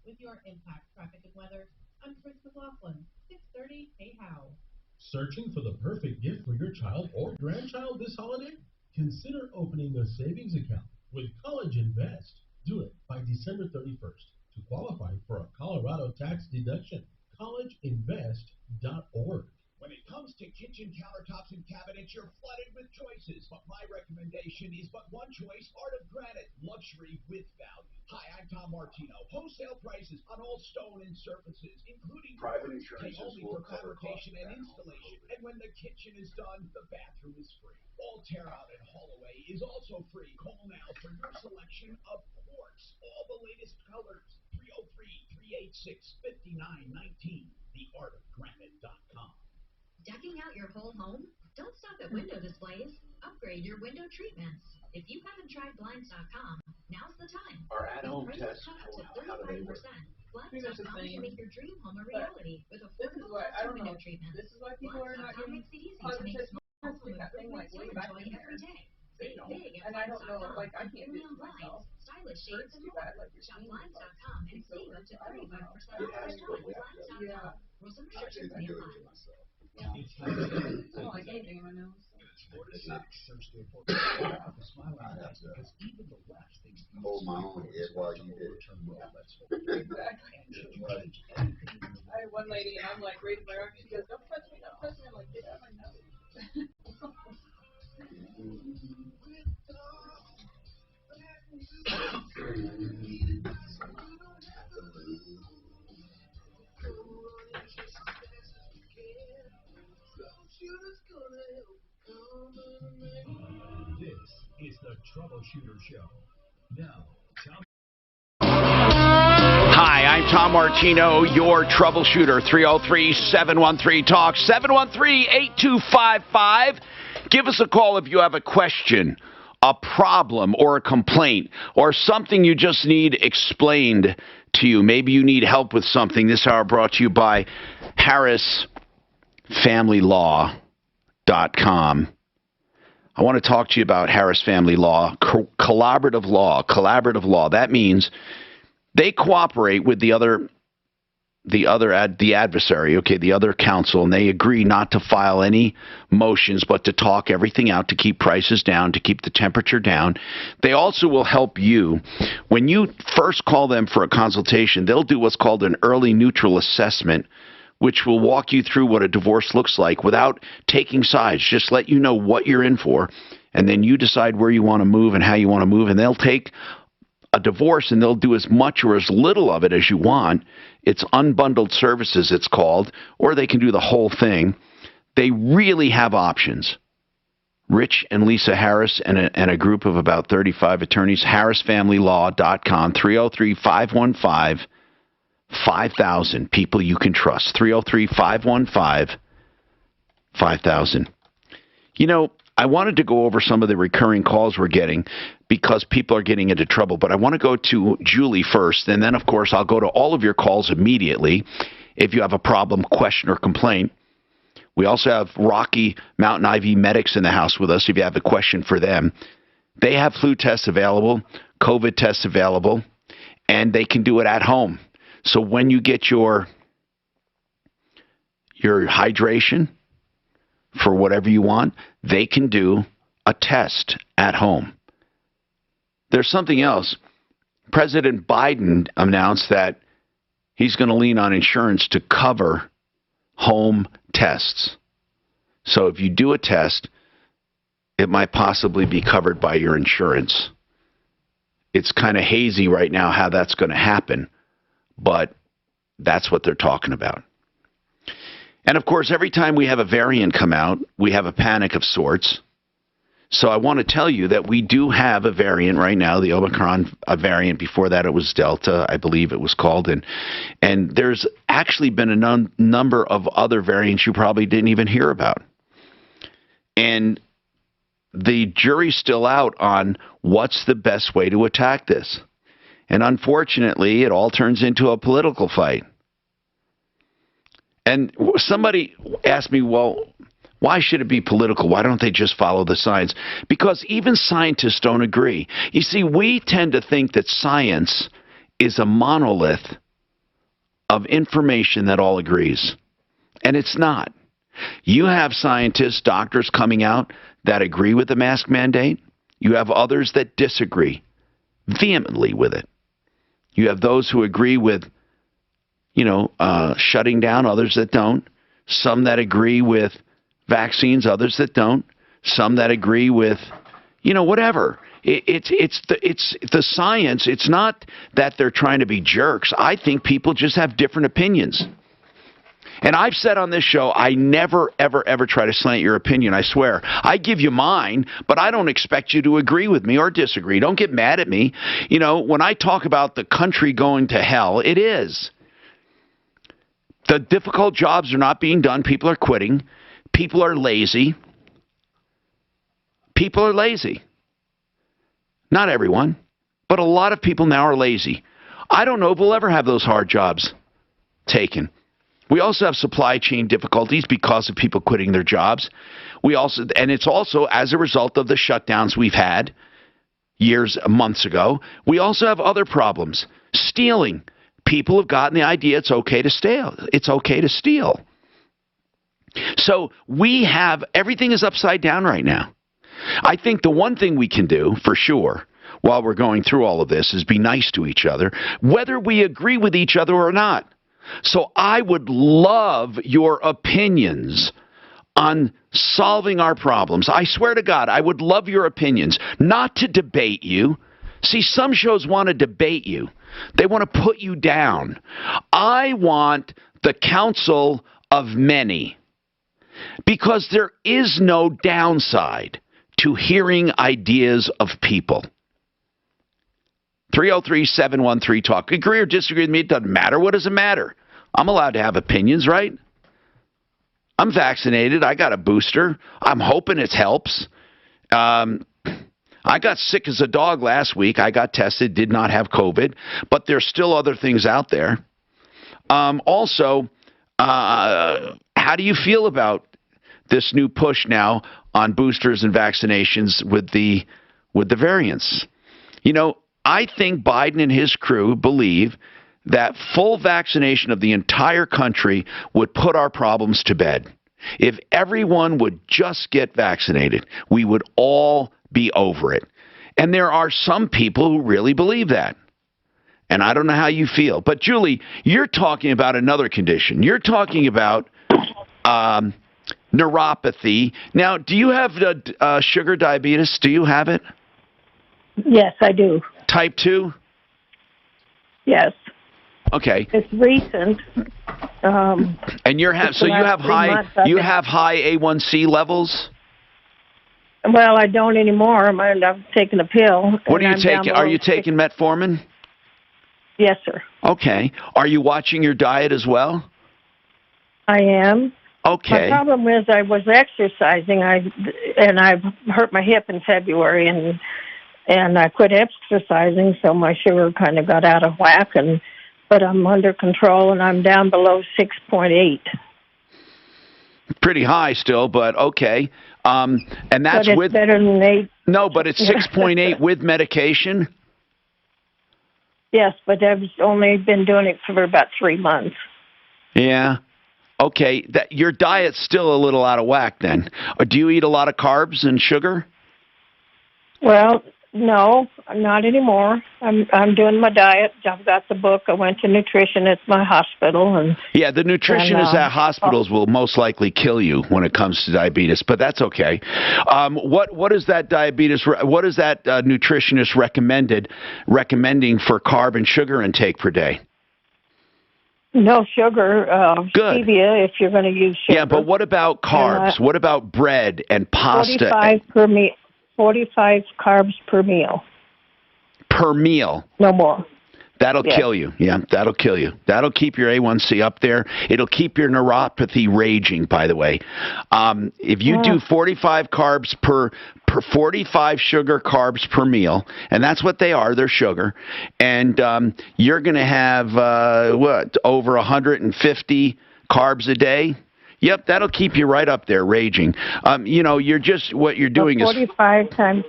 With your Impact Traffic and Weather, I'm Chris McLaughlin, 630 Hey How. Searching for the perfect gift for your child or grandchild this holiday? Consider opening a savings account with College Invest. Do it by December 31st to qualify for a Colorado tax deduction. CollegeInvest.org. When it comes to kitchen countertops and cabinets, you're flooded with choices. But my recommendation is but one choice, Art of Granite, luxury with value. Hi, I'm Tom Martino. Wholesale prices on all stone and surfaces, including private pay insurances only will for cover fabrication costs and installation. And when the kitchen is done, the bathroom is free. All tear out and haul away is also free. Call now for your selection of quartz, all the latest colors. 303-386-5919. TheArtofGranite.com. Decking out your whole home? Don't stop at window displays. Upgrade your window treatments. If you haven't tried Blinds.com, now's the time. Our at-home tests, cut up to how do they work? 35%. Blinds.com can make your dream home a reality with affordable custom window treatments. Blinds.com makes it easy to make small home improvements you enjoy every day. And I don't know, like, I can't do it myself. Stylish shades and Too more. bad, like, Shop Blinds.com and save up to 35% off Blinds.com. Yeah. Rules and restrictions may apply. I don't like anything in my nose. Hold my own head while you did it. Exactly. I had one lady, and I'm like, raising my arm, she goes, don't touch me, don't touch me. I'm like, get out of my nose. This is the Troubleshooter Show. Now, Tom. Hi, I'm Tom Martino, your troubleshooter. 303-713-TALK, 713-8255. Give us a call if you have a question, a problem, or a complaint, or something you just need explained to you. Maybe you need help with something. This hour brought to you by HarrisFamilyLaw.com. I want to talk to you about Harris Family Law, collaborative law. Collaborative law. That means they cooperate with the adversary, okay, the other counsel, and they agree not to file any motions, but to talk everything out, to keep prices down, to keep the temperature down. They also will help you. When you first call them for a consultation, they'll do what's called an early neutral assessment, which will walk you through what a divorce looks like without taking sides. Just let you know what you're in for, and then you decide where you want to move and how you want to move, and they'll take a divorce and they'll do as much or as little of it as you want. It's unbundled services, it's called, or they can do the whole thing. They really have options. Rich and Lisa Harris and a group of about 35 attorneys, harrisfamilylaw.com, 303-515-5000, people you can trust, 303-515-5000. You know, I wanted to go over some of the recurring calls we're getting because people are getting into trouble, but I want to go to Julie first, and then, of course, I'll go to all of your calls immediately if you have a problem, question, or complaint. We also have Rocky Mountain IV Medics in the house with us if you have a question for them. They have flu tests available, COVID tests available, and they can do it at home. So when you get your hydration for whatever you want, they can do a test at home. There's something else. President Biden announced that he's going to lean on insurance to cover home tests. So if you do a test, it might possibly be covered by your insurance. It's kind of hazy right now how that's going to happen, but that's what they're talking about. And of course, every time we have a variant come out, we have a panic of sorts. So I want to tell you that we do have a variant right now, the Omicron variant. Before that, it was Delta, I believe it was called. And there's actually been a number of other variants you probably didn't even hear about. And the jury's still out on what's the best way to attack this. And unfortunately, it all turns into a political fight. And somebody asked me, well, why should it be political? Why don't they just follow the science? Because even scientists don't agree. You see, we tend to think that science is a monolith of information that all agrees. And it's not. You have scientists, doctors coming out that agree with the mask mandate. You have others that disagree vehemently with it. You have those who agree with, shutting down, others that don't. Some that agree with vaccines, others that don't. Some that agree with, whatever. It's the science. It's not that they're trying to be jerks. I think people just have different opinions. And I've said on this show, I never, ever, ever try to slant your opinion, I swear. I give you mine, but I don't expect you to agree with me or disagree. Don't get mad at me. When I talk about the country going to hell, it is. The difficult jobs are not being done. People are quitting. People are lazy. People are lazy. Not everyone, but a lot of people now are lazy. I don't know if we'll ever have those hard jobs taken. We also have supply chain difficulties because of people quitting their jobs. And it's also as a result of the shutdowns we've had months ago. We also have other problems. Stealing. People have gotten the idea it's okay to steal. It's okay to steal. So everything is upside down right now. I think the one thing we can do for sure while we're going through all of this is be nice to each other, whether we agree with each other or not. So I would love your opinions on solving our problems. I swear to God, I would love your opinions, not to debate you. See, some shows want to debate you. They want to put you down. I want the counsel of many, because there is no downside to hearing ideas of people. 303-713-TALK. Agree or disagree with me, it doesn't matter. What does it matter? I'm allowed to have opinions, right? I'm vaccinated. I got a booster. I'm hoping it helps. I got sick as a dog last week. I got tested, did not have COVID, but there's still other things out there. Also, how do you feel about this new push now on boosters and vaccinations with the variants? You know, I think Biden and his crew believe that full vaccination of the entire country would put our problems to bed. If everyone would just get vaccinated, we would all be over it. And there are some people who really believe that. And I don't know how you feel. But, Julie, you're talking about another condition. You're talking about neuropathy. Now, do you have sugar diabetes? Do you have it? Yes, I do. Type 2? Yes. Okay. It's recent. And you have high A1C levels? Well, I don't anymore. I'm taking a pill. What are you taking? Are you taking metformin? Yes, sir. Okay. Are you watching your diet as well? I am. Okay. My problem is I was exercising. I've hurt my hip in February, and I quit exercising, so my sugar kind of got out of whack. But I'm under control, and I'm down below 6.8. Pretty high still, but okay. And that's but it's better than 8. No, but it's 6.8 with medication. Yes, but I've only been doing it for about 3 months. Yeah. Okay. Your diet's still a little out of whack then. Do you eat a lot of carbs and sugar? Well, no, not anymore. I'm doing my diet. I've got the book. I went to nutrition at my hospital, and yeah, the nutritionists at hospitals will most likely kill you when it comes to diabetes, but that's okay. What is that nutritionist recommending for carb and sugar intake per day? No sugar. Good. Stevia if you're going to use sugar. Yeah, but what about carbs? What about bread and pasta? 45 carbs per meal. Per meal? No more. That'll kill you. Yeah, that'll kill you. That'll keep your A1C up there. It'll keep your neuropathy raging, by the way. If you do 45 carbs per 45 sugar carbs per meal, and that's what they are, they're sugar, and you're going to have, over 150 carbs a day? Yep, that'll keep you right up there, raging. What you're doing 45 times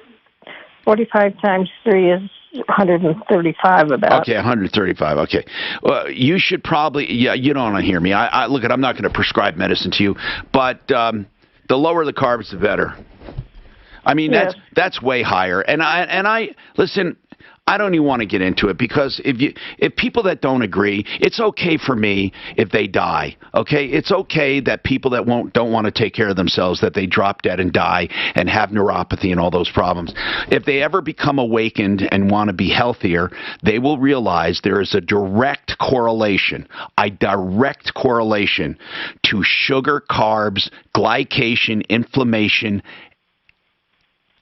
3 is 135 about. Okay, 135. Okay. You should probably, you don't want to hear me. Look, I'm not going to prescribe medicine to you, but the lower the carbs, the better. I mean, that's way higher. And I listen, I don't even want to get into it, because if people that don't agree, it's okay for me if they die. Okay, it's okay that people that don't want to take care of themselves, that they drop dead and die and have neuropathy and all those problems. If they ever become awakened and want to be healthier, they will realize there is a direct correlation to sugar, carbs, glycation, inflammation,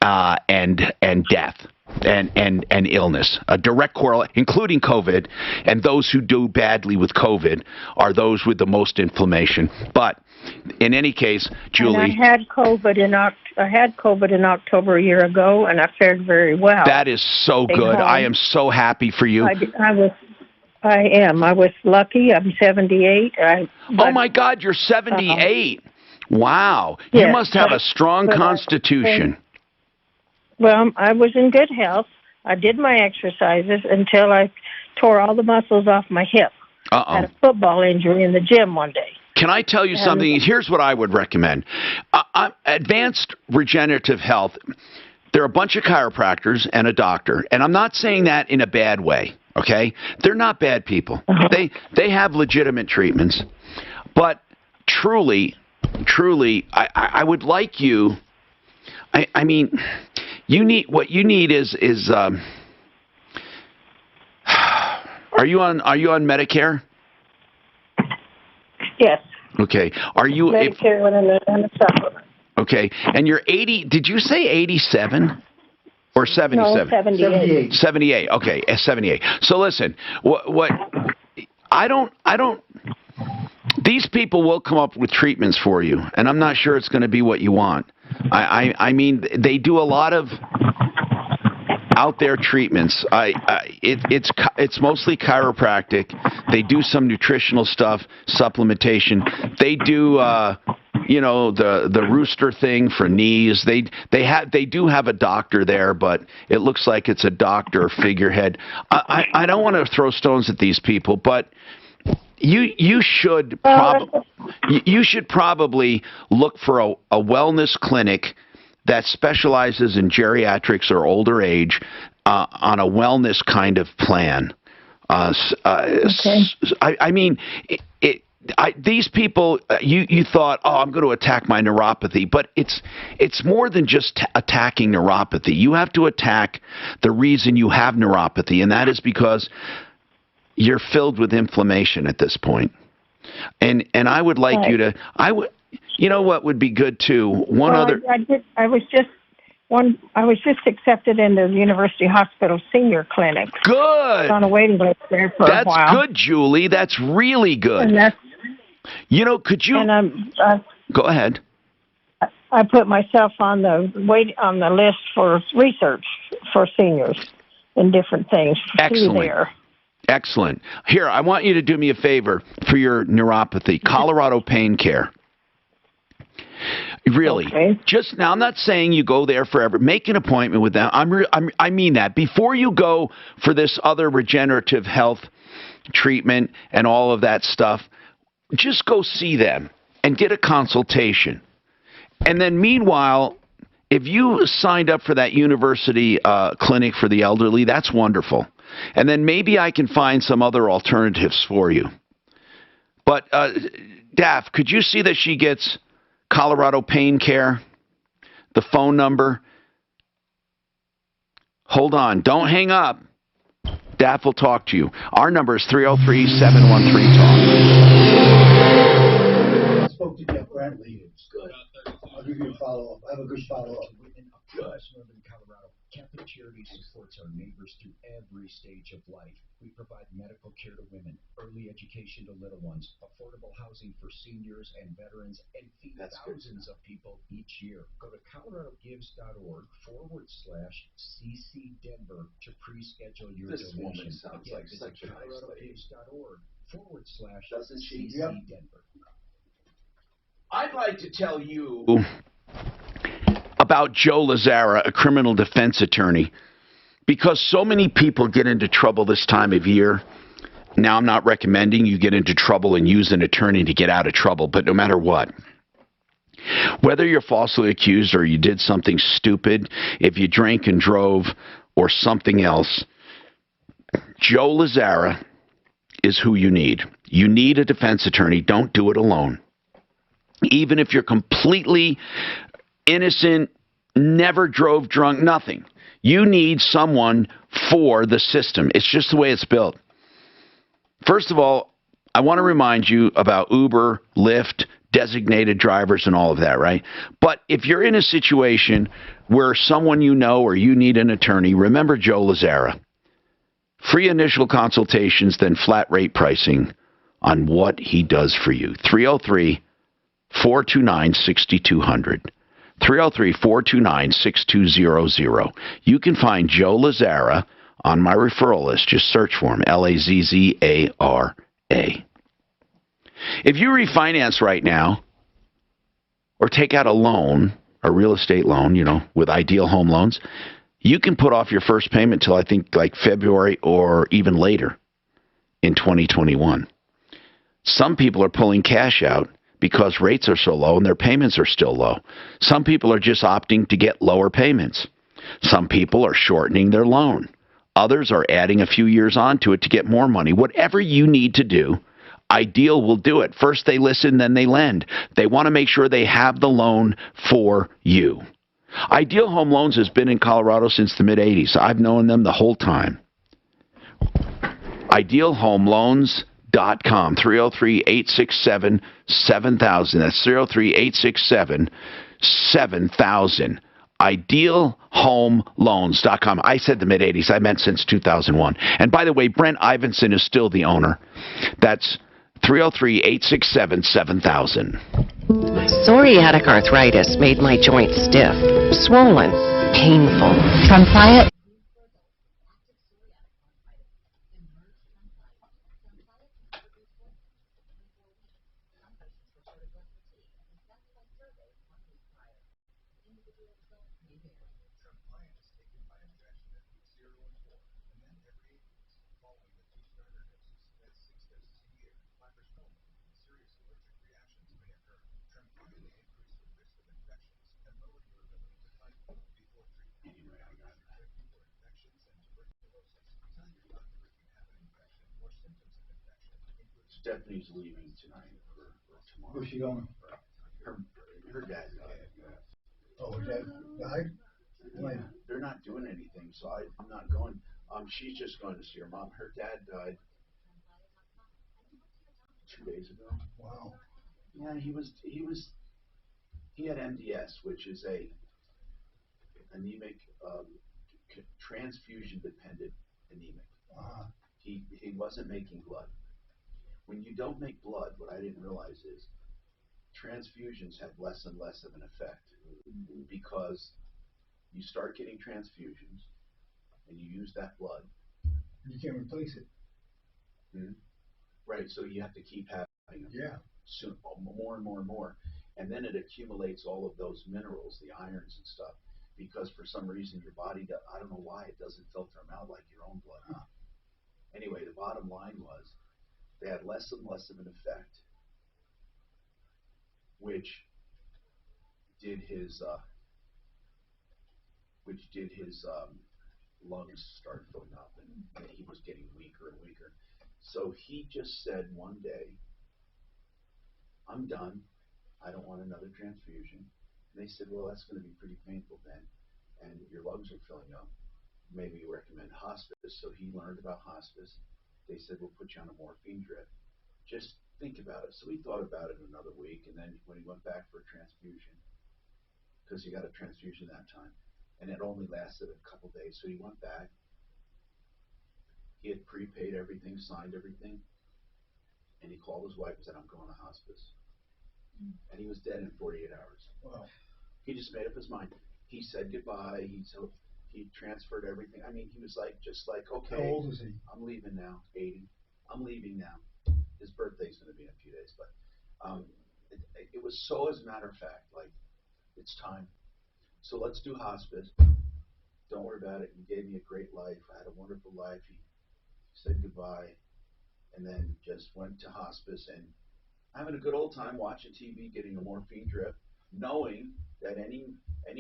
and death. And illness, a direct correlation, including COVID, and those who do badly with COVID are those with the most inflammation. But in any case, Julie, and I had COVID in October a year ago, and I fared very well. That is so good. I am so happy for you. I am. I was lucky. I'm 78. Oh, my God, you're 78. Wow. Yes, You must have a strong constitution. Well, I was in good health. I did my exercises until I tore all the muscles off my hip. Uh-oh. I had a football injury in the gym one day. Can I tell you something? Here's what I would recommend. Advanced Regenerative Health, there are a bunch of chiropractors and a doctor, and I'm not saying that in a bad way, okay? They're not bad people. They have legitimate treatments. But truly, I would like you, I mean, what you need is are you on Medicare? Yes. Okay. Are you Medicare and a supplement? Okay. And you're 80. Did you say 87 or 77? No, 78. 78. Okay, 78. So listen, what I don't. These people will come up with treatments for you, and I'm not sure it's going to be what you want. I mean, they do a lot of out there treatments. It's mostly chiropractic. They do some nutritional stuff, supplementation. They do the rooster thing for knees. They do have a doctor there, but it looks like it's a doctor figurehead. I don't want to throw stones at these people, but you should probably look for a wellness clinic that specializes in geriatrics or older age on a wellness kind of plan. Okay. I mean, these people, you thought, oh, I'm going to attack my neuropathy, but it's more than just attacking neuropathy. You have to attack the reason you have neuropathy, and that is because you're filled with inflammation at this point. And I would like you to, you know what would be good too? I was just accepted into the University Hospital Senior Clinic. Good. On a waiting list there for a while. That's good, Julie. That's really good. And could you go ahead? I put myself on the list for research for seniors in different things. Excellent. Excellent. Here, I want you to do me a favor for your neuropathy. Colorado Pain Care. Really. Okay. Just now, I'm not saying you go there forever. Make an appointment with them. I mean that. Before you go for this other regenerative health treatment and all of that stuff, just go see them and get a consultation. And then meanwhile, if you signed up for that university clinic for the elderly, that's wonderful. And then maybe I can find some other alternatives for you. But, Daff, could you see that she gets Colorado Pain Care? The phone number? Hold on. Don't hang up. Daff will talk to you. Our number is 303-713-TALK. I spoke to Jeff Bradley. It's good. I'll give you a follow-up. I have a good follow-up. Northern Colorado, Catholic Charities supports our neighbors through every stage of life. We provide medical care to women, early education to little ones, affordable housing for seniors and veterans, and feed thousands of people each year. Go to coloradogives.org/CC Denver to pre-schedule your donation. Woman sounds Again, like visit such a nice lady. coloradogives.org/CC Denver. I'd like to tell you about Joe Lazzara, a criminal defense attorney, because so many people get into trouble this time of year. Now, I'm not recommending you get into trouble and use an attorney to get out of trouble, but no matter what, whether you're falsely accused or you did something stupid, if you drank and drove or something else, Joe Lazzara is who you need. You need a defense attorney. Don't do it alone. Even if you're completely innocent, never drove drunk, nothing. You need someone for the system. It's just the way it's built. First of all, I want to remind you about Uber, Lyft, designated drivers and all of that, right? But if you're in a situation where someone you know or you need an attorney, remember Joe Lazzara. Free initial consultations, then flat rate pricing on what he does for you. 303-429-6200. 303-429-6200. You can find Joe Lazzara on my referral list. Just search for him, Lazzara. If you refinance right now or take out a loan, a real estate loan, with Ideal Home Loans, you can put off your first payment till I think like February or even later in 2021. Some people are pulling cash out because rates are so low and their payments are still low. Some people are just opting to get lower payments. Some people are shortening their loan. Others are adding a few years onto it to get more money. Whatever you need to do, Ideal will do it. First they listen, then they lend. They want to make sure they have the loan for you. Ideal Home Loans has been in Colorado since the mid-'80s. I've known them the whole time. IdealHomeLoans.com, 303-867-7000. That's 303-867-7000. IdealHomeLoans.com. I said the mid-'80s. I meant since 2001. And by the way, Brent Ivinson is still the owner. That's 303-867-7000. Psoriatic arthritis made my joints stiff, swollen, painful. Try it. Stephanie's leaving tonight for tomorrow. Where's she going? Her dad died. Oh, her dad died? Yeah, they're not doing anything, so I'm not going. She's just going to see her mom. Her dad died 2 days ago. Wow. Yeah, he had MDS, which is a anemic, transfusion dependent anemic. He wasn't making blood. When you don't make blood, what I didn't realize is transfusions have less and less of an effect because you start getting transfusions and you use that blood. You can't replace it. Right, so you have to keep having them. Yeah. Soon, more and more and more. And then it accumulates all of those minerals, the irons and stuff, because for some reason your body, I don't know why, it doesn't filter them out like your own blood. Anyway, the bottom line was they had less and less of an effect, which did his lungs start filling up, and he was getting weaker and weaker. So he just said one day, I'm done. I don't want another transfusion. And they said, well, that's going to be pretty painful then, and your lungs are filling up. Maybe you recommend hospice. So he learned about hospice. They said, we'll put you on a morphine drip. Just think about it. So he thought about it another week, and then when he went back for a transfusion, because he got a transfusion that time, and it only lasted a couple days, so he went back. He had prepaid everything, signed everything, and he called his wife and said, I'm going to hospice. And he was dead in 48 hours. Wow. He just made up his mind. He said goodbye. He transferred everything. I mean, he was just like, okay. How old is he? I'm leaving now. 80. I'm leaving now. His birthday's going to be in a few days, but it was so, as a matter of fact, like, it's time. So let's do hospice. Don't worry about it. He gave me a great life. I had a wonderful life. He said goodbye, and then just went to hospice and having a good old time watching TV, getting a morphine drip, knowing that any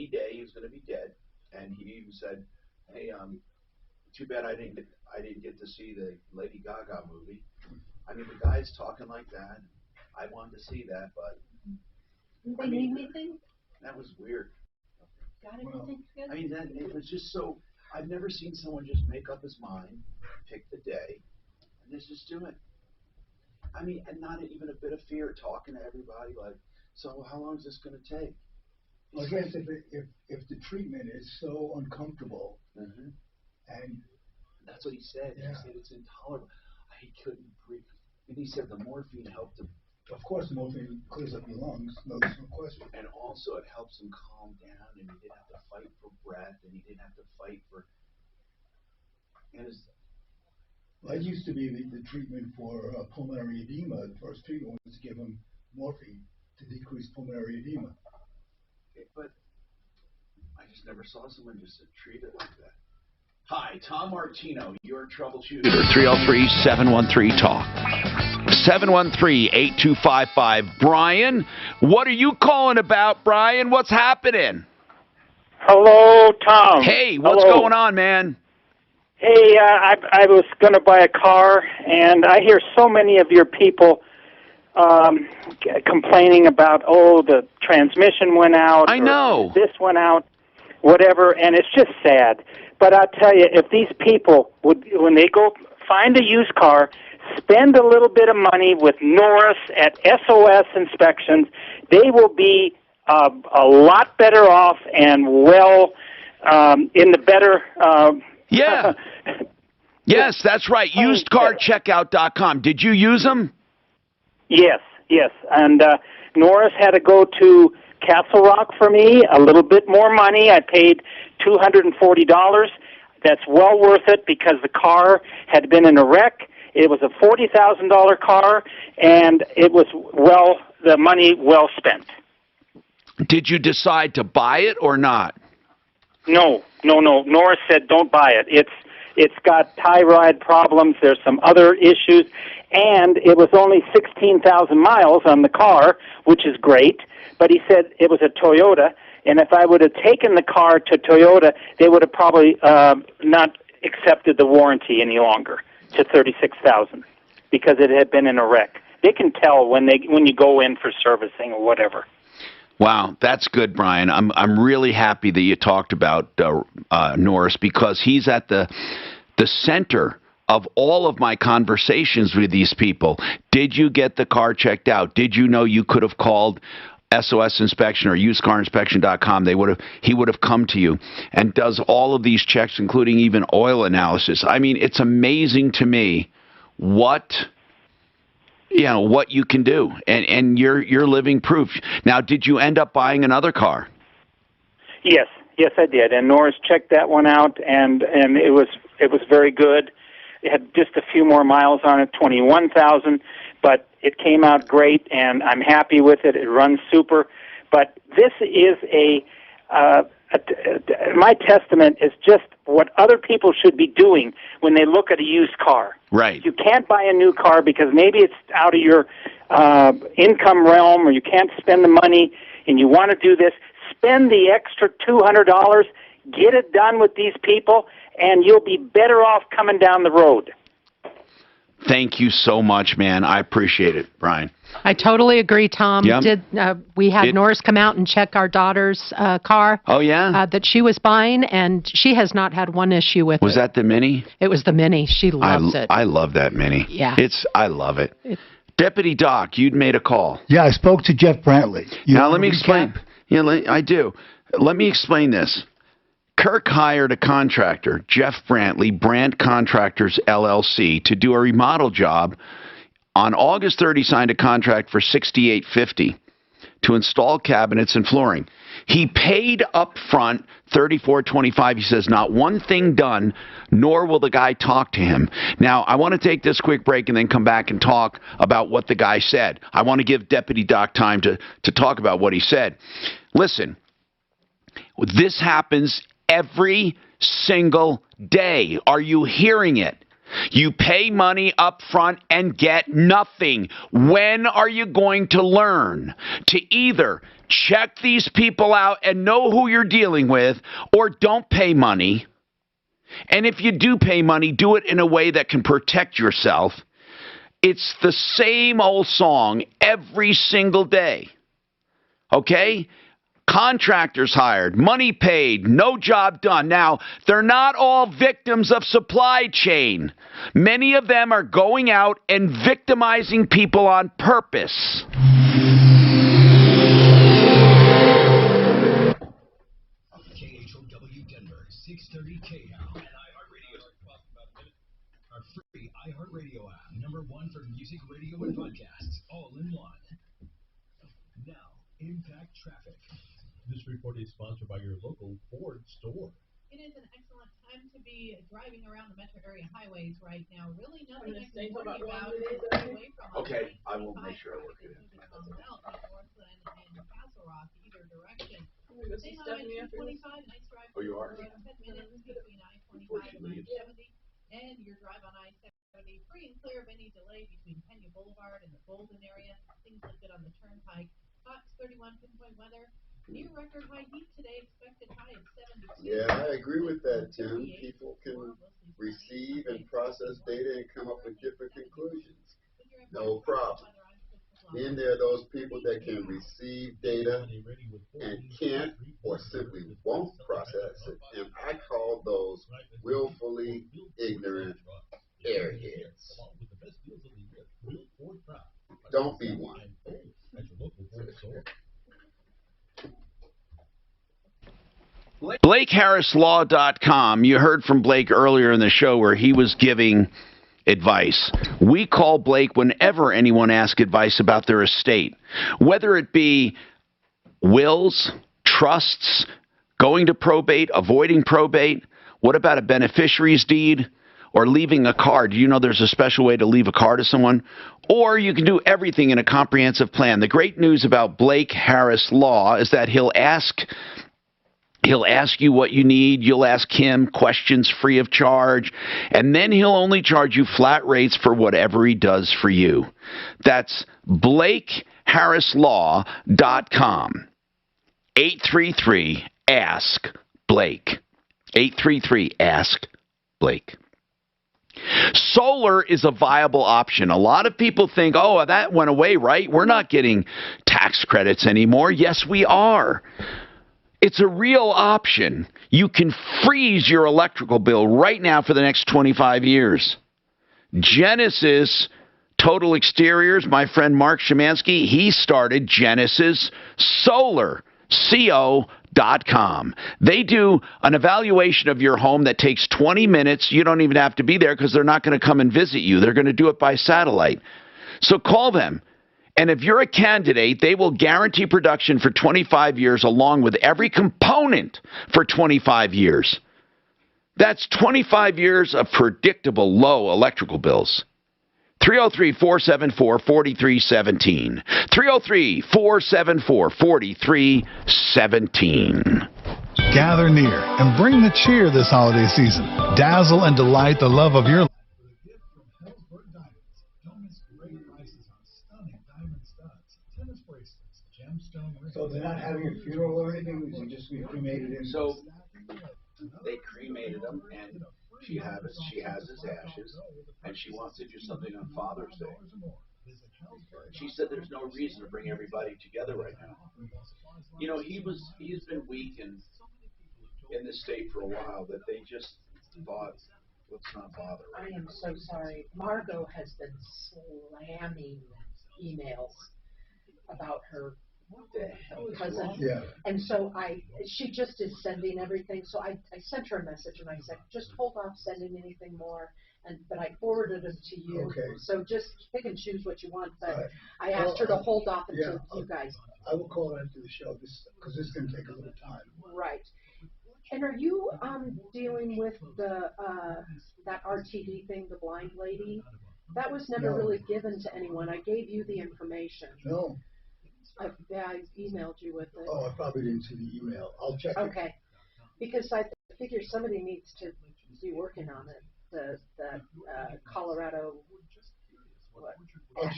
day he was going to be dead. And he even said, "Hey, too bad I didn't get to see the Lady Gaga movie." I mean, the guy's talking like that. I wanted to see that, but Did they name anything? that was weird. Got anything? I mean, it was just so. I've never seen someone just make up his mind, pick the day, and just do it. I mean, and not even a bit of fear, talking to everybody like, so how long is this going to take? I guess if the treatment is so uncomfortable, and that's what he said. Yeah. He said it's intolerable. He couldn't breathe. And he said the morphine helped him. Of course, the morphine clears up your lungs, no question. And also it helps him calm down, and he didn't have to fight for breath, and he didn't have to fight for. That used to be the treatment for pulmonary edema. The first treatment was to give them morphine to decrease pulmonary edema. Okay, but I just never saw someone just treat it like that. Hi, Tom Martino, your troubleshooter. 303-713-TALK. 713-8255. Brian, what are you calling about, Brian? What's happening? Hello, Tom. Hey, what's going on, man? Hey, I was going to buy a car, and I hear so many of your people complaining about, the transmission went out. I know. This went out, whatever, and it's just sad. But I'll tell you, if these people would, when they go find a used car, spend a little bit of money with Norris at SOS Inspections, they will be a lot better off and well in the better. Yeah. Yes, that's right. UsedCarCheckout.com. Did you use them? Yes. And Norris had to go to Castle Rock for me, a little bit more money. I paid $240. That's well worth it because the car had been in a wreck. It was a $40,000 car, and it was the money well spent. Did you decide to buy it or not? No. Norris said don't buy it. It's got thyroid problems. There's some other issues, and it was only 16,000 miles on the car, which is great. But he said it was a Toyota, and if I would have taken the car to Toyota, they would have probably not accepted the warranty any longer to 36,000 because it had been in a wreck. They can tell when you go in for servicing or whatever. Wow, that's good, Brian. I'm really happy that you talked about Norris because he's at the center of all of my conversations with these people. Did you get the car checked out? Did you know you could have called SOS Inspection or usedcarinspection.com? He would have come to you and does all of these checks, including even oil analysis. I mean, it's amazing to me what you can do, and you're living proof. Now, did you end up buying another car? Yes, I did. And Norris checked that one out, and it was very good. It had just a few more miles on it, 21,000, but it came out great, and I'm happy with it. It runs super. But this is my testament is just what other people should be doing when they look at a used car. Right. You can't buy a new car because maybe it's out of your income realm or you can't spend the money and you want to do this. Spend the extra $200, get it done with these people, and you'll be better off coming down the road. Thank you so much, man. I appreciate it, Brian. I totally agree, Tom. Yep. We had Norris come out and check our daughter's car. Oh, yeah? That she was buying, and she has not had one issue with it. Was that the Mini? It was the Mini. She loves it. I love that Mini. Yeah. I love it. Deputy Doc, you'd made a call. Yeah, I spoke to Jeff Brantley. Now, let me explain. Yeah, I do. Let me explain this. Kirk hired a contractor, Jeff Brantley, Brandt Contractors, LLC, to do a remodel job. On August 3rd, he signed a contract for $68.50 to install cabinets and flooring. He paid up front $34.25. He says not one thing done, nor will the guy talk to him. Now, I want to take this quick break and then come back and talk about what the guy said. I want to give Deputy Doc time to talk about what he said. Listen, this happens every single day. Are you hearing it? You pay money up front and get nothing. When are you going to learn to either check these people out and know who you're dealing with, or don't pay money? And if you do pay money, do it in a way that can protect yourself. It's the same old song every single day. Okay? Contractors hired, money paid, no job done. Now, they're not all victims of supply chain. Many of them are going out and victimizing people on purpose. KHOW Denver, 630 KHOW, and iHeartRadio. Our free iHeartRadio app, #1 for music, radio, and podcasts, all in one. Now, Impact Traffic. This report is sponsored by your local Ford store. It is an excellent time to be driving around the metro area highways right now. Really nothing I can warn you about to stay away from. Okay, I will make sure I work it in. Northland and Castle Rock, either direction. Same on I-225, nice drive. Oh, you are? 10 minutes between I-25 and I-70. And your drive on I-70 free and clear of any delay between Pena Boulevard and the Golden area. Things look good on the Turnpike. Fox 31 pinpoint weather. Near record high heat today, expected high of 72. Yeah, I agree with that, Tim. People can receive and process data and come up with different conclusions. No problem. Then there are those people that can receive data and can't or simply won't process it. And I call those willfully ignorant airheads. Don't be one. BlakeHarrisLaw.com. You heard from Blake earlier in the show where he was giving advice. We call Blake whenever anyone asks advice about their estate, whether it be wills, trusts, going to probate, avoiding probate. What about a beneficiary's deed or leaving a card? Do you know there's a special way to leave a card to someone? Or you can do everything in a comprehensive plan. The great news about Blake Harris Law is that he'll ask you what you need. You'll ask him questions free of charge. And then he'll only charge you flat rates for whatever he does for you. That's BlakeHarrisLaw.com. 833-ASK-BLAKE. 833-ASK-BLAKE. Solar is a viable option. A lot of people think, oh, that went away, right? We're not getting tax credits anymore. Yes, we are. It's a real option. You can freeze your electrical bill right now for the next 25 years. Genesis Total Exteriors, my friend Mark Szymanski, he started Genesis Solar, CO.com. They do an evaluation of your home that takes 20 minutes. You don't even have to be there because they're not going to come and visit you. They're going to do it by satellite. So call them. And if you're a candidate, they will guarantee production for 25 years along with every component for 25 years. That's 25 years of predictable low electrical bills. 303-474-4317. 303-474-4317. Gather near and bring the cheer this holiday season. Dazzle and delight the love of your life. So they're not having a funeral or anything? They just be cremated in? So they cremated him, and she has his ashes, and she wants to do something on Father's Day. She said there's no reason to bring everybody together right now. You know, he's been weak and in this state for a while that they just thought, let's not bother. I am so sorry. Margot has been slamming emails about her cousin. Yeah. And so she just is sending everything. So I sent her a message and I said, just hold off sending anything more. But I forwarded them to you. Okay. So just pick and choose what you want. But I asked her to hold off until you guys. I will call after the show because this is going to take a little time. Right. And are you dealing with the that RTD thing, the blind lady? That was never really given to anyone. I gave you the information. No. I emailed you with it. Oh, I probably didn't see the email. I'll check it. Okay. Because I figure somebody needs to be working on it. The Colorado. What? I'll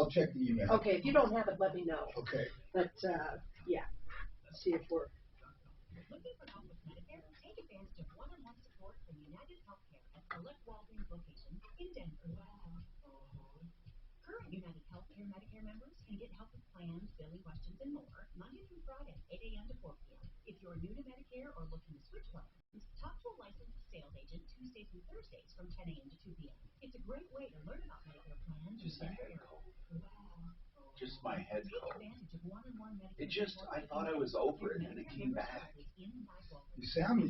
check the email. Okay. If you don't have it, let me know. Okay. But yeah, see if we're. Looking for help with Medicare? Take advantage of one-on-one support from United Healthcare at select Walgreens locations in Denver. Current United Healthcare Medicare members can get help with plans, billing questions, and more Monday through Friday, 8 a.m. to 4 p.m. If you're new to Medicare or looking to switch plans, talk to a licensed sales agent Tuesdays and Thursdays from 10 a.m. to 2 p.m. It's a great way to learn about Medicare plans. Just my head cold. It just, I thought I was over it, and it came back. You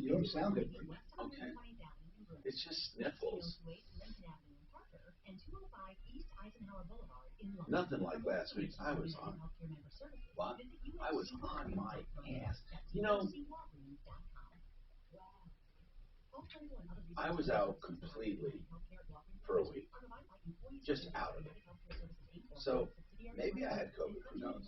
don't sound different. Okay. It's just sniffles. Nothing like last week. I was on my ass. You know, I was out completely for a week. Just out of it. So maybe I had COVID. Who knows?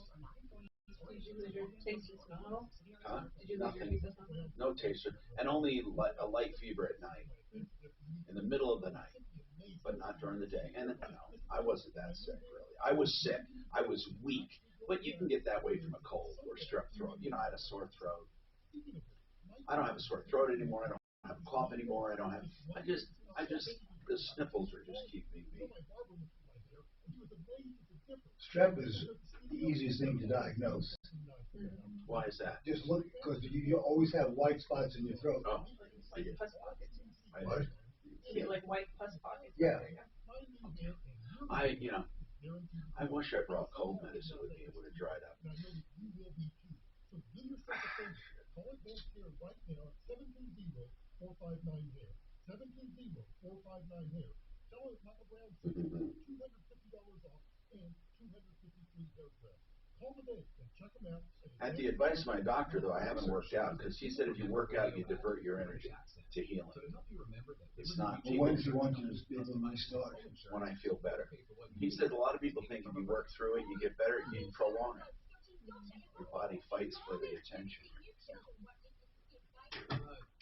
Did you lose your taste and smell? Huh? Did you Nothing. lose your taste and smell? No taster. And only a light fever at night. In the middle of the night. But not during the day. And I wasn't that sick, really. I was sick. I was weak. But you can get that way from a cold or strep throat. I had a sore throat. I don't have a sore throat anymore. I don't have a cough anymore. I just, the sniffles are just keeping me. Strep is the easiest thing to diagnose. Why is that? Just look, because you always have white spots in your throat. Oh. Like pus pockets. What? You get like white pus pockets. Yeah. I wish I brought cold medicine with me. It would have dried up. At the advice of my doctor, though, I haven't worked out because he said if you work out, you divert your energy to healing. It's not. When does he want you to be able to restart? When I feel better. He said a lot of people think if you work through it, you get better, you prolong it. Your body fights for the attention.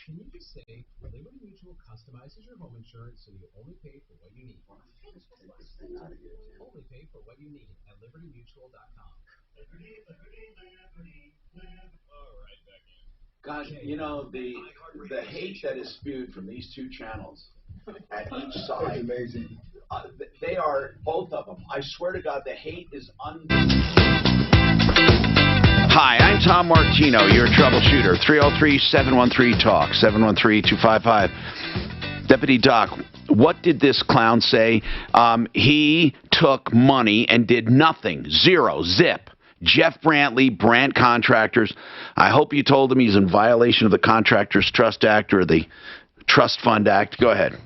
Can you just say Liberty Mutual customizes your home insurance so you only pay for what you need? Only pay for what you need at libertymutual.com. God, the hate that is spewed from these two channels at each side. Amazing. They are, both of them. I swear to God, the hate is Hi, I'm Tom Martino, your troubleshooter. 303-713-TALK, 713-255. Deputy Doc, what did this clown say? He took money and did nothing. Zero. Zip. Jeff Brantley, Brandt Contractors. I hope you told him he's in violation of the Contractors Trust Act or the Trust Fund Act. Go ahead.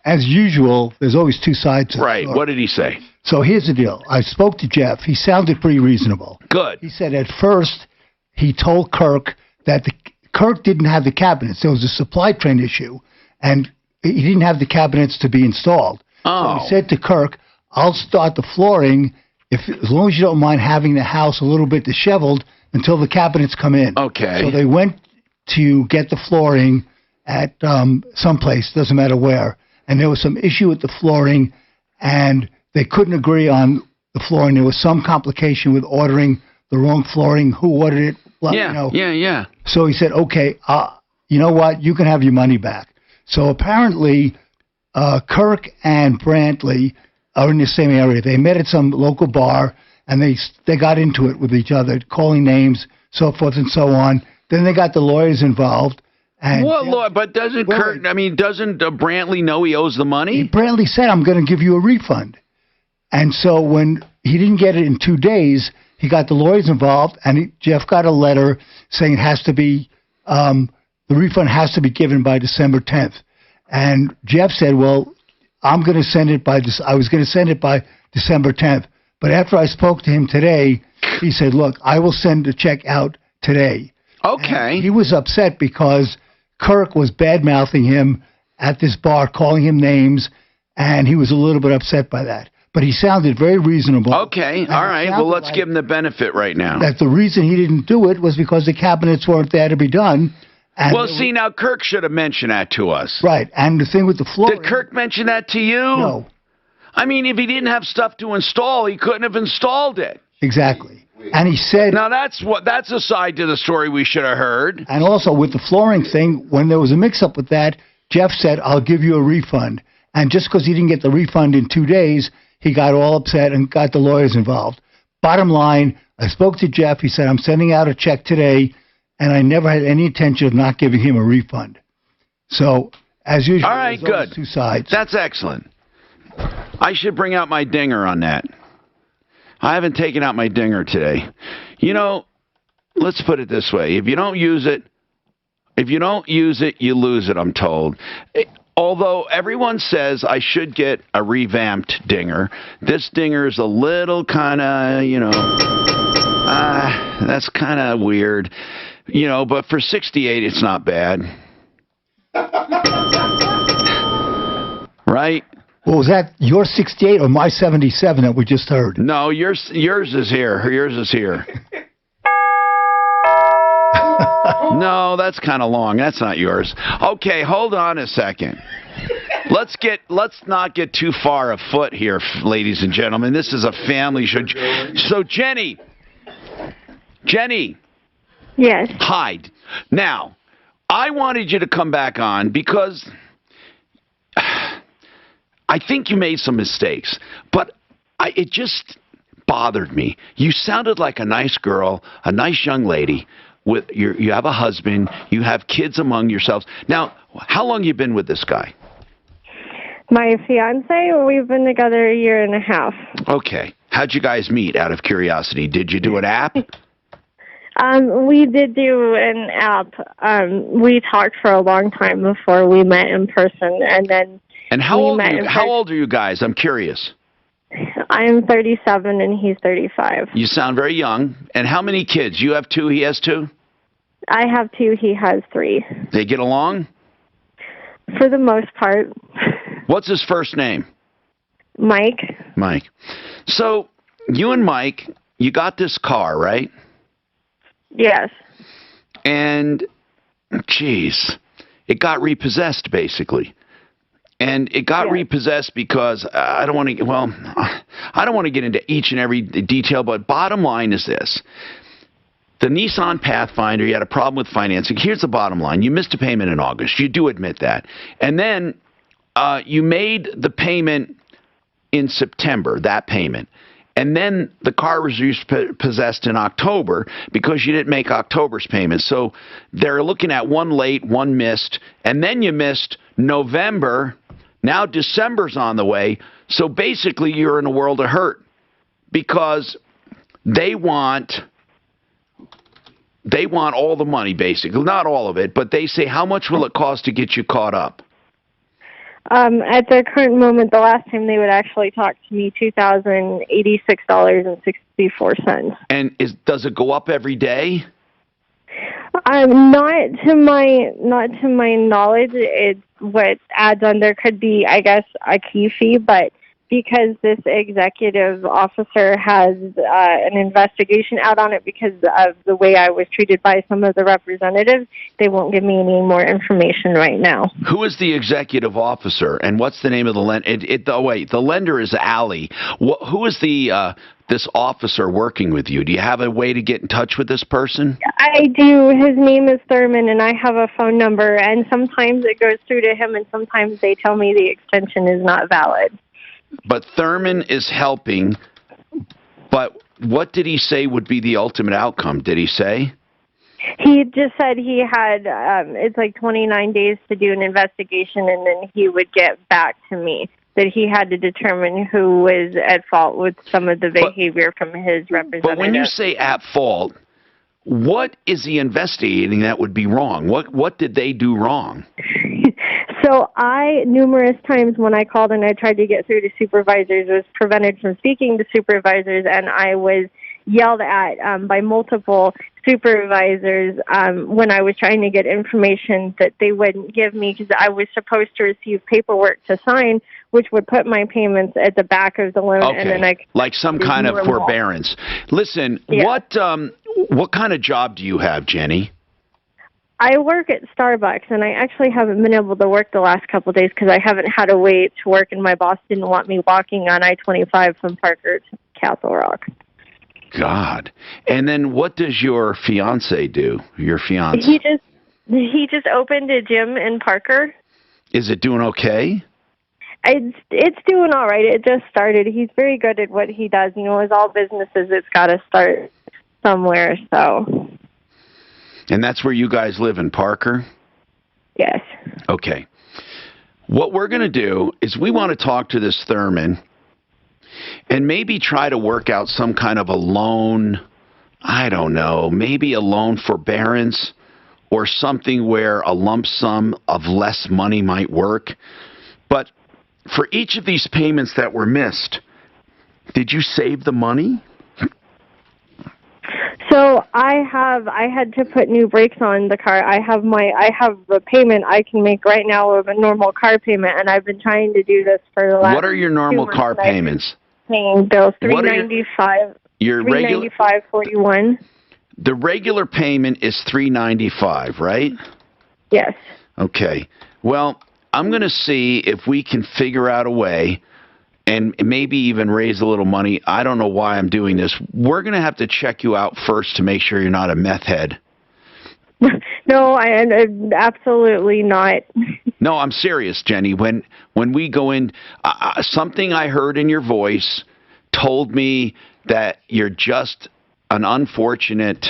As usual, there's always two sides to the story. What did he say? So here's the deal. I spoke to Jeff. He sounded pretty reasonable. Good. He said at first he told Kirk that Kirk didn't have the cabinets. There was a supply train issue, and he didn't have the cabinets to be installed. Oh. So he said to Kirk, I'll start the flooring as long as you don't mind having the house a little bit disheveled until the cabinets come in. Okay. So they went to get the flooring at someplace, doesn't matter where, and there was some issue with the flooring, and they couldn't agree on the flooring. There was some complication with ordering the wrong flooring, who ordered it. Yeah. So he said, okay, you know what? You can have your money back. So apparently Kirk and Brantley are in the same area. They met at some local bar, and they got into it with each other, calling names, so forth and so on. Then they got the lawyers involved. And but doesn't doesn't Brantley know he owes the money? Brantley said, I'm going to give you a refund. And so when he didn't get it in 2 days, he got the lawyers involved, and Jeff got a letter saying it has to be, the refund has to be given by December 10th. And Jeff said, well, I'm going to send it by I was going to send it by December 10th. But after I spoke to him today, he said, look, I will send the check out today. Okay. And he was upset because Kirk was bad-mouthing him at this bar, calling him names, and he was a little bit upset by that. But he sounded very reasonable. Okay, all right. Well, let's give him the benefit right now. That the reason he didn't do it was because the cabinets weren't there to be done. And now Kirk should have mentioned that to us. Right, and the thing with the floor. Did Kirk mention that to you? No. I mean, if he didn't have stuff to install, he couldn't have installed it. Exactly. And he said... Now, that's a side to the story we should have heard. And also, with the flooring thing, when there was a mix-up with that, Jeff said, I'll give you a refund. And just because he didn't get the refund in 2 days, he got all upset and got the lawyers involved. Bottom line, I spoke to Jeff. He said, I'm sending out a check today, and I never had any intention of not giving him a refund. So, as usual, all right, good. Two sides. That's excellent. I should bring out my dinger on that. I haven't taken out my dinger today. Let's put it this way. If you don't use it, you lose it, I'm told. Although everyone says I should get a revamped dinger, this dinger is a little kind of, that's kind of weird. But for $68, it's not bad. Right? Well, was that your 68 or my 77 that we just heard? No, yours is here. Yours is here. No, that's kind of long. That's not yours. Okay, hold on a second. Let's not get too far afoot here, ladies and gentlemen. This is a family show. So, Jenny. Yes. Hi. Now, I wanted you to come back on because I think you made some mistakes, but it just bothered me. You sounded like a nice girl, a nice young lady. You have a husband, you have kids among yourselves. Now, how long you been with this guy? My fiance, we've been together 1.5 years. Okay. How'd you guys meet, out of curiosity? Did you do an app? We did do an app. We talked for a long time before we met in person, and then. And how old are you guys? I'm curious. I'm 37 and he's 35. You sound very young. And how many kids? You have 2, he has 2? I have 2, he has 3. They get along? For the most part. What's his first name? Mike. So, you and Mike, you got this car, right? Yes. And, geez, it got repossessed, basically. And it got repossessed because I don't want to get into each and every detail, but bottom line is this. The Nissan Pathfinder, you had a problem with financing. Here's the bottom line. You missed a payment in August. You do admit that. And then you made the payment in September, that payment. And then the car was repossessed in October because you didn't make October's payment. So they're looking at 1 late, 1 missed, and then you missed November. Now December's on the way. So basically you're in a world of hurt because they want all the money, basically. Not all of it, but they say, how much will it cost to get you caught up? At the current moment, the last time they would actually talk to me, $2,086.64. And does it go up every day? Not to my knowledge. It's what adds on. There could be, I guess, a key fee, but because this executive officer has an investigation out on it because of the way I was treated by some of the representatives, they won't give me any more information right now. Who is the executive officer, and what's the name of the lender? The lender is Allie. Who is this officer working with you? Do you have a way to get in touch with this person? I do. His name is Thurman, and I have a phone number, and sometimes it goes through to him, and sometimes they tell me the extension is not valid. But Thurman is helping, but what did he say would be the ultimate outcome? Did he say? He just said he had, it's like 29 days to do an investigation, and then he would get back to me. That he had to determine who was at fault with some of the behavior from his representative. But when you say at fault, what is he investigating that would be wrong? What did they do wrong? So numerous times when I called and I tried to get through to supervisors, was prevented from speaking to supervisors, and I was yelled at by multiple supervisors when I was trying to get information that they wouldn't give me because I was supposed to receive paperwork to sign, which would put my payments at the back of the loan. Okay. And then like some kind of forbearance. Listen, what kind of job do you have, Jenny? I work at Starbucks, and I actually haven't been able to work the last couple of days because I haven't had a way to work, and my boss didn't want me walking on I-25 from Parker to Castle Rock. God. And then what does your fiance do? Your fiance? He just opened a gym in Parker. Is it doing okay? It's doing all right. It just started. He's very good at what he does. You know, as all businesses, it's got to start somewhere, so... And that's where you guys live, in Parker? Yes. Okay. What we're going to do is we want to talk to this Thurman and maybe try to work out some kind of a loan, I don't know, maybe a loan forbearance or something where a lump sum of less money might work. But for each of these payments that were missed, did you save the money? So I had to put new brakes on the car. I have a payment I can make right now of a normal car payment, and I've been trying to do this for the last. What are your normal car payments? Paying bills $395. Your regular $395.41. The regular payment is $395, right? Yes. Okay. Well, I'm going to see if we can figure out a way and maybe even raise a little money. I don't know why I'm doing this. We're going to have to check you out first to make sure you're not a meth head. No, I absolutely not. No, I'm serious, Jenny. When we go in, something I heard in your voice told me that you're just an unfortunate,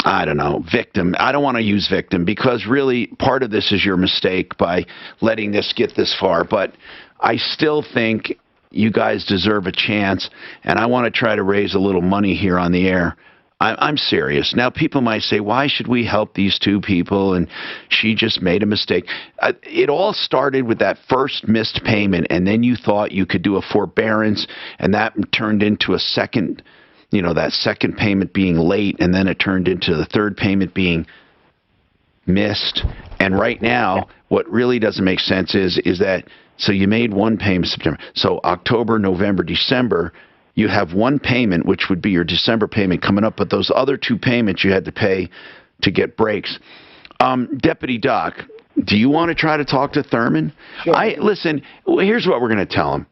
I don't know, victim. I don't want to use victim because really part of this is your mistake by letting this get this far. But I still think you guys deserve a chance, and I want to try to raise a little money here on the air. I'm serious. Now, people might say, why should we help these two people? And she just made a mistake. It all started with that first missed payment, and then you thought you could do a forbearance, and that turned into a second, that second payment being late, and then it turned into the third payment being missed. And right now, what really doesn't make sense is that, so you made one payment in September. So October, November, December, you have one payment, which would be your December payment coming up, but those other two payments you had to pay to get breaks. Deputy Doc, do you want to try to talk to Thurman? Sure. Listen, here's what we're going to tell him.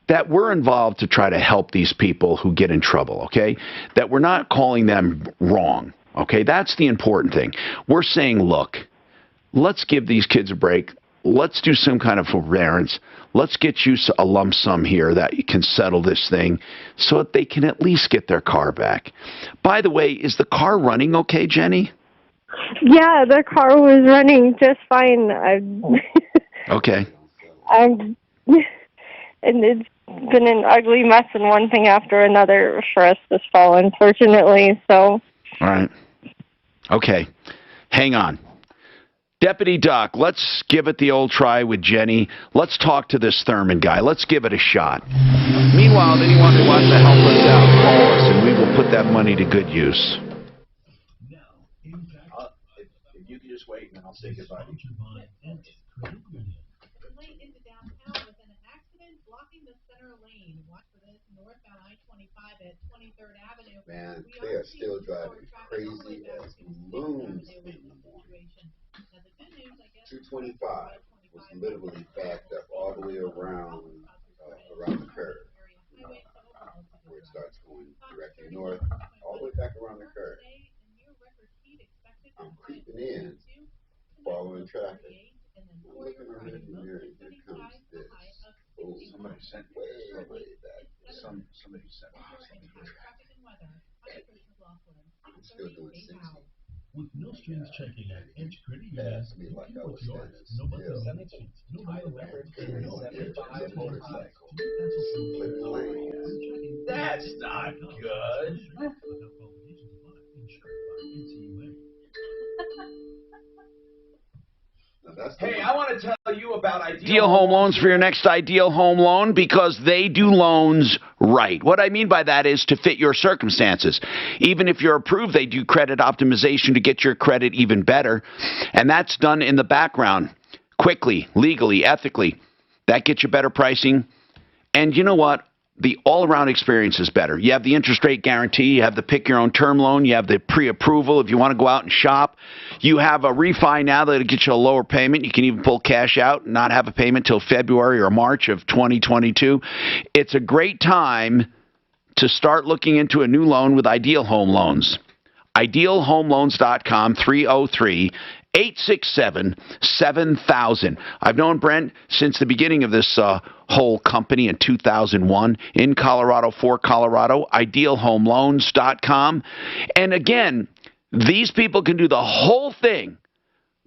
That we're involved to try to help these people who get in trouble, okay? That we're not calling them wrong, okay? That's the important thing. We're saying, look, let's give these kids a break. Let's do some kind of forbearance. Let's get you a lump sum here that you can settle this thing so that they can at least get their car back. By the way, is the car running okay, Jenny? Yeah, the car was running just fine. Okay. And it's been an ugly mess and one thing after another for us this fall, unfortunately. So. All right. Okay. Hang on. Deputy Doc, let's give it the old try with Jenny. Let's talk to this Thurman guy. Let's give it a shot. Meanwhile, anyone who wants to help us out, call us, and we will put that money to good use. If you can just wait, and then I'll say goodbye. Late into downtown with an accident blocking the center lane. Watch for this northbound I-25 at 23rd Avenue. Man, they are still driving crazy as moons in the morning. 225 was literally backed up all the way around the curve, where it starts going directly north, all the way back around the curve. I'm creeping in, following traffic. I'm looking around the mirror, and here comes this. Oh, somebody sent way back. Somebody sent me. I'm still doing 60. With no strings checking at Edge Credit Union, you can work yours. No monthly limit fees, no higher rates, and no That's not good. Hey, I want to tell you about Ideal Home Loans for your next ideal home loan because they do loans right. What I mean by that is to fit your circumstances. Even if you're approved, they do credit optimization to get your credit even better. And that's done in the background, quickly, legally, ethically. That gets you better pricing. And you know what? The all-around experience is better. You have the interest rate guarantee. You have the pick-your-own-term loan. You have the pre-approval if you want to go out and shop. You have a refi now that'll get you a lower payment. You can even pull cash out and not have a payment till February or March of 2022. It's a great time to start looking into a new loan with Ideal Home Loans. IdealHomeLoans.com, 303-867-7000. I've known Brent since the beginning of this whole company in 2001 in Colorado, for Colorado, IdealHomeLoans.com. And again, these people can do the whole thing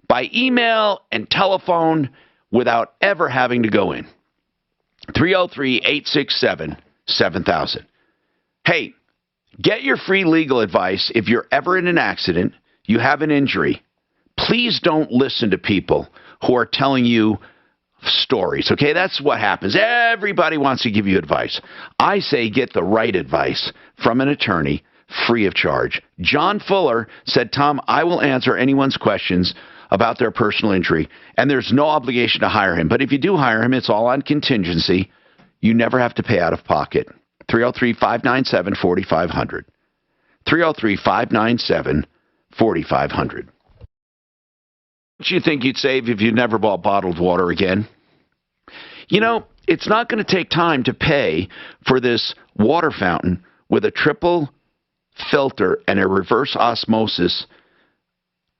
by email and telephone without ever having to go in. 303-867-7000. Hey, get your free legal advice if you're ever in an accident, you have an injury. Please don't listen to people who are telling you stories, okay? That's what happens. Everybody wants to give you advice. I say get the right advice from an attorney, free of charge. John Fuller said, Tom, I will answer anyone's questions about their personal injury, and there's no obligation to hire him. But if you do hire him, it's all on contingency. You never have to pay out of pocket. 303-597-4500. 303-597-4500. What do you think you'd save if you never bought bottled water again? You know, it's not going to take time to pay for this water fountain with a triple filter and a reverse osmosis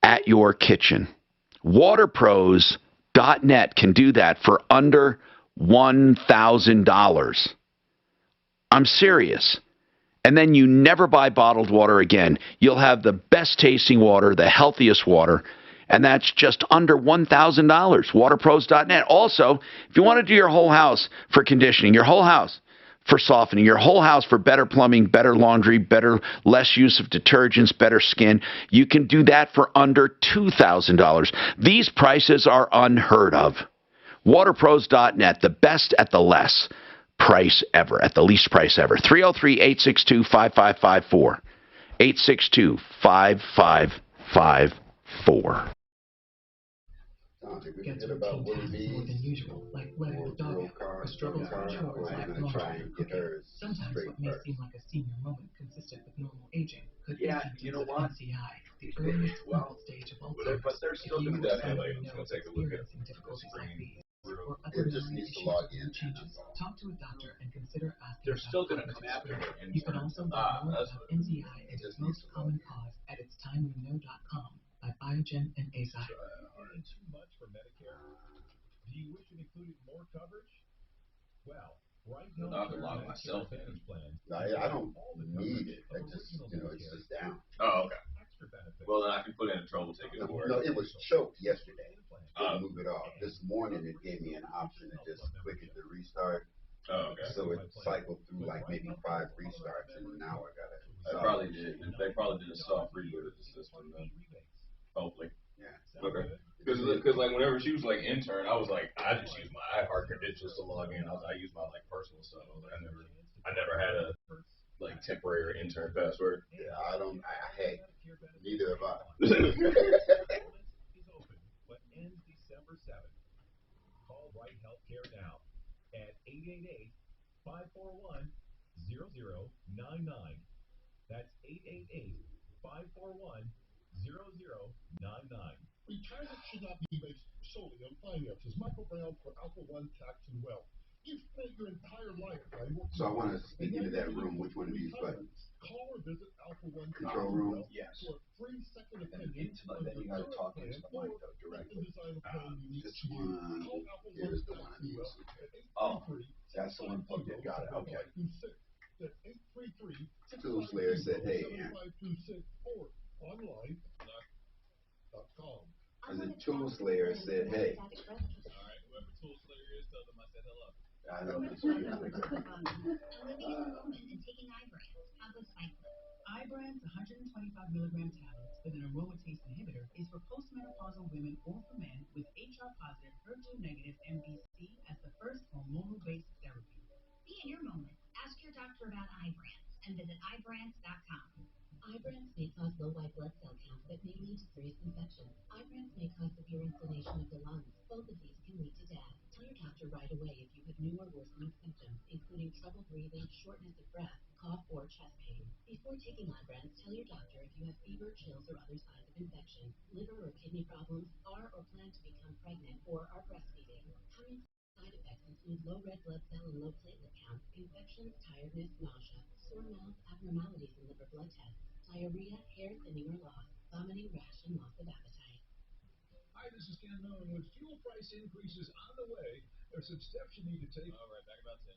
at your kitchen. Waterpros.net can do that for under $1,000. I'm serious. And then you never buy bottled water again. You'll have the best tasting water, the healthiest water, and that's just under $1,000. Waterpros.net. Also, if you want to do your whole house for conditioning, your whole house for softening, your whole house for better plumbing, better laundry, less use of detergents, better skin, you can do that for under $2,000. These prices are unheard of. Waterpros.net, the best at the less price ever, at the least price ever. 303-862-5554. 862-5554. Gets routine tasks more than usual, like letting the dog out, or struggles with chores like laundry or cooking. Sometimes what may seem like a senior moment consistent with normal aging could be symptoms of NCI, the earliest clinical stage of Alzheimer's. But they're still If going you to or someone you definitely know is take a look at experiencing difficulties like these, or It other just memory needs to issues log or in. changes, talk to a doctor and consider asking They're still about going to come cognitive after score. you. You can also learn more about NCI and its most common cause at itstimeweknow.com by Biogen and Eisai. Too much for Medicare? Do you wish it included more coverage? Well, right now, I can log myself in. I don't need it. I just, it's just down. Oh, okay. Well, then I can put in a trouble ticket for it. No, it was choked yesterday. Didn't move it off. This morning it gave me an option to just click it to restart. Oh, okay. So it cycled through like maybe 5 restarts, and now I got it. They probably did. They probably did a soft reboot of the system, then. Hopefully. Yeah. Okay. Because like whenever she was like intern, I was like, I just use my iHeart credentials to log in. I use my like personal stuff. I never had a like temporary or intern password. Yeah, I hey, neither have I. Is open, but ends December 7th. Call Right Healthcare now at 888-541-0099. That's 888-541-0099. Retirement should not be based solely on finances. Michael Brown for Alpha One Tax and Wealth. You've spent your entire life So I want to speak into that room. Which one of these buttons? Call or visit Alpha One Control room? Yes. For a free second opinion. Then you got to talk into the mic directly. This one, here's the one I use. Oh, that's the one. Okay, got it. Okay. Tool Slayer said, hey, online.com. And the Tool Slayer said, hey. All right, whoever Tool Slayer is, tell them I said hello. I know. Ibrance 125 milligram tablets with an aromatase inhibitor is for postmenopausal women or for men with HR positive, HER2 negative MBC as the first hormonal-based therapy. Be in your moment. Ask your doctor about Ibrance and visit Ibrance.com. Ibrance may cause low white blood cell count that may lead to serious infections. Ibrance may cause severe inflammation of the lungs. Both of these can lead to death. Tell your doctor right away if you have new or worsening symptoms, including trouble breathing, shortness of breath, cough, or chest pain. Before taking Ibrance, tell your doctor if you have fever, chills, or other signs of infection, liver or kidney problems, are or plan to become pregnant, or are breastfeeding. Common side effects include low red blood cell and low platelet count, infections, tiredness, nausea, sore mouth, abnormalities in liver blood tests, diarrhea, hair thinning or loss, vomiting, rash, and loss of appetite. Hi, this is Ken Miller. With fuel price increases on the way, there's some steps you need to take. All right, back about 10.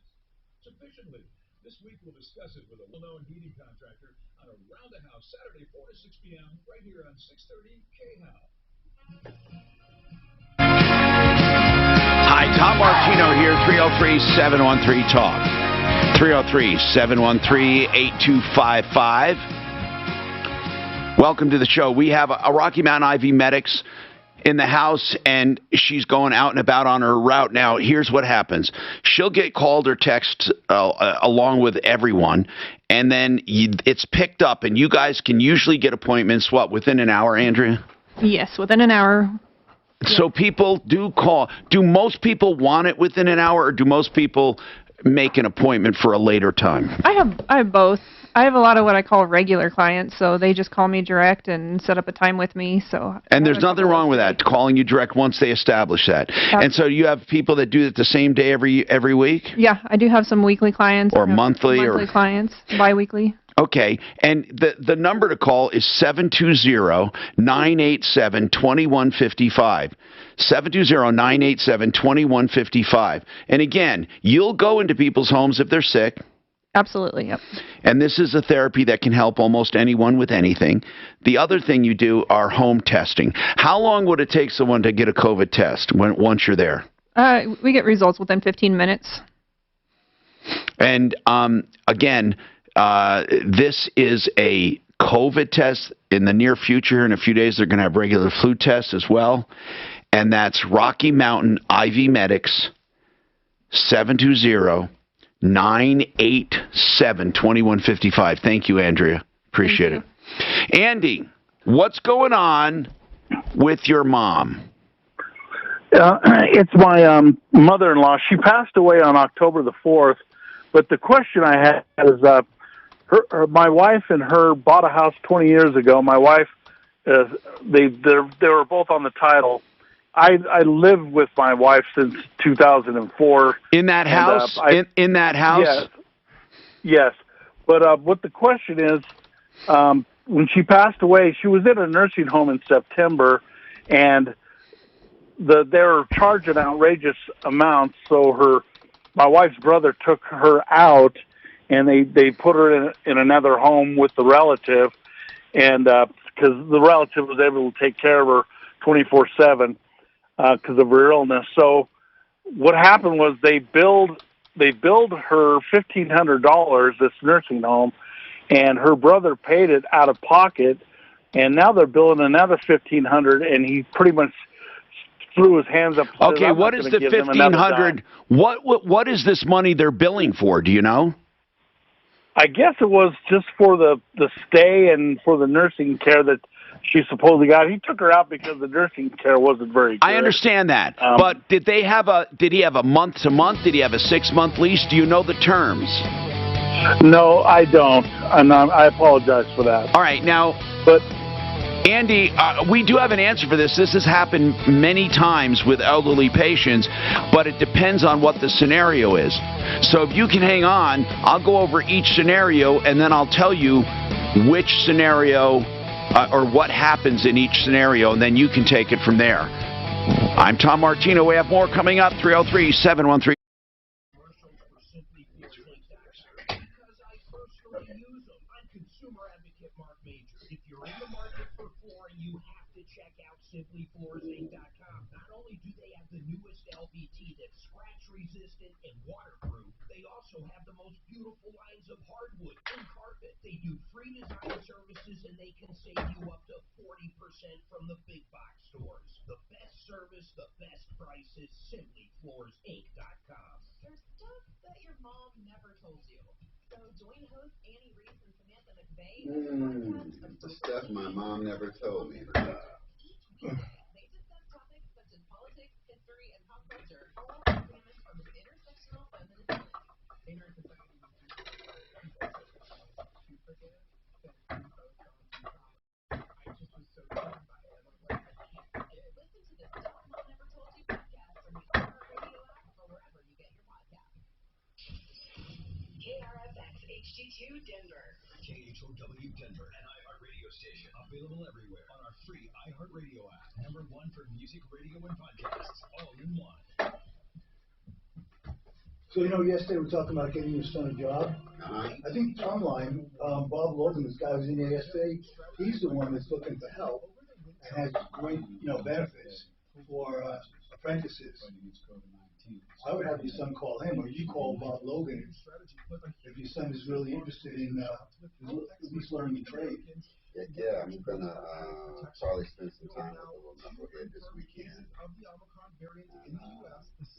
Sufficiently. This week we'll discuss it with a well-known heating contractor on Around the House, Saturday, 4 to 6 p.m., right here on 630 KHOW. Hi, Tom Martino here, 303-713-TALK. 303-713-8255. Welcome to the show. We have a Rocky Mountain IV Medics in the house and she's going out and about on her route. Now, here's what happens. She'll get called or text along with everyone, and then it's picked up, and you guys can usually get appointments, within an hour, Andrea? Yes, within an hour. So people do call. Do most people want it within an hour, or do most people make an appointment for a later time? I have both. I have a lot of what I call regular clients, so they just call me direct and set up a time with me. And there's nothing wrong with that, calling you direct once they establish that. And so you have people that do it the same day every week? Yeah, I do have some weekly clients. Or monthly? Monthly clients, biweekly. Okay, and the number to call is 720-987-2155. 720-987-2155. And again, you'll go into people's homes if they're sick. Absolutely, yep. And this is a therapy that can help almost anyone with anything. The other thing you do are home testing. How long would it take someone to get a COVID test once you're there? We get results within 15 minutes. And again, this is a COVID test. In the near future, in a few days, they're going to have regular flu tests as well. And that's Rocky Mountain IV Medics, 720-987-2155. Thank you, Andrea. Appreciate it. Andy, what's going on with your mom? It's my mother-in-law. She passed away on October the 4th. But the question I had is, my wife and her bought a house 20 years ago. My wife, they were both on the title. I lived with my wife since 2004. In that house? In that house? Yes. But what the question is, when she passed away, she was in a nursing home in September, and they were charging outrageous amounts. So my wife's brother took her out, and they put her in another home with the relative, and because the relative was able to take care of her 24/7 because of her illness. So what happened was they billed her $1,500, this nursing home, and her brother paid it out of pocket, and now they're billing another $1,500, and he pretty much threw his hands up. Okay, what is the $1,500? What is this money they're billing for? Do you know? I guess it was just for the stay and for the nursing care that she supposedly got. He took her out because the nursing care wasn't very good. I understand that, but did he have a month-to-month? Did he have a 6-month lease? Do you know the terms? No, I don't, and I apologize for that. All right, now, but Andy, we do have an answer for this. This has happened many times with elderly patients, but it depends on what the scenario is. So if you can hang on, I'll go over each scenario, and then I'll tell you which scenario or what happens in each scenario, and then you can take it from there. I'm Tom Martino. We have more coming up, 303-713. SimplyFloorsInc.com. Not only do they have the newest LVT that's scratch resistant and waterproof, they also have the most beautiful lines of hardwood and carpet. They do free design services, and they can save you up to 40% from the big box stores. The best service, the best prices, SimplyFloorsInc.com. There's stuff that your mom never told you. So join hosts Annie Reese and Samantha McVeigh The stuff my mom never told me. They discuss topics such as politics, history, and pop culture, all examined from an intersectional feminist lens. Listen to the Stuff Mom Never Told You podcast from the iHeartRadio app or wherever you get your podcasts. KRFX HD2 Denver. KHOW Denver, an iHeartRadio station. Available everywhere on our free iHeartRadio app. #1 for music, radio, and podcasts. All in one. So, yesterday we were talking about getting your son a job. I think Tomline, Bob Logan, this guy who was in there yesterday, he's the one that's looking for help and has great, benefits for apprentices. I would have your son call him, or you call Bob Logan if your son is really interested in at least learning a trade. Yeah, I'm gonna probably spend some time with the little knucklehead this weekend. And,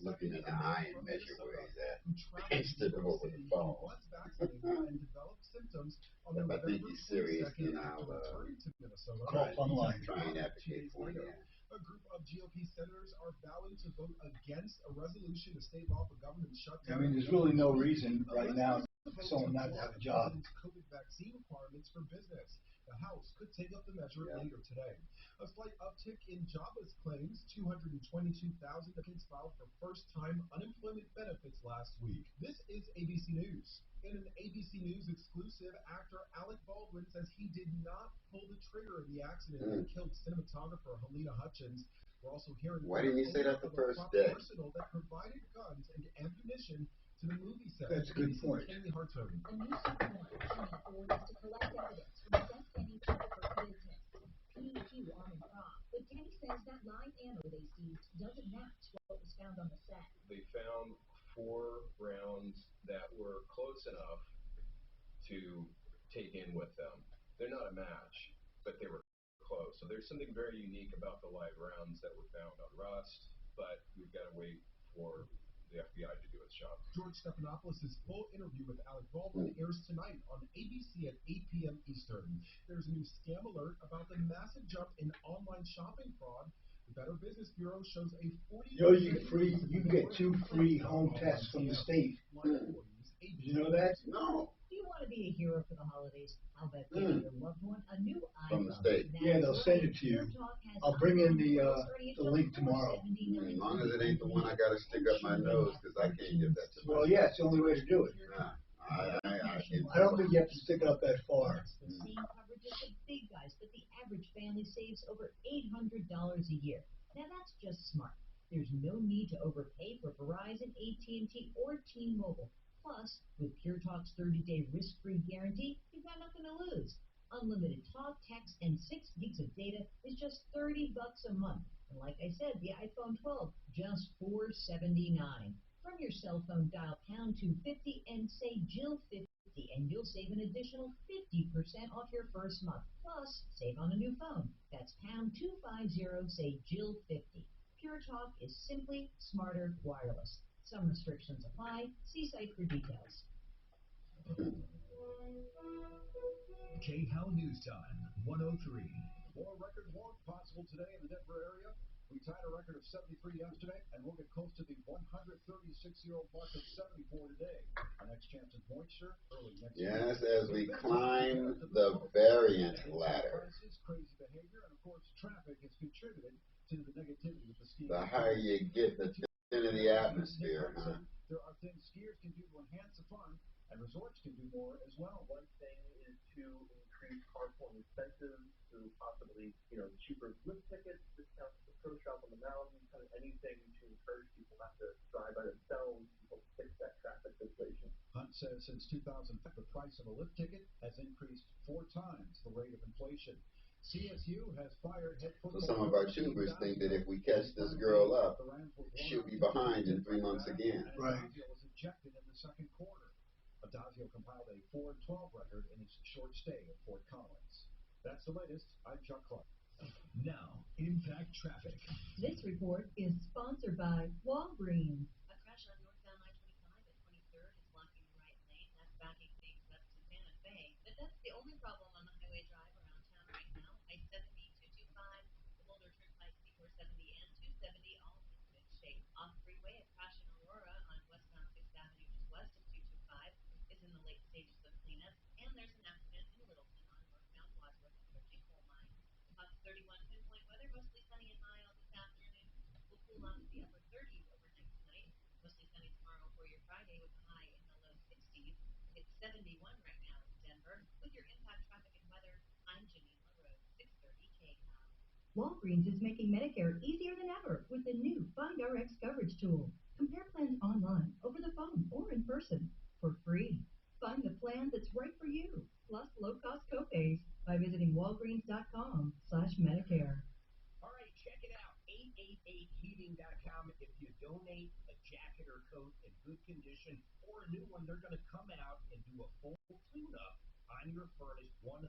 looking at the eye and measure where he's at instead of over the phone. If I think he's serious, then I'll call online. Try and advocate for him. Yeah. A group of GOP senators are vowing to vote against a resolution to state law for government shutdown. I mean, there's really no reason right now for someone not to have a job. COVID vaccine requirements for business. The House could take up the measure later today. A slight uptick in jobless claims. 222,000 applicants filed for first-time unemployment benefits last week. This is ABC News. In an ABC News exclusive, actor Alec Baldwin says he did not pull the trigger in the accident that killed cinematographer Helena Hutchins. We're also hearing why didn't you say that the first day? Arsenal that provided guns and ammunition to the movie set. That's a good point. A new subpoena Jimmy Ford is to collect evidence from the Death Kenny Chemical business, PQ Arm and Prop. But Kenny says that live ammo they seized doesn't match what was found on the set. They found 4 rounds that were close enough to take in with them. They're not a match, but they were close. So there's something very unique about the live rounds that were found on Rust, but we've got to wait for the FBI to do its job. George Stephanopoulos' full interview with Alec Baldwin airs tonight on ABC at 8 p.m. Eastern. There's a new scam alert about the massive jump in online shopping fraud. The Better Business Bureau shows a 40%. You can get 2 free home tests from the state. Did you know that? No. Do you want to be a hero for the holidays? How about giving your loved one a new From iPhone? the state. Yeah, they'll send it to you. I'll bring in the link tomorrow. As long as it ain't the one I gotta stick up my nose, because I can't give that to Well, yeah, it's the only way to do it. I don't think you have to stick it up that far. The same coverage as the big guys, but the average family saves over $800 a year. Now that's just smart. There's no need to overpay for Verizon, AT&T, or T-Mobile. Plus, with Pure Talk's 30-day risk-free guarantee, you've got nothing to lose. Unlimited talk, text, and 6 gigs of data is just $30 a month. And like I said, the iPhone 12, just $479. From your cell phone, dial pound 250 and say Jill 50, and you'll save an additional 50% off your first month. Plus, save on a new phone. That's pound 250, say Jill 50. Pure Talk is simply smarter wireless. Some restrictions apply. See site for details. KHOW News Time, 103. More record warmth possible today in the Denver area. We tied a record of 73 yesterday, and we'll get close to the 136-year-old mark of 74 today. Our next chance of moisture early next week. Yes, as we climb the variant ladder. Crazy behavior, and of course, traffic has contributed to the negativity of the skiing. The higher you get, the thinner the atmosphere, huh? There are things skiers can do to enhance the fun, and resorts can do more as well. One thing is to increase carpool incentives through possibly, cheaper lift tickets, discounts at the pro shop on the mountain, kind of anything to encourage people not to drive by themselves to help fix that traffic situation. Hunt says since 2005, the price of a lift ticket has increased 4 times the rate of inflation. CSU has fired head football. So some of our tubers think that if we catch this girl up, she'll be behind in 3 months again. Right. Adazio was ejected in the second quarter. Adazio compiled a 4-12 record in his short stay at Fort Collins. That's the latest. I'm Chuck Clark. Now, Impact Traffic. This report is sponsored by Walgreens. A crash on northbound I-25 at 23rd is blocking the right lane. That's backing things up to Santa Fe. But that's the only problem on the highway drive around town right now. I-70, 225, the Boulder Turnpike, C470, and 270 all in good shape. Off-freeway, a crash in Aurora on westbound 6th Avenue just west of 225 is in the late stages of cleanup. And there's an accident in Littleton on northbound Wadsworth approaching coal mine. Fox 31 pinpoint weather, mostly sunny and mild this afternoon. We'll cool off to the upper 30s overnight tonight. Mostly sunny tomorrow for your Friday with a high in the low 60s. It's 71 right now in Denver. With your Impact Traffic and Weather, I'm Janine LaRose, 630 KCOW. Walgreens is making Medicare easier than ever with the new FindRx coverage tool. Compare plans online, over the phone, or in person for free. Find the plan that's right for you, plus low-cost copays by visiting walgreens.com/Medicare. All right, check it out, 888heating.com. If you donate a jacket or coat in good condition or a new one, they're going to come out and do a full tune-up on your furnace 100%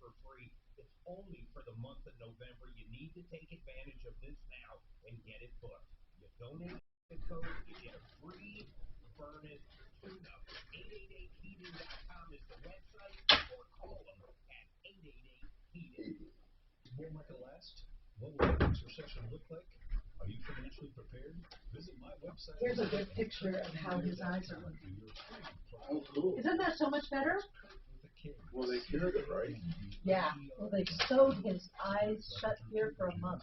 for free. It's only for the month of November. You need to take advantage of this now and get it booked. You donate the code, you get a free furnace tune-up. 888heating.com is the website, or call them at 888-HEATING. Won't like it last? What will the next recession look like? Are you financially prepared? Visit my website. Here's a good picture of how his eyes are looking. Oh, cool. Isn't that so much better? Well, they cured it, right? Yeah. Well, they sewed his eyes shut here for a month.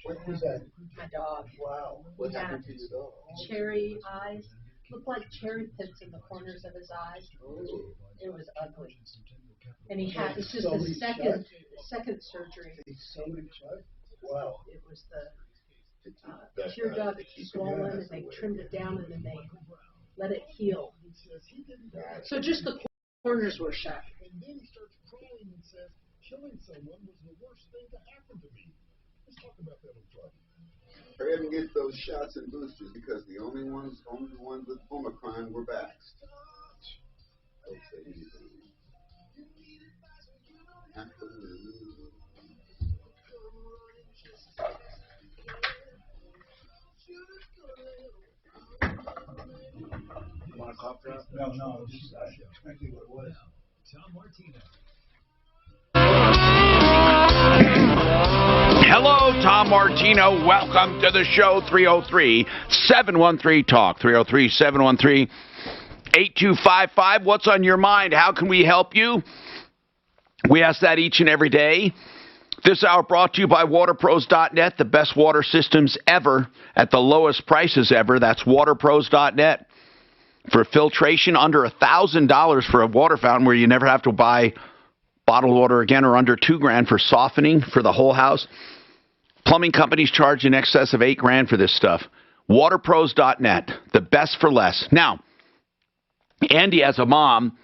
What was that? My dog. Wow. What Yeah. happened to your dog? Cherry eyes. Looked like cherry pits in the corners of his eyes. It was ugly. And he had, it's just the second surgery. He sewed it shut? Wow. It was the tear duct swollen, and they trimmed it down, and then they let it heal. So just the corners were shut. And then he starts crying and says, killing someone was the worst thing to happen to me. Let's talk about that on Friday. Hurry up and get those shots and boosters, because the only ones with Omicron were vaxxed. Don't say anything. You want a cough drop? No, just exactly what it was. Tom Martino. Hello, Tom Martino. Welcome to the show. 303-713-TALK. 303-713-8255. What's on your mind? How can we help you? We ask that each and every day. This hour brought to you by WaterPros.net, the best water systems ever at the lowest prices ever. That's WaterPros.net. For filtration, under $1,000 for a water fountain where you never have to buy bottled water again, or under $2,000 for softening for the whole house. Plumbing companies charge in excess of $8,000 for this stuff. WaterPros.net, the best for less. Now, Andy has a mom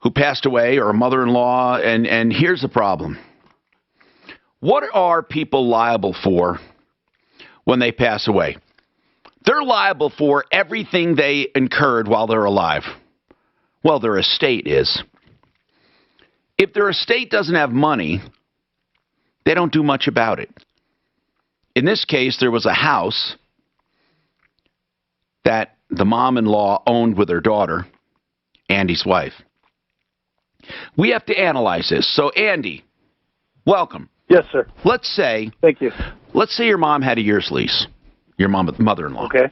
who passed away, or a mother-in-law, and here's the problem. What are people liable for when they pass away? They're liable for everything they incurred while they're alive. Well, their estate is. If their estate doesn't have money, they don't do much about it. In this case, there was a house that the mom-in-law owned with her daughter, Andy's wife. We have to analyze this. So, Andy, welcome. Yes, sir. Let's say, thank you. Let's say your mom had a year's lease. Your mother-in-law. Okay.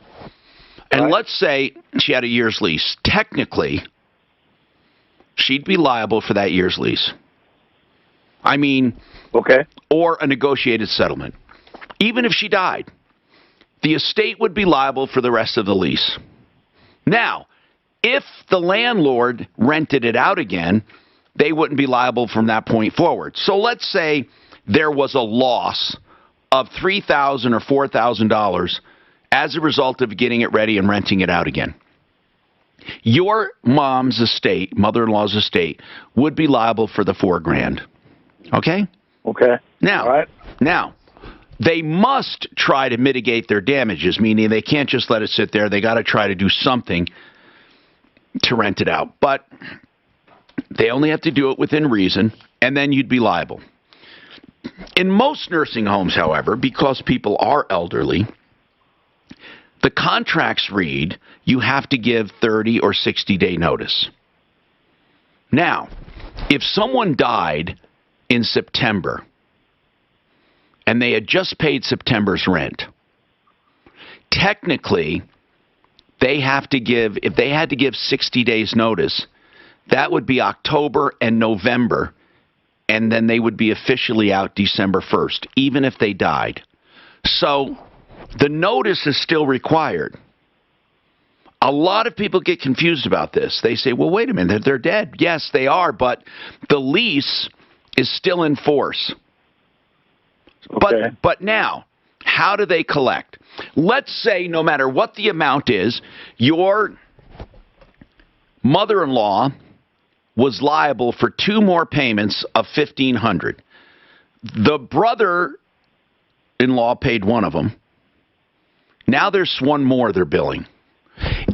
And let's say she had a year's lease. Technically, she'd be liable for that year's lease. I mean, okay. Or a negotiated settlement. Even if she died, the estate would be liable for the rest of the lease. Now, if the landlord rented it out again, they wouldn't be liable from that point forward. So let's say there was a loss of $3,000 or $4,000 as a result of getting it ready and renting it out again. Your mom's estate, mother-in-law's estate, would be liable for the $4,000. Okay? Okay. Now, they must try to mitigate their damages, meaning they can't just let it sit there. They got to try to do something to rent it out. But they only have to do it within reason, and then you'd be liable. In most nursing homes, however, because people are elderly, the contracts read you have to give 30 or 60-day notice. Now, if someone died in September and they had just paid September's rent, technically, they have to give, if they had to give 60 days notice, that would be October and November, and then they would be officially out December 1st, even if they died. So the notice is still required. A lot of people get confused about this. They say, well, wait a minute, they're dead. Yes, they are, but the lease is still in force. Okay. But now, how do they collect? Let's say no matter what the amount is, your mother-in-law was liable for 2 more payments of $1,500. The brother-in-law paid one of them. Now there's one more they're billing.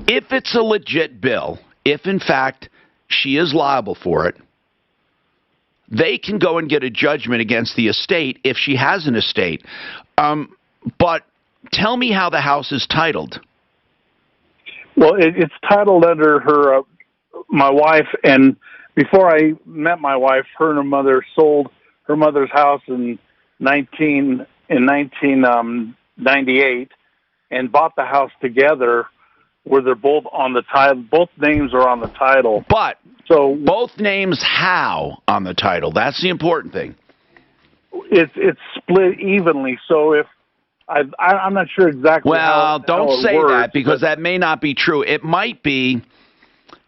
If it's a legit bill, if in fact she is liable for it, they can go and get a judgment against the estate if she has an estate. But tell me how the house is titled. Well, it's titled under her, my wife, and before I met my wife, her and her mother sold her mother's house in 1998 and bought the house together, where they're both on the title. Both names are on the title. But so both names how on the title? That's the important thing. It's split evenly. So if I'm not sure exactly. Well, don't say works, that, because that may not be true. It might be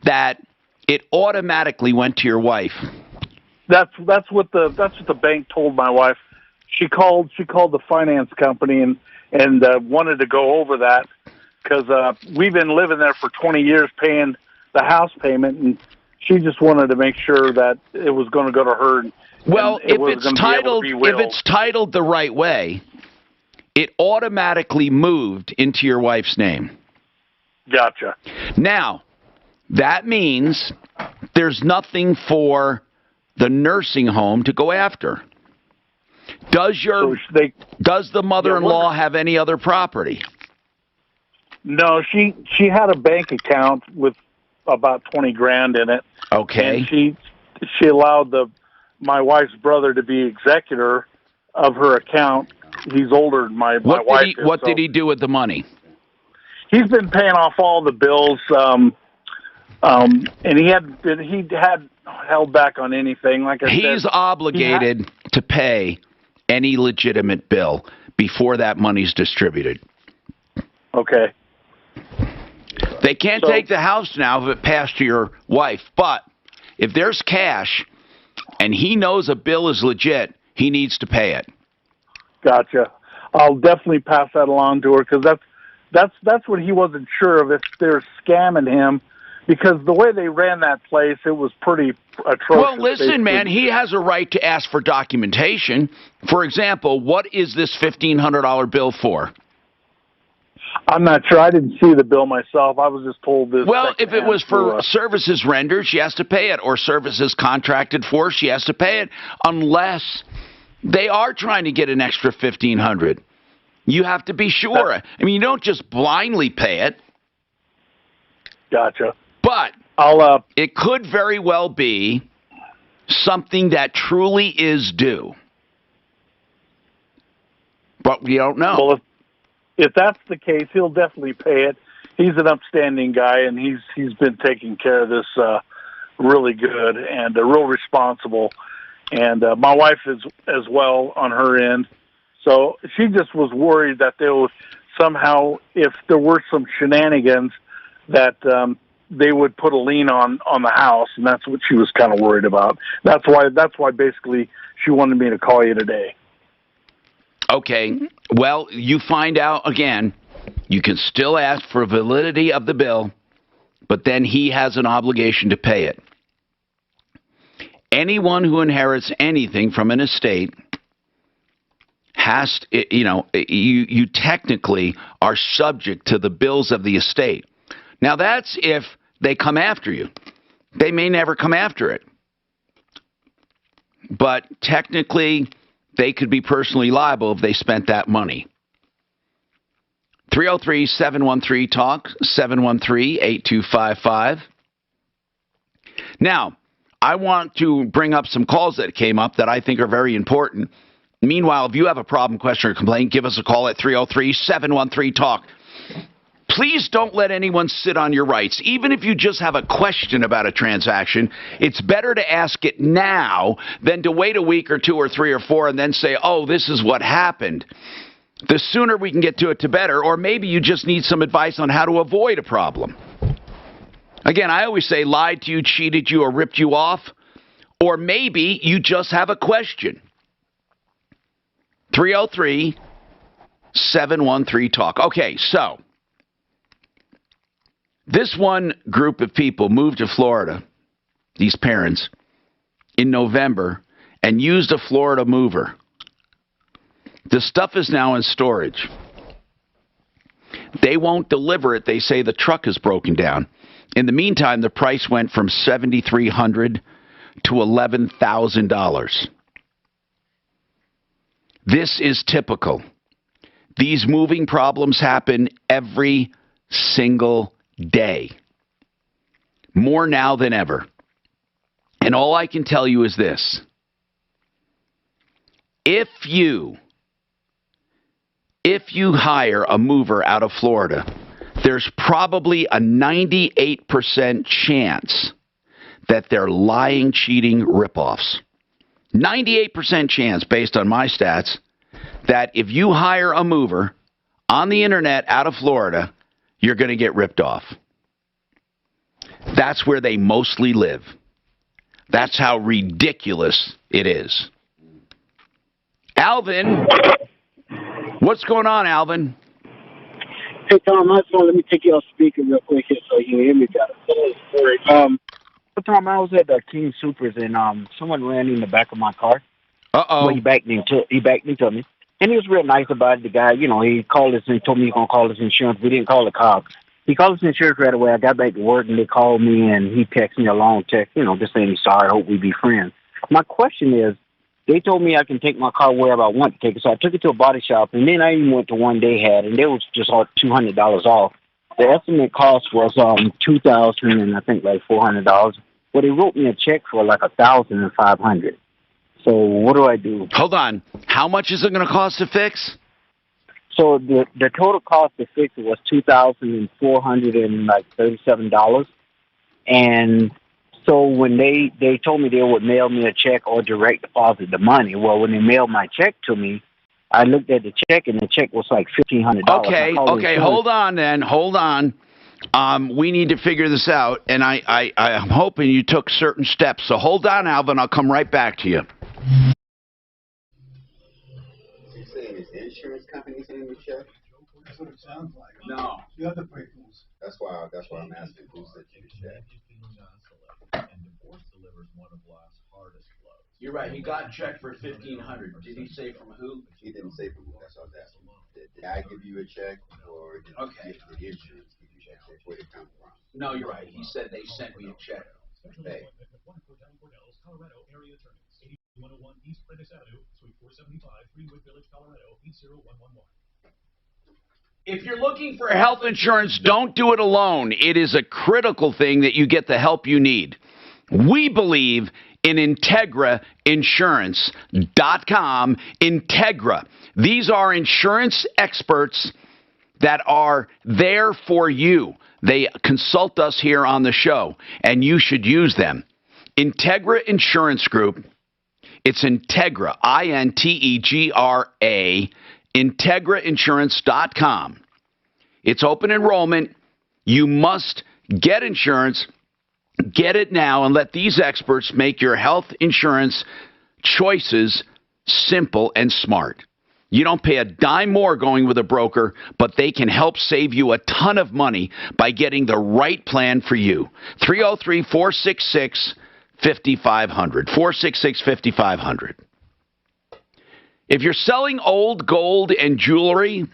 that it automatically went to your wife. That's what the bank told my wife. She called the finance company and wanted to go over that, because we've been living there for 20 years paying the house payment, and she just wanted to make sure that it was going to go to her. Well, if it's titled the right way, it automatically moved into your wife's name. Gotcha. Now, that means there's nothing for the nursing home to go after. Does the mother-in-law have any other property? No, she had a bank account with about $20,000 in it. Okay. And she allowed my wife's brother to be executor of her account. He's older than my wife is. What did he do with the money? He's been paying off all the bills, and he had held back on anything. Like I said, he's obligated to pay any legitimate bill before that money's distributed. Okay. They can't take the house now if it passed to your wife, but if there's cash and he knows a bill is legit, he needs to pay it. Gotcha. I'll definitely pass that along to her, because that's what he wasn't sure of, if they're scamming him, because the way they ran that place, it was pretty atrocious. Well, listen, man, he has a right to ask for documentation. For example, what is this $1,500 bill for? I'm not sure. I didn't see the bill myself. I was just told this. Well, if it was for services rendered, she has to pay it, or services contracted for, she has to pay it, unless they are trying to get an extra $1,500. You have to be sure. I mean, you don't just blindly pay it. Gotcha. But it could very well be something that truly is due. But we don't know. Well, if that's the case, he'll definitely pay it. He's an upstanding guy, and he's been taking care of this really good and real responsible. And my wife is as well on her end. So she just was worried that they would somehow, if there were some shenanigans, that they would put a lien on the house, and that's what she was kind of worried about. That's why basically she wanted me to call you today. Okay. Well, you find out again. You can still ask for validity of the bill, but then he has an obligation to pay it. Anyone who inherits anything from an estate has to, you technically are subject to the bills of the estate. Now, that's if they come after you. They may never come after it. But technically, they could be personally liable if they spent that money. 303-713-TALK, 713-8255. Now, I want to bring up some calls that came up that I think are very important. Meanwhile, if you have a problem, question, or complaint, give us a call at 303-713-TALK. Please don't let anyone sit on your rights. Even if you just have a question about a transaction, it's better to ask it now than to wait a week or two or three or four and then say, oh, this is what happened. The sooner we can get to it, the better. Or maybe you just need some advice on how to avoid a problem. Again, I always say lied to you, cheated you, or ripped you off. Or maybe you just have a question. 303-713-TALK. Okay, so this one group of people moved to Florida, these parents, in November and used a Florida mover. The stuff is now in storage. They won't deliver it. They say the truck is broken down. In the meantime, the price went from $7,300 to $11,000. This is typical. These moving problems happen every single day. More now than ever. And all I can tell you is this. If you hire a mover out of Florida, there's probably a 98% chance that they're lying, cheating ripoffs. 98% chance, based on my stats, that if you hire a mover on the internet out of Florida, you're going to get ripped off. That's where they mostly live. That's how ridiculous it is. Alvin, what's going on, Alvin? Hey, Tom, I just want to let me take you off speaker real quick here so you can hear me better. One time I was at the King Supers and someone ran in the back of my car. Uh-oh. Well, he backed into me. And he was real nice about it. The guy, you know, he called us and told me he was going to call his insurance. We didn't call the cops. He called his insurance right away. I got back to work and they called me and he texted me a long text, you know, just saying he's sorry, hope we be friends. My question is, they told me I can take my car wherever I want to take it. So I took it to a body shop and then I even went to one they had and they was just all $200 off. The estimate cost was $2,000 and I think like $400. Well, they wrote me a check for like $1,500. So what do I do? Hold on. How much is it going to cost to fix? So the total cost to fix it was $2,437. And so when they told me they would mail me a check or direct deposit the money, well, when they mailed my check to me, I looked at the check and the check was like $1,500. Okay, hold on then. Hold on. We need to figure this out, and I'm hoping you took certain steps. So hold on, Alvin. I'll come right back to you. You're saying his insurance company's in the check? That's what it sounds like. No. The other breakers. That's why I'm asking who sent you the check. You're right. He got checked for $1,500. Did he say from who? He didn't say from who. That's what I was asking. Did I give you a check, or did the insurance give you a check? Where did it come from? No, you're right. He said they sent me a check. Hey. 101 East Prentice Avenue, Suite 475, Greenwood Village, Colorado, 80111. If you're looking for health insurance, don't do it alone. It is a critical thing that you get the help you need. We believe in IntegraInsurance.com. Integra. These are insurance experts that are there for you. They consult us here on the show, and you should use them. Integra Insurance Group. It's Integra, I-N-T-E-G-R-A, IntegraInsurance.com. It's open enrollment. You must get insurance. Get it now and let these experts make your health insurance choices simple and smart. You don't pay a dime more going with a broker, but they can help save you a ton of money by getting the right plan for you. 303-466-5500. 466-5500. If you're selling old gold and jewelry,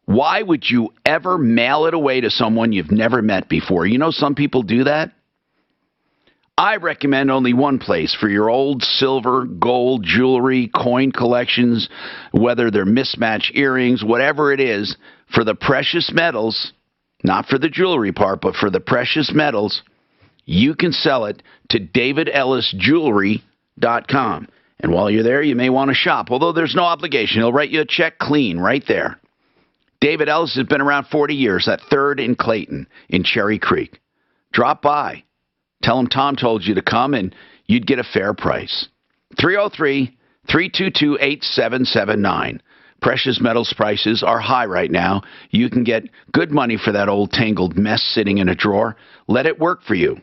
why would you ever mail it away to someone you've never met before? You know, some people do that. I recommend only one place for your old silver, gold, jewelry, coin collections, whether they're mismatched earrings, whatever it is, for the precious metals, not for the jewelry part, but for the precious metals. You can sell it to DavidEllisJewelry.com. And while you're there, you may want to shop, although there's no obligation. He'll write you a check clean right there. David Ellis has been around 40 years at 3rd and Clayton in Cherry Creek. Drop by. Tell him Tom told you to come, and you'd get a fair price. 303-322-8779. Precious metals prices are high right now. You can get good money for that old tangled mess sitting in a drawer. Let it work for you.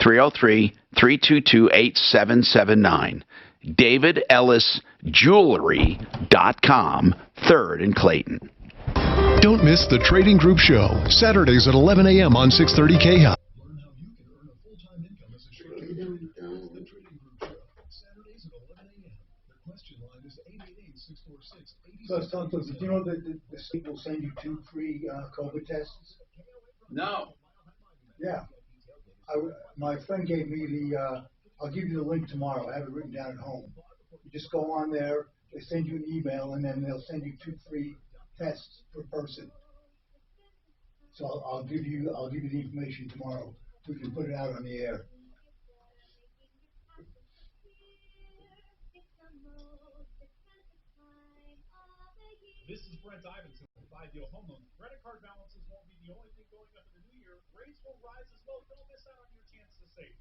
303-322-8779. DavidEllisJewelry.com, 3rd and Clayton. Don't miss the Trading Group Show, Saturdays at 11 a.m. on 630 KHOW. So I was telling folks, did you know that the state will send you 2 free COVID tests? No. Yeah. My friend gave me the I'll give you the link tomorrow. I have it written down at home. You just go on there, they send you an email, and then they'll send you 2 free tests per person. So I'll give you the information tomorrow. We can put it out on the air. This is Brent Ivinson with Ideal Home Loans. Credit card balances won't be the only thing going up in the new year. Rates will rise as well. Don't miss out on your chance to save.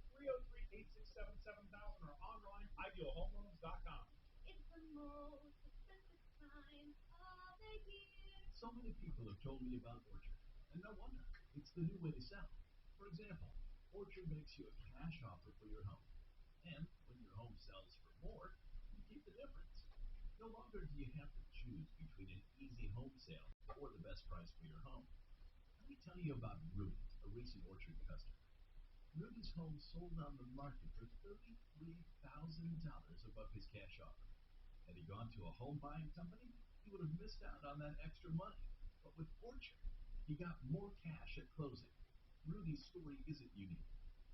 303-867-7000 or online, idealhomeloans.com. It's the most expensive time of the year. So many people have told me about Orchard, and no wonder. It's the new way to sell. For example, Orchard makes you a cash offer for your home. And when your home sells for more, you keep the difference. No longer do you have to choose between an easy home sale or the best price for your home. Let me tell you about Rudy, a recent Orchard customer. Rudy's home sold on the market for $33,000 above his cash offer. Had he gone to a home buying company, he would have missed out on that extra money. But with Orchard, he got more cash at closing. Rudy's story isn't unique.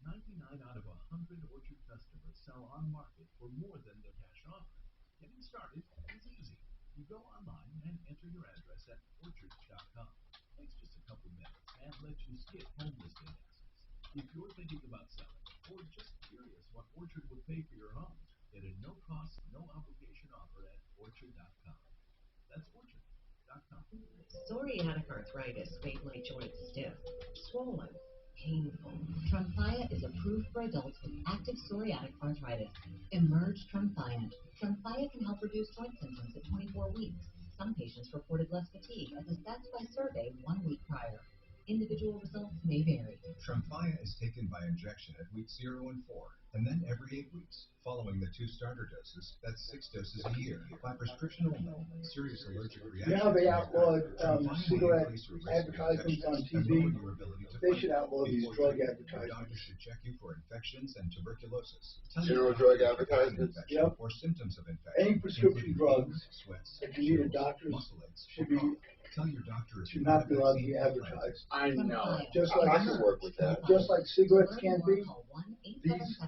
99 out of 100 Orchard customers sell on market for more than their cash offer. Getting started is easy. You go online and enter your address at orchard.com. Takes just a couple minutes and lets you skip home listing hassles. If you're thinking about selling or just curious what Orchard would pay for your home, get a no-cost, no-obligation offer at orchard.com. That's orchard.com. Psoriatic arthritis made my joints stiff, swollen, painful. Tremfya is approved for adults with active psoriatic arthritis. Emerge Tremfya. Tremfya can help reduce joint symptoms at 24 weeks. Some patients reported less fatigue as assessed by survey 1 week prior. Individual results may vary. Tremfya is taken by injection at weeks 0 and 4, and then every 8 weeks. Following the 2 starter doses, that's 6 doses a year, by prescription only. Serious allergic reactions. Now they outlawed cigarette advertisements on TV. They should outlaw these drug advertisements. Doctors should check you for infections and tuberculosis. General drug advertisements? Yep. Or symptoms of infection. Any prescription drugs, if you need a doctor's, should not be allowed to be advertised. I know. Just I like can work with that. Just like cigarettes can't be, these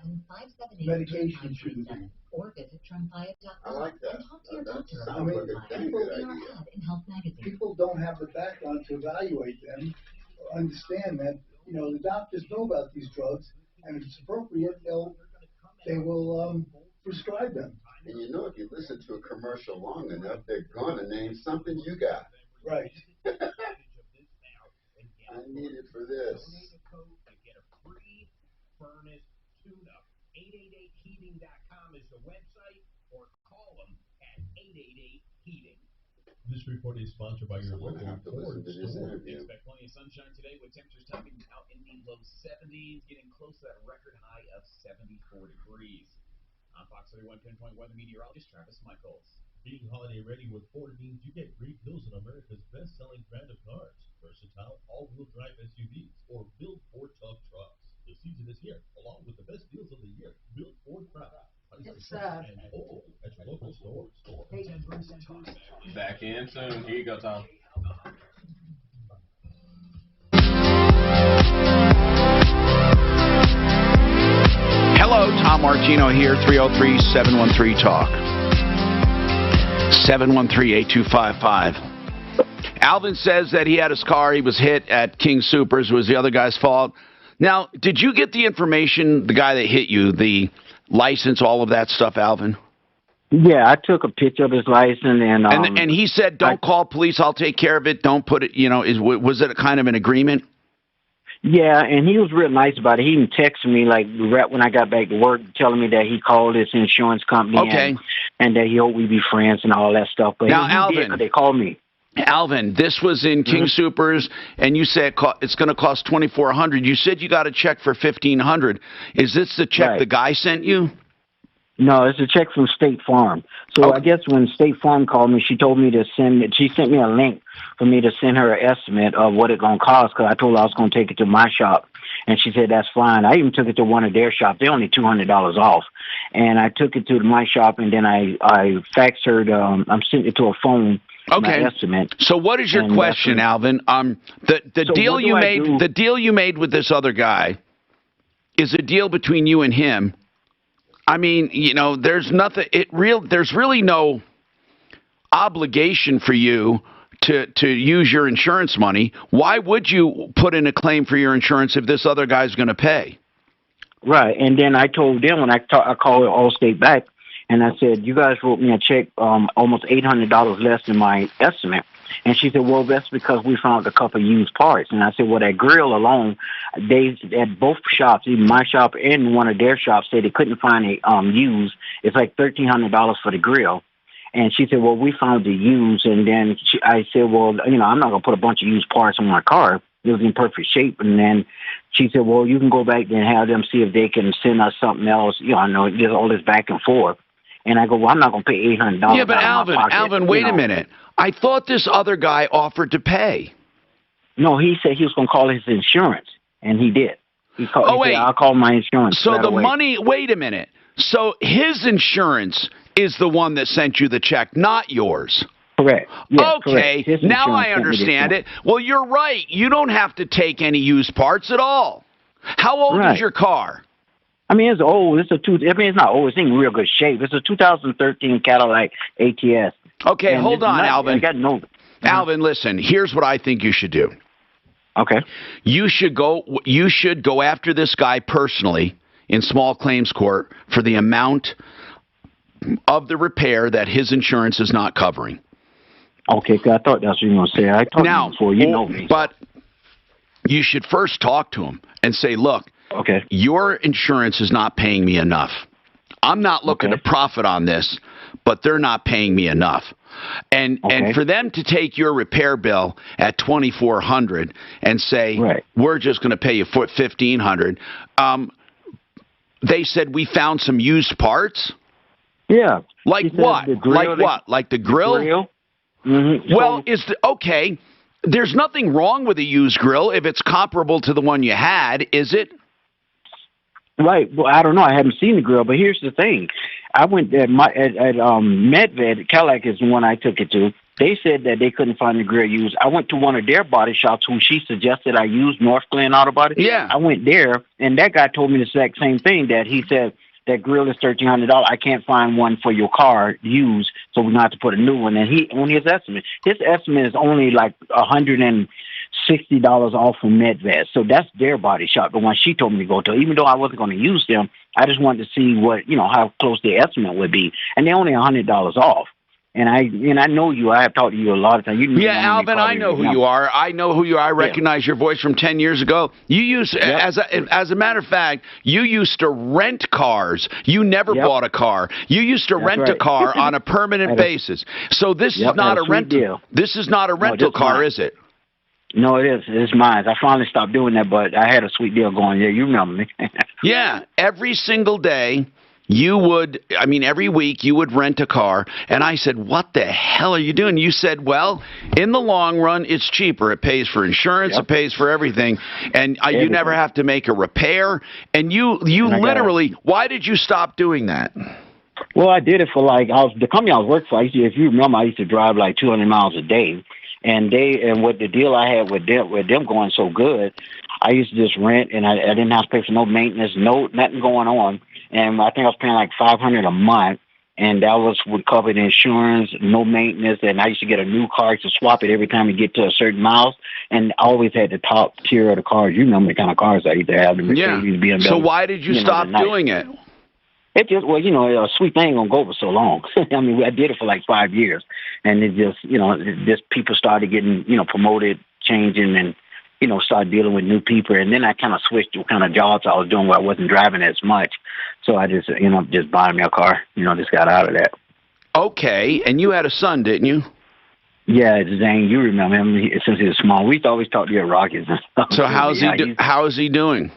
medications shouldn't be. Or visit Tremfya.com. I like that. And talk to your That doctor sounds about like a dang good in our idea. ad in Health Magazine. People don't have the background to evaluate them, or understand that, the doctors know about these drugs, and if it's appropriate, they will prescribe them. And if you listen to a commercial long enough, they're gonna name something you got. Right. I need it for this. Get a free furnace tune-up. 888heating.com is the website, or call them at 888-HEATING. This report is sponsored by your local Ford store. Expect plenty of sunshine today with temperatures topping out in the low 70s, getting close to that record high of 74 degrees. I'm Fox 31 Pinpoint Weather Meteorologist Travis Michaels. Being holiday ready with Ford means you get great deals on America's best-selling brand of cars, versatile all-wheel drive SUVs, or build Ford tough trucks. The season is here, along with the best deals of the year. Build Ford proud. It's, and all at your local store. Back in soon. Here you go, Tom. Hello, Tom Martino here, 303-713-TALK. 713-8255. Alvin says that he had his car, he was hit at King Soopers, it was the other guy's fault. Now, did you get the information, the guy that hit you, the license, all of that stuff, Alvin? Yeah, I took a picture of his license and he said, don't call police, I'll take care of it, don't put it, was it a kind of an agreement? Yeah, and he was real nice about it. He even texted me, like, right when I got back to work, telling me that he called his insurance company and that he hoped we'd be friends and all that stuff. But now, Alvin, they called me. Alvin, this was in King Soopers, and you said it's going to cost $2,400. You said you got a check for $1,500. Is this the check the guy sent you? No, it's a check from State Farm. So I guess when State Farm called me, she told me to she sent me a link for me to send her an estimate of what it's going to cost, because I told her I was going to take it to my shop. And she said, that's fine. I even took it to one of their shops. They're only $200 off. And I took it to my shop, and then I faxed her, I'm sending it to a phone. Okay. Estimate. So what is your question, Alvin? The deal you made with this other guy is a deal between you and him. I mean, there's nothing. There's really no obligation for you to use your insurance money. Why would you put in a claim for your insurance if this other guy's going to pay? Right, and then I told them when I called Allstate back, and I said, you guys wrote me a check almost $800 less than my estimate. And she said, well, that's because we found a couple of used parts. And I said, well, that grill alone, they at both shops, even my shop and one of their shops, said they couldn't find it used. It's like $1,300 for the grill. And she said, well, we found it used. And then I said, well, I'm not going to put a bunch of used parts on my car. It was in perfect shape. And then she said, well, you can go back and have them see if they can send us something else. I know there's all this back and forth. And I go, well, I'm not going to pay $800. Yeah, but Alvin, wait a minute. I thought this other guy offered to pay. No, he said he was going to call his insurance, and he did. He said, I'll call my insurance. So the money, wait a minute. So his insurance is the one that sent you the check, not yours. Correct. Yes, okay, correct. Now I understand it. Well, you're right. You don't have to take any used parts at all. How old is your car? I mean, it's old. It's not old. It's in real good shape. It's a 2013 Cadillac ATS. Okay, hold on, Alvin. Alvin, listen. Here's what I think you should do. Okay. You should go after this guy personally in small claims court for the amount of the repair that his insurance is not covering. Okay, I thought that's what you were going to say. I talked to you before. You know me. But you should first talk to him and say, look, your insurance is not paying me enough. I'm not looking to profit on this, but they're not paying me enough. And for them to take your repair bill at $2,400 and say, we're just going to pay you $1,500, they said we found some used parts? Yeah. Like what? Like what? Like the grill? Mm-hmm. Well, there's nothing wrong with a used grill if it's comparable to the one you had, is it? Right. Well, I don't know. I haven't seen the grill, but here's the thing. I went at MedVed. Cadillac is the one I took it to. They said that they couldn't find the grill used. I went to one of their body shops who she suggested I use, North Glen Auto Body. Yeah. I went there, and that guy told me the exact same thing, that he said that grill is $1,300. I can't find one for your car used, so we're going to have to put a new one. And on his estimate is only like $160 off from MedVed. So that's their body shop, the one she told me to go to. Even though I wasn't going to use them, I just wanted to see what, how close the estimate would be. And they're only $100 off. And I know you. I have talked to you a lot of times. Alvin, I know who you are. I know who you are. I recognize your voice from 10 years ago. You used, as a matter of fact, you used to rent cars. You never bought a car. You used to rent a car on a permanent basis. So this is not a rental. This is not a rental car, is it? No, it is. It's mine. I finally stopped doing that, but I had a sweet deal going. Yeah, you remember me. Yeah, every single day. Every week you would rent a car. And I said, what the hell are you doing? You said, well, in the long run, it's cheaper. It pays for insurance. It pays for everything. And you never have to make a repair. And you literally, why did you stop doing that? Well, I did it for the company I was working for. If you remember, I used to drive like 200 miles a day. And with the deal I had with them going so good, I used to just rent, and I didn't have to pay for no maintenance, nothing going on. And I think I was paying like $500 a month, and that would cover the insurance, no maintenance. And I used to get a new car to swap it every time we get to a certain miles, and I always had the top tier of the cars. You remember the kind of cars I used to have. BMW. So why did you stop doing it? It just, a sweet thing ain't gonna go for so long. I did it for like 5 years, and it just, people started getting, promoted, changing, and, started dealing with new people. And then I kind of switched to what kind of jobs I was doing where I wasn't driving as much. So I just, just buying me a car, just got out of that. Okay. And you had a son, didn't you? Yeah, Zane, you remember him since he was small. We used to always talk to you at Rockies and stuff. So how is he doing?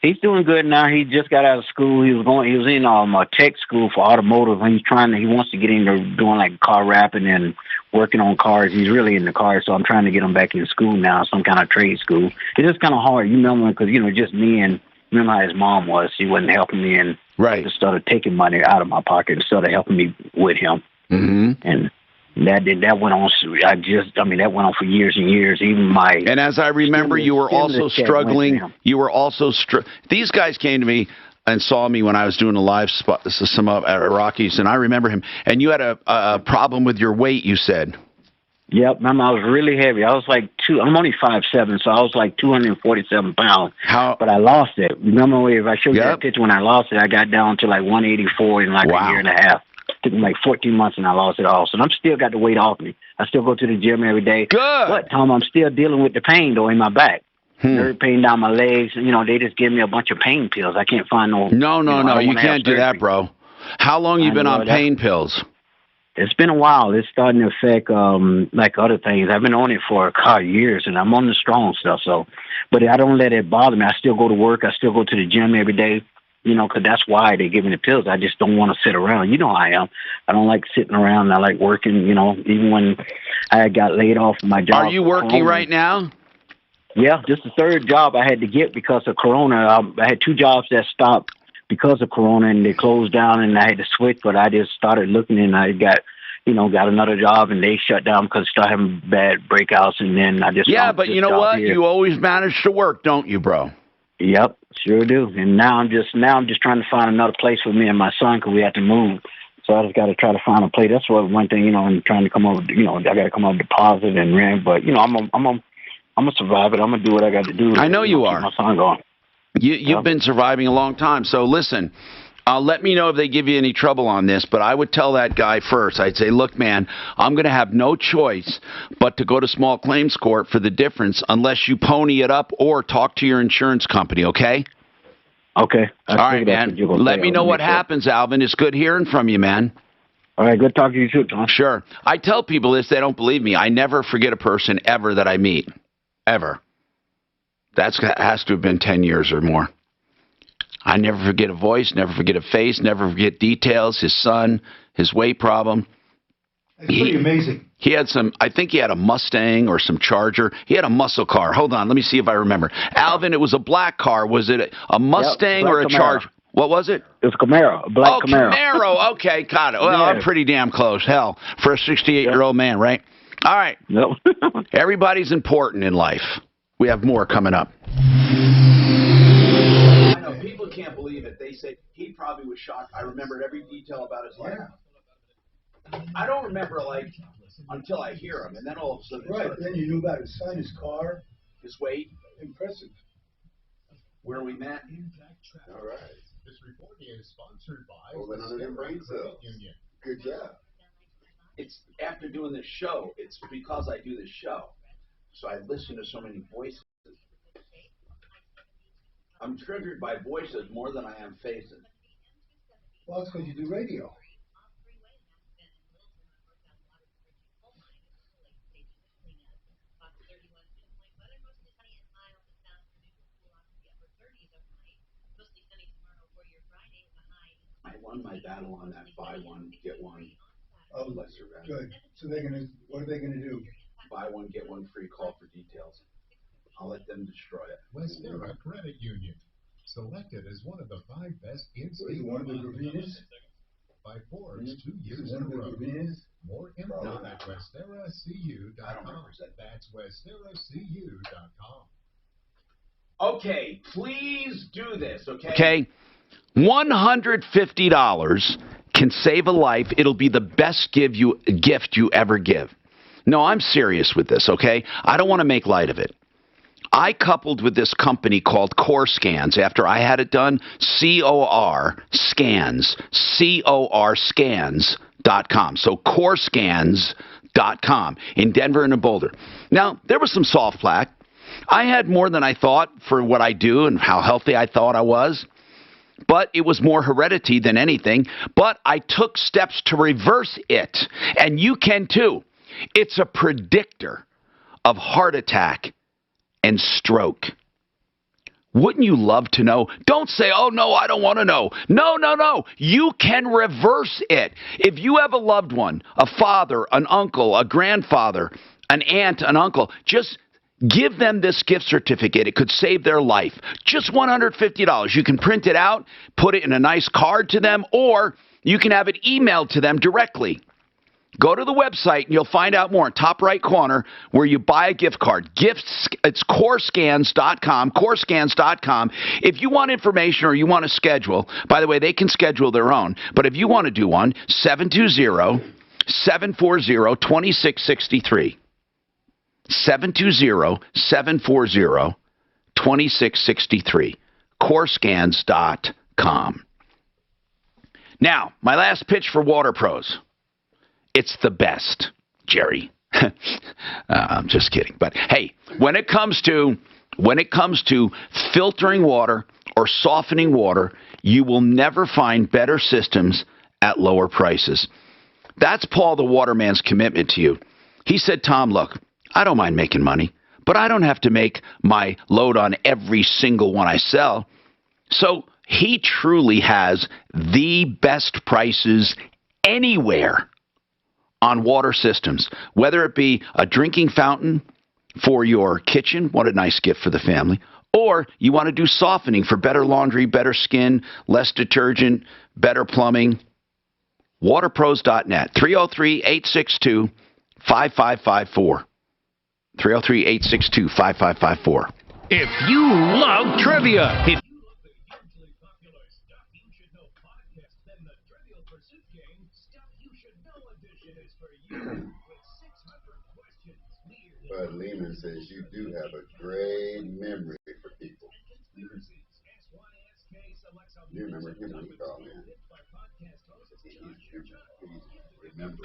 He's doing good now. He just got out of school. He was in a tech school for automotive. He wants to get into doing like car wrapping and working on cars. He's really in the cars, so I'm trying to get him back in school now, some kind of trade school. It's just kind of hard, because just me, and remember how his mom was. She wasn't helping me, and just started taking money out of my pocket instead of helping me with him. Mm-hmm. And that went on. That went on for years and years. And as I remember, you were also struggling. You were also these guys came to me. and saw me when I was doing a live spot, at Rockies, and I remember him. And you had a problem with your weight, you said. Yep, remember I was really heavy. I was like I'm only 5'7", so I was like 247 pounds. But I lost it. Remember if I showed you that picture when I lost it, I got down to like 184 in like a year and a half. It took me like 14 months and I lost it all. So I'm still got the weight off me. I still go to the gym every day. Good. But Tom, I'm still dealing with the pain though in my back. Nerve pain down my legs. You know, they just give me a bunch of pain pills. I can't find no. No, you can't do that, bro. How long you been on pain pills? It's been a while. It's starting to affect like other things. I've been on it for years, and I'm on the strong stuff. So, but I don't let it bother me. I still go to work. I still go to the gym every day. You know, because that's why they give me the pills. I just don't want to sit around. You know how I am. I don't like sitting around. I like working. You know, even when I got laid off from my job. Are you working right now? Yeah, this is the third job I had to get because of Corona. I had 2 jobs that stopped because of Corona, and they closed down, and I had to switch. But I just started looking, and I got another job, and they shut down because I started having bad breakouts, and then I just but you know what? You always manage to work, don't you, bro? Yep, sure do. And now I'm just trying to find another place for me and my son because we have to move. So I just got to try to find a place. That's what one thing, I'm trying to come up. I got to come up with deposit and rent, but I'm gonna survive it. I'm gonna do what I got to do. I know you are. Keep my son going. You've been surviving a long time. So listen, let me know if they give you any trouble on this, but I would tell that guy first. I'd say, look, man, I'm going to have no choice but to go to small claims court for the difference unless you pony it up or talk to your insurance company, okay? Okay. All right, man. Let me know what happens, Alvin. It's good hearing from you, man. All right, good talking to you too, Tom. Sure. I tell people this, they don't believe me. I never forget a person ever that I meet. Ever. That has to have been 10 years or more. I never forget a voice, never forget a face, never forget details, his son, his weight problem. It's pretty amazing. He had I think he had a Mustang or some Charger. He had a muscle car. Hold on, let me see if I remember. Alvin, it was a black car. Was it a Mustang or a Camaro. Charger? What was it? It was Camaro, a black Camaro. Camaro. Okay, got it. Well, yeah. I'm pretty damn close. Hell, for a 68-year-old man, right? All right. Nope. Everybody's important in life. We have more coming up. I know people can't believe it. They say he probably was shocked. I remembered every detail about his life. I don't remember until I hear him, and then all of a sudden. Right. Then you knew about his son, his car, his weight. Impressive. Where we met. All right. This report is sponsored by Over 100 brain cells. Union. Good job. It's after doing this show. It's because I do this show. So I listen to so many voices. I'm triggered by voices more than I am faces. Well, it's because you do radio. I won my battle on that buy one, get one. Oh, lesser value. Good. So what are they gonna do? Buy one, get one free. Call for details. I'll let them destroy it. Westera Credit Union, selected as one of the 5 best in-state one of the Gravinas? by Forbes 2 years in a row. More info at WesteraCU.com. That's WesteraCU.com. Okay, please do this, okay? Okay. $150 can save a life. It'll be the best gift you ever give. No, I'm serious with this, okay? I don't want to make light of it. I coupled with this company called Core Scans after I had it done, C-O-R Scans, C-O-R Scans.com. So CoreScans.com in Denver and in Boulder. Now, there was some soft plaque. I had more than I thought for what I do and how healthy I thought I was. But it was more heredity than anything. But I took steps to reverse it. And you can too. It's a predictor of heart attack and stroke. Wouldn't you love to know? Don't say, oh, no, I don't want to know. No, no, no. You can reverse it. If you have a loved one, a father, an uncle, a grandfather, an aunt, an uncle, just give them this gift certificate. It could save their life. Just $150. You can print it out, put it in a nice card to them, or you can have it emailed to them directly. Go to the website and you'll find out more in top right corner where you buy a gift card. It's corescans.com, corescans.com. If you want information or you want to schedule, by the way, they can schedule their own, but if you want to do one, 720-740-2663. 720-740-2663. corescans.com. Now, my last pitch for Water Pros. It's the best, Jerry. I'm just kidding. But hey, when it comes to filtering water or softening water, you will never find better systems at lower prices. That's Paul the Waterman's commitment to you. He said, Tom, look, I don't mind making money, but I don't have to make my load on every single one I sell. So he truly has the best prices anywhere on water systems, whether it be a drinking fountain for your kitchen, what a nice gift for the family, or you want to do softening for better laundry, better skin, less detergent, better plumbing. Waterpros.net, 303-862-5554. 303-862-5554. If you love trivia, Bud Lehman says you do have a great memory for people. You remember him when he called in. Remember.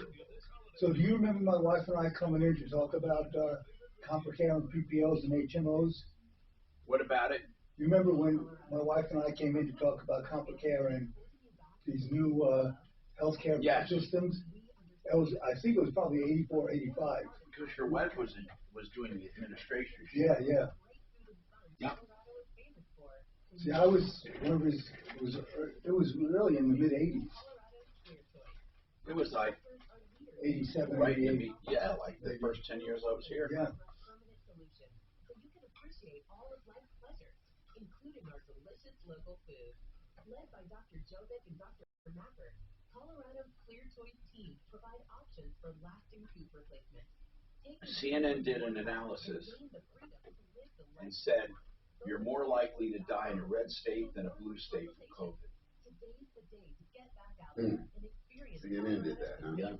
So do you remember my wife and I coming in to talk about Complicare and PPOs and HMOs? What about it? You remember when my wife and I came in to talk about Complicare and these new healthcare systems? It was, I think it was probably 84, 85. Because your wife was doing the administration. Yeah. Yeah. See, I was, whenever it was really in the mid 80s. It was like 87, right 88. Like the first 10 years I was here. Yeah. Including our delicious local food. Led by Dr. Jovic and Dr. Macker, Colorado's Clear Choice team provide options for lasting tooth replacement. CNN did an analysis and said you're more likely to die in a red state than a blue state from COVID. CNN did that, huh? Yeah.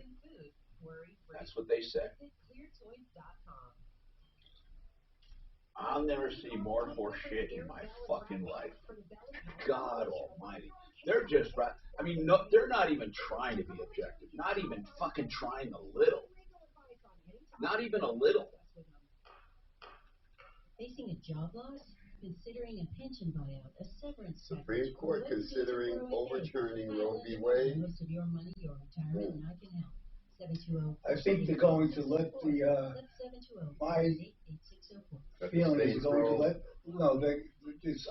That's what they said. I'll never see more horse shit in my fucking life. God almighty. They're just, I mean, no, they're not even trying to be objective. Not even fucking trying a little. Not even a little. Facing a job loss? Considering a pension buyout, a severance Supreme Court considering overturning Roe v. Wade. Most of your money, your retirement, and I can help. 720. I think they're going to let my feeling is going to let, I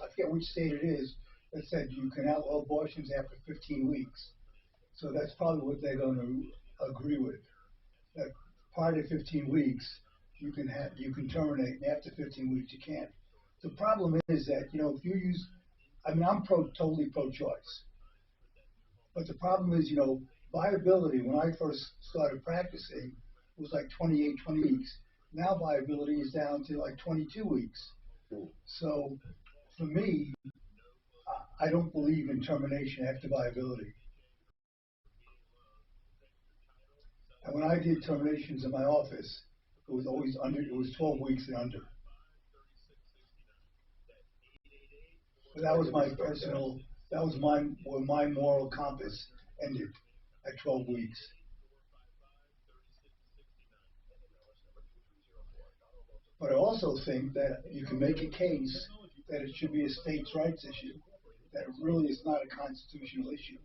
forget which state it is, that said you can outlaw abortions after 15 weeks. So that's probably what they're going to agree with. That prior to 15 weeks, you can terminate, and after 15 weeks you can't. The problem is that, if you use, I'm totally pro-choice. But the problem is, viability, when I first started practicing, was like 28, 20 weeks. Now viability is down to like 22 weeks. So for me, I don't believe in termination after viability. And when I did terminations in my office, it was always it was 12 weeks and under. But that was my personal, where my moral compass ended at 12 weeks. But I also think that you can make a case that it should be a states' rights issue, that it really is not a constitutional issue.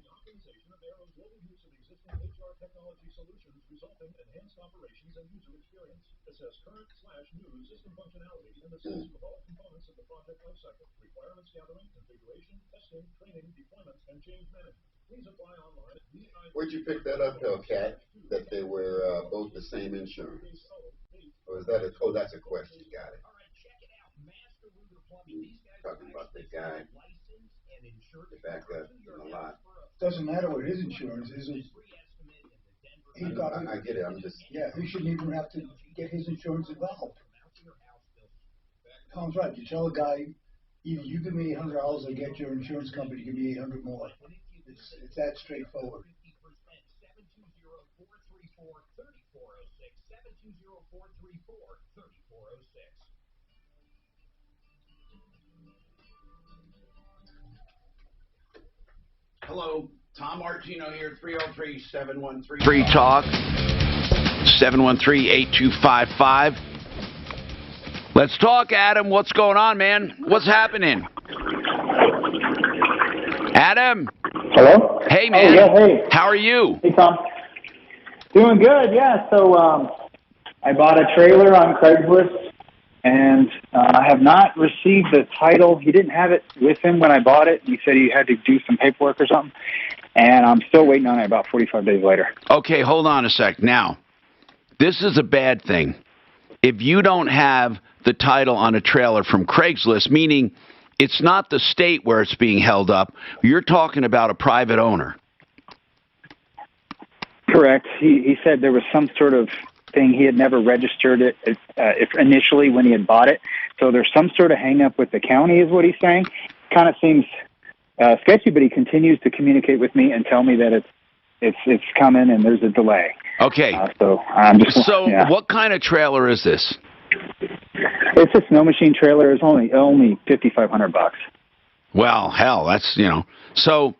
Technology solutions result in enhanced operations and user experience. Assess current/new system functionality and assess of all components of the project lifecycle. Requirements gathering, configuration, testing, training, deployment, and change management. Please apply online. Where'd you pick that up, Hellcat? That they were both the same insurance? Or is that that's a question. Got it. Talking about the guy, the backup, and a lot. Doesn't matter what his insurance is. I get it. I'm just. Yeah, he shouldn't even have to get his insurance involved. Tom's right. You tell a guy, either you give me $800 or get your insurance company to give me $800 more. It's that straightforward. Hello, Tom Martino here, 303-713. Free talk, 713-8255. Let's talk, Adam. What's going on, man? What's happening? Adam? Hello? Hey, man. Oh, yeah, hey. How are you? Hey, Tom. Doing good, yeah. So I bought a trailer on Craigslist, and I have not received the title. He didn't have it with him when I bought it. He said he had to do some paperwork or something, and I'm still waiting on it about 45 days later. Okay, hold on a sec. Now, this is a bad thing. If you don't have the title on a trailer from Craigslist, meaning it's not the state where it's being held up, you're talking about a private owner. Correct. He said there was some sort of thing. He had never registered it if initially when he had bought it. So there's some sort of hang up with the county is what he's saying. Kind of seems sketchy, but he continues to communicate with me and tell me that it's coming and there's a delay. Okay. So I'm just yeah. What kind of trailer is this? It's a snow machine trailer. It's only $5,500. Well, hell, that's So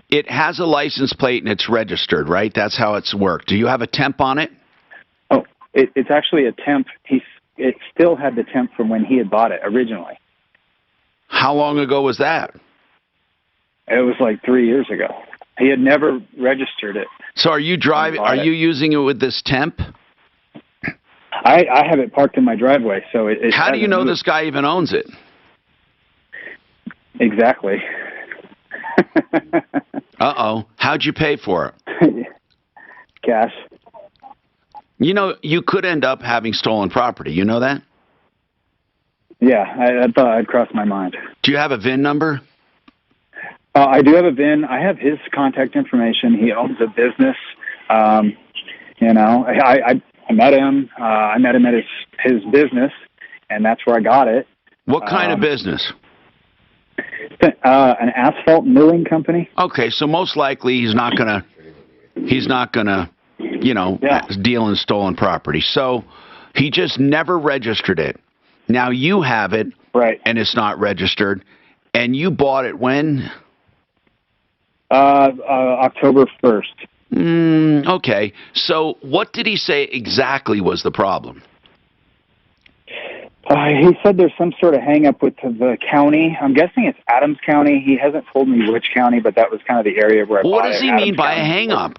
it has a license plate and it's registered, right? That's how it's worked. Do you have a temp on it? Oh, it's actually a temp. It still had the temp from when he had bought it originally. How long ago was that? It was like 3 years ago. He had never registered it. So are you driving? Are you using it with this temp? I have it parked in my driveway, so it How do you know this guy even owns it? Exactly. Uh-oh. How'd you pay for it? Cash. You know, you could end up having stolen property. You know that? Yeah, I thought I'd crossed my mind. Do you have a VIN number? I do have a VIN. I have his contact information. He owns a business. I met him. I met him at his business, and that's where I got it. What kind of business? An asphalt milling company. Okay, so most likely he's not gonna deal in stolen property. So he just never registered it. Now you have it, right? And it's not registered. And you bought it when? October 1st. Okay. So what did he say exactly was the problem? He said there's some sort of hang-up with the county. I'm guessing it's Adams County. He hasn't told me which county, but that was kind of the area where I bought it. What does he mean by a hang-up?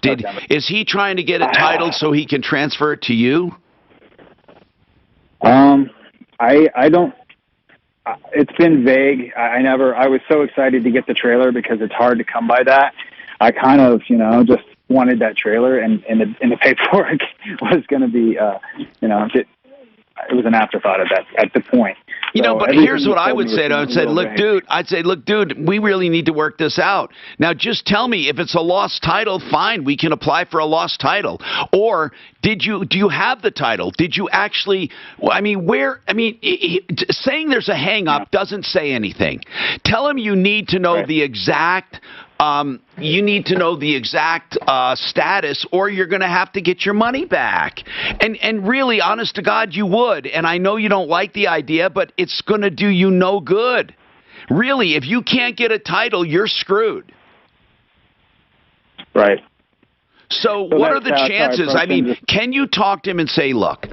Is he trying to get it titled so he can transfer it to you? I don't. It's been vague. I was so excited to get the trailer because it's hard to come by that. I kind of, just wanted that trailer, and the paperwork was going to be, it was an afterthought at the point. But here's what I would say to him. I'd say, look, dude, we really need to work this out. Now, just tell me if it's a lost title, fine, we can apply for a lost title. Or do you have the title? Did you actually, saying there's a hang up doesn't say anything. Tell him you need to know the exact status, or you're going to have to get your money back. And really, honest to God, you would. And I know you don't like the idea, but it's going to do you no good. Really, if you can't get a title, you're screwed. Right. So what are the chances? Can you talk to him and say, look,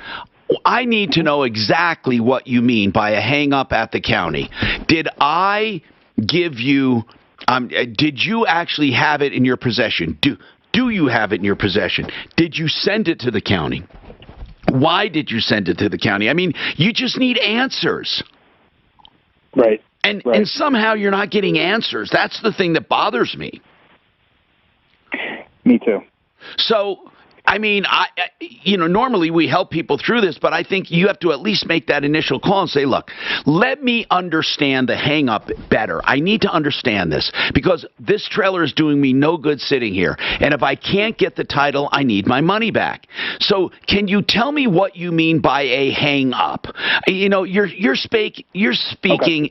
I need to know exactly what you mean by a hang up at the county. Did I give you... did you actually have it in your possession? Do you have it in your possession? Did you send it to the county? Why did you send it to the county? You just need answers. Right. And somehow you're not getting answers. That's the thing that bothers me. Me too. So I mean, normally we help people through this, but I think you have to at least make that initial call and say, look, let me understand the hang up better. I need to understand this because this trailer is doing me no good sitting here. And if I can't get the title, I need my money back. So can you tell me what you mean by a hang up? You're speaking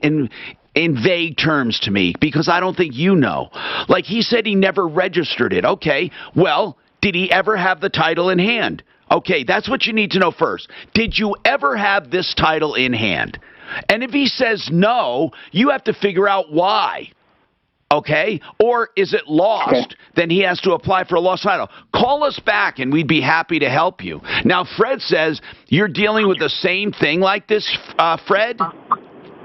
in vague terms to me because I don't think you know. Like he said he never registered it. Okay, well, did he ever have the title in hand? Okay, that's what you need to know first. Did you ever have this title in hand? And if he says no, you have to figure out why. Okay? Or is it lost? Okay. Then he has to apply for a lost title. Call us back and we'd be happy to help you. Now, Fred says you're dealing with the same thing like this, Fred?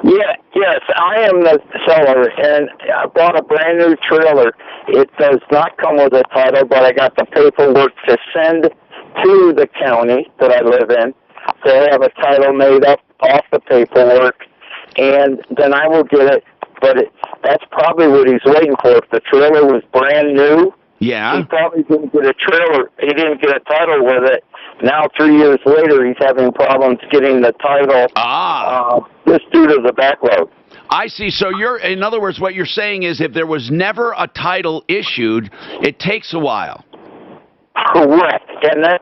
Yeah, yes, I am the seller, and I bought a brand new trailer. It does not come with a title, but I got the paperwork to send to the county that I live in. So I have a title made up off the paperwork, and then I will get it. But that's probably what he's waiting for. If the trailer was brand new, yeah, he probably didn't get a trailer. He didn't get a title with it. Now, 3 years later, he's having problems getting the title just due to the backlog. I see. So in other words, what you're saying is if there was never a title issued, it takes a while. Correct. And that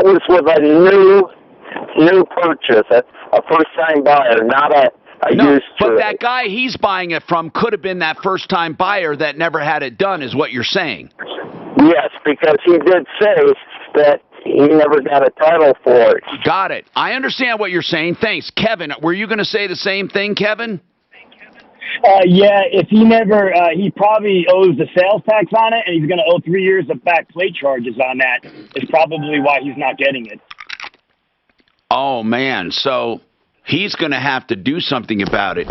was with a new purchase, a first-time buyer, not a used but that guy he's buying it from could have been that first-time buyer that never had it done, is what you're saying. Yes, because he did say that he never got a title for it. Got it. I understand what you're saying. Thanks. Kevin, were you going to say the same thing, Kevin? Yeah, if he never, he probably owes the sales tax on it, and he's going to owe 3 years of back plate charges on that. Is probably why he's not getting it. Oh, man. So he's going to have to do something about it.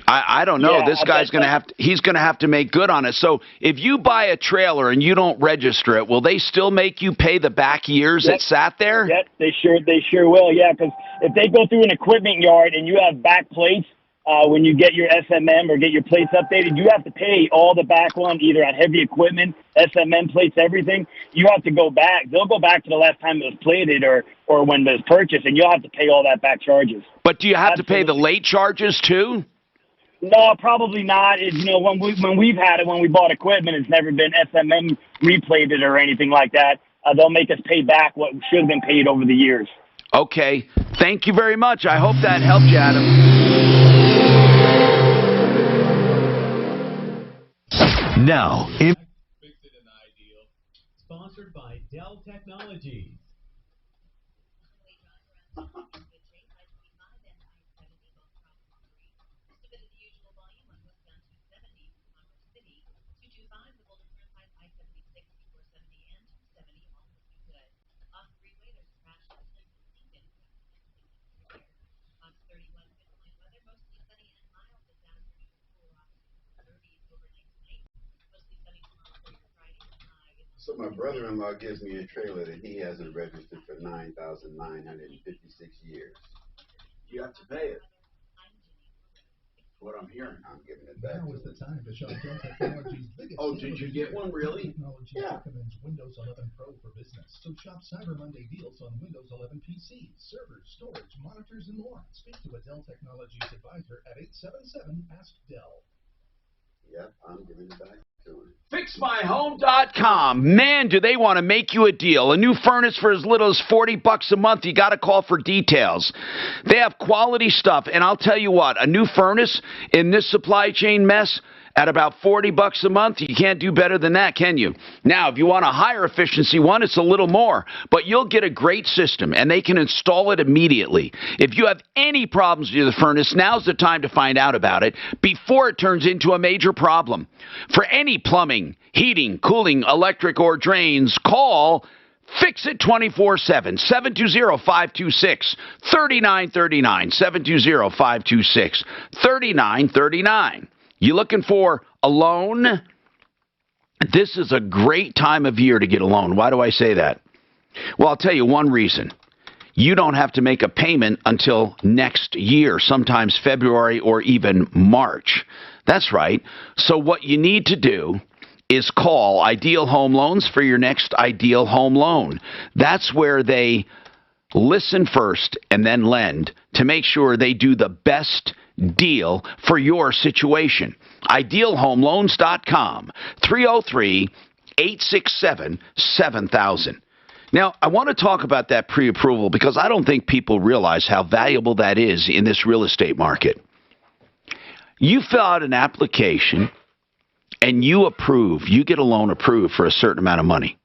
I don't know. Yeah, this guy's going to have to, he's going to have to make good on it. So if you buy a trailer and you don't register it, will they still make you pay the back years it sat there? Yep, they sure will. Yeah, because if they go through an equipment yard and you have back plates, when you get your SMM or get your plates updated, you have to pay all the back one, either on heavy equipment, SMM plates, everything. You have to go back. They'll go back to the last time it was plated or when it was purchased, and you'll have to pay all that back charges. But do you have to pay the late charges too? No, probably not. When we've had it, when we bought equipment, it's never been SMM replated or anything like that. They'll make us pay back what should have been paid over the years. Okay. Thank you very much. I hope that helped you, Adam. Now, sponsored by Dell Technologies. So my brother-in-law gives me a trailer that he hasn't registered for 9,956 years. You have to pay it. What I'm hearing. I'm giving it back. Now is the time to shop Dell Technologies' biggest. Oh, did you get one really? Technology recommends Windows 11 Pro for business. So shop Cyber Monday deals on Windows 11 PCs, servers, storage, monitors, and more. Speak to a Dell Technologies advisor at 877-ASK-DELL. Yep, I'm giving it back to him. FixMyHome.com. Man, do they want to make you a deal. A new furnace for as little as $40 a month. You got to call for details. They have quality stuff. And I'll tell you what, a new furnace in this supply chain mess at about $40 a month, you can't do better than that, can you? Now, if you want a higher efficiency one, it's a little more. But you'll get a great system, and they can install it immediately. If you have any problems with the furnace, now's the time to find out about it before it turns into a major problem. For any plumbing, heating, cooling, electric, or drains, call Fix It 24/7, 720-526-3939, 720-526-3939. You looking for a loan? This is a great time of year to get a loan. Why do I say that? Well, I'll tell you one reason. You don't have to make a payment until next year, sometimes February or even March. That's right. So what you need to do is call Ideal Home Loans for your next ideal home loan. That's where they listen first and then lend to make sure they do the best deal for your situation. IdealHomeLoans.com, 303-867-7000. Now, I want to talk about that pre-approval because I don't think people realize how valuable that is in this real estate market. You fill out an application and you get a loan approved for a certain amount of money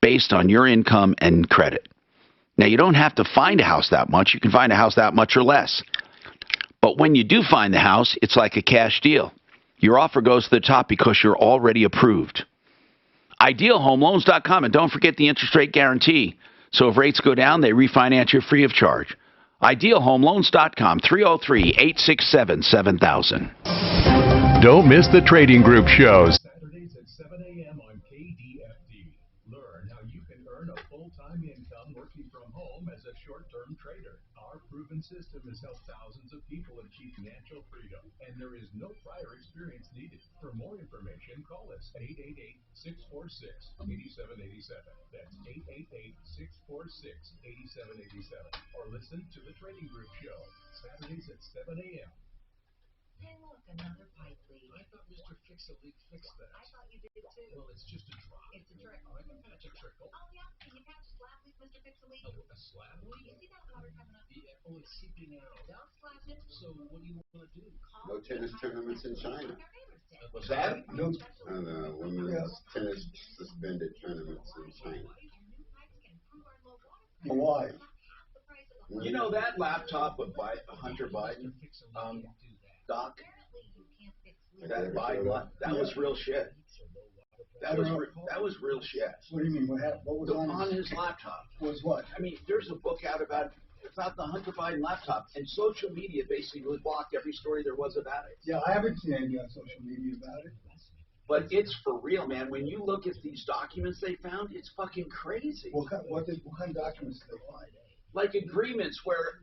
based on your income and credit. Now, you don't have to find a house that much. You can find a house that much or less. But when you do find the house, it's like a cash deal. Your offer goes to the top because you're already approved. IdealHomeLoans.com, and don't forget the interest rate guarantee. So if rates go down, they refinance you free of charge. IdealHomeLoans.com, 303-867-7000. Don't miss the Trading Group shows. Saturdays at 7 a.m. on KDFD. Learn how you can earn a full-time income working from home as a short-term trader. Our proven system has helped thousands of people achieve financial freedom, and there is no prior experience needed. For more information, call us at 888-646-8787. That's 888-646-8787. Or listen to the Trading Group show, Saturdays at 7 a.m. Hey, look, another pipe leak. I thought Mr. Fix-A-Leak fixed that. I thought you did too. Well, it's just a drop. It's a trickle. I can patch a trickle. Oh, yeah. Can you patch a slab leak, Mr. Fix-A-Leak? Oh, a slab leak? You see that water coming up? Yeah, oh, it's seeping out. Don't splash it. So what do you want to do? No tennis tournaments in China. What's that? No. Women's tennis suspended tournaments in China. Why? You know that laptop with Hunter Biden, Doc? That Biden, that was real shit. That was real shit. What do you mean? What was on his laptop? Was what? I mean, there's a book out about the Hunter Biden laptop, and social media basically blocked every story there was about it. Yeah, I haven't seen anything on social media about it. But it's for real, man. When you look at these documents they found, it's fucking crazy. What kind of documents did they find? Like agreements where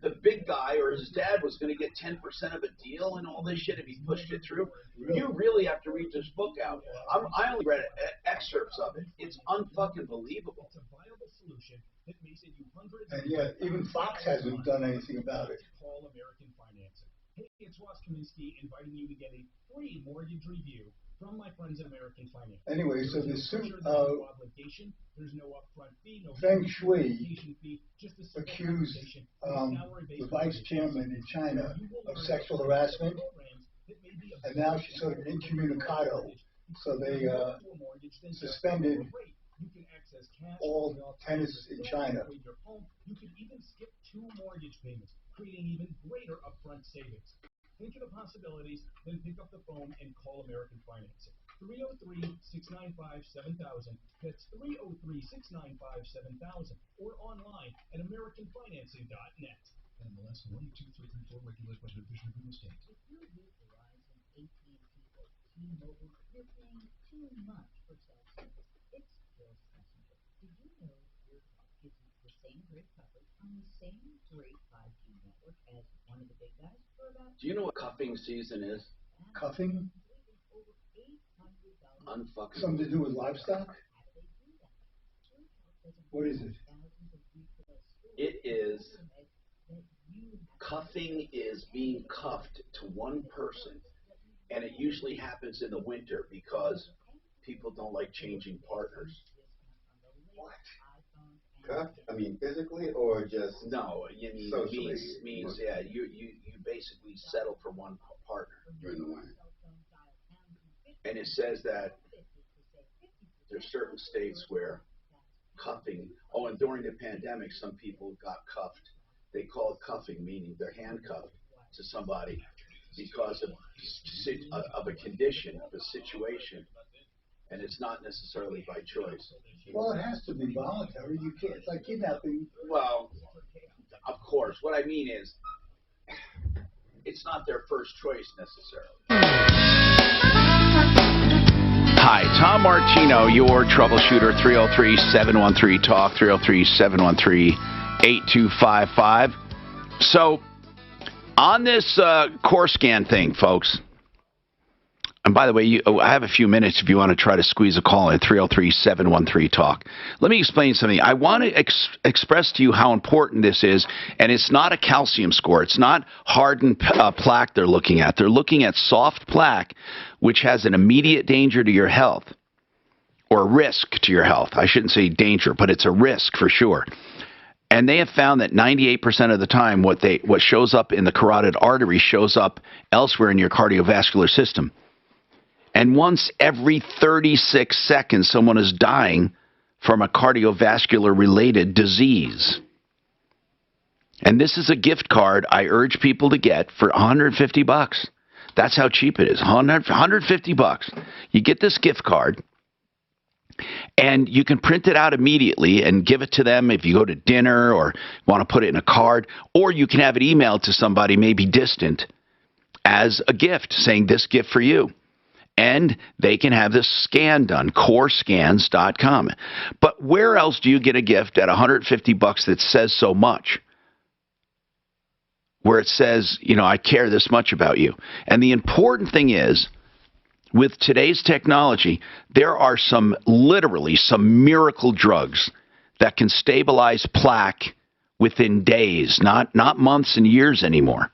the big guy or his dad was going to get 10% of a deal and all this shit if he pushed it through. Really? You really have to read this book out. I only read excerpts of it. It's unfucking believable. It's a viable solution that may save you hundreds. And yet, even Fox hasn't done anything about it. Call American Financing. Hey, it's Ross Kaminsky inviting you to get a free mortgage review from my friends at American Finance. Anyway, so the suit, there's no upfront fee, no Feng Shui fee, just a accused the vice chairman in China of sexual harassment, and now she's sort of incommunicado. So they suspended all tennis in China. You could even skip 2 mortgage payments, creating even greater upfront savings. Think of the possibilities, then pick up the phone and call American Financing. 303-695-7000. That's 303-695-7000. Or online at AmericanFinancing.net. NMLS 12334, regulated by the Division of Real Estate. If you're utilizing AT&T or T-Mobile, you're paying too much for cell service. It's just messenger. Did you know your phone gives you the same great coverage on the same great 5G network as one of the big guys for about... Do you know what cuffing season is? Cuffing? Unfucking. Something to do with livestock? What is it? It is. Cuffing is being cuffed to one person, and it usually happens in the winter because people don't like changing partners. What? Cuffed? I mean, physically or just no? You mean socially? Means yeah. You basically settle for one partner during the winter. And it says that there's certain states where cuffing. Oh, and during the pandemic, some people got cuffed. They call it cuffing, meaning they're handcuffed to somebody because of a condition, of a situation, and it's not necessarily by choice. Well, it has to be voluntary. You can't. It's like kidnapping. Well, of course. What I mean is, it's not their first choice necessarily. Hi, Tom Martino, your troubleshooter, 303-713-TALK, 303-713-8255. So, on this core scan thing, folks, And by the way, I have a few minutes if you want to try to squeeze a call in, 303-713-TALK. Let me explain something. I want to express to you how important this is, and it's not a calcium score. It's not hardened plaque they're looking at. They're looking at soft plaque, which has an immediate danger to your health, or risk to your health. I shouldn't say danger, but it's a risk for sure. And they have found that 98% of the time what shows up in the carotid artery shows up elsewhere in your cardiovascular system. And once every 36 seconds, someone is dying from a cardiovascular-related disease. And this is a gift card I urge people to get for $150. That's how cheap it is, $150. You get this gift card, and you can print it out immediately and give it to them if you go to dinner or want to put it in a card, or you can have it emailed to somebody maybe distant as a gift, saying this gift for you. And they can have this scan done, corescans.com. But where else do you get a gift at $150 that says so much? Where it says, I care this much about you. And the important thing is, with today's technology, there are literally some miracle drugs that can stabilize plaque within days, not months and years anymore.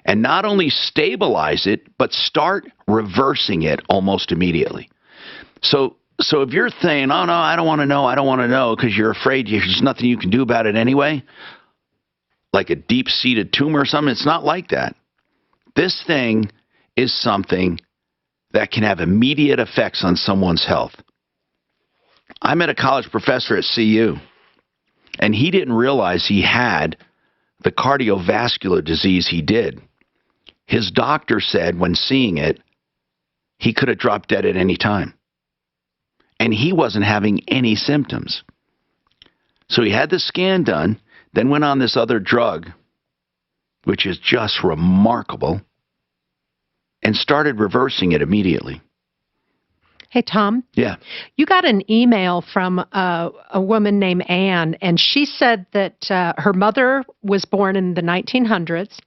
And not only stabilize it, but start reversing it almost immediately. So if you're saying, oh, no, I don't want to know, because you're afraid there's nothing you can do about it anyway, like a deep-seated tumor or something, it's not like that. This thing is something that can have immediate effects on someone's health. I met a college professor at CU, and he didn't realize he had the cardiovascular disease he did. His doctor said when seeing it, he could have dropped dead at any time. And he wasn't having any symptoms. So he had the scan done, then went on this other drug, which is just remarkable, and started reversing it immediately. Hey, Tom. Yeah. You got an email from a woman named Anne, and she said that her mother was born in the 1900s,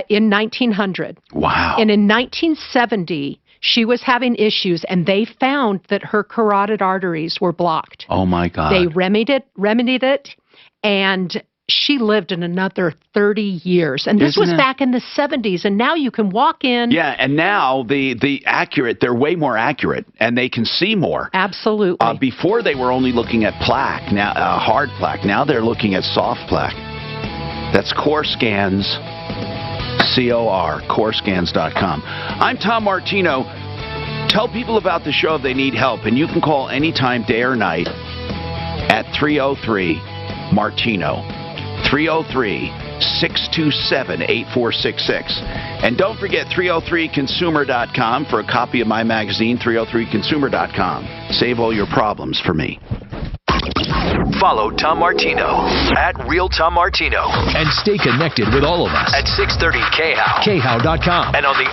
in 1900. Wow. And in 1970, she was having issues, and they found that her carotid arteries were blocked. Oh, my God. They remedied it, and she lived in another 30 years. And this was back in the 70s, and now you can walk in. Yeah, and now they're way more accurate, and they can see more. Absolutely. Before they were only looking at plaque, now hard plaque. Now they're looking at soft plaque. That's CoreScans, corescans.com. I'm Tom Martino. Tell people about the show if they need help, and you can call anytime, day or night, at 303-MARTINO. 303-627-8466. And don't forget 303consumer.com for a copy of my magazine, 303consumer.com. Save all your problems for me. Follow Tom Martino at Real Tom Martino. And stay connected with all of us at 630 KHOW. KHOW.com. And on the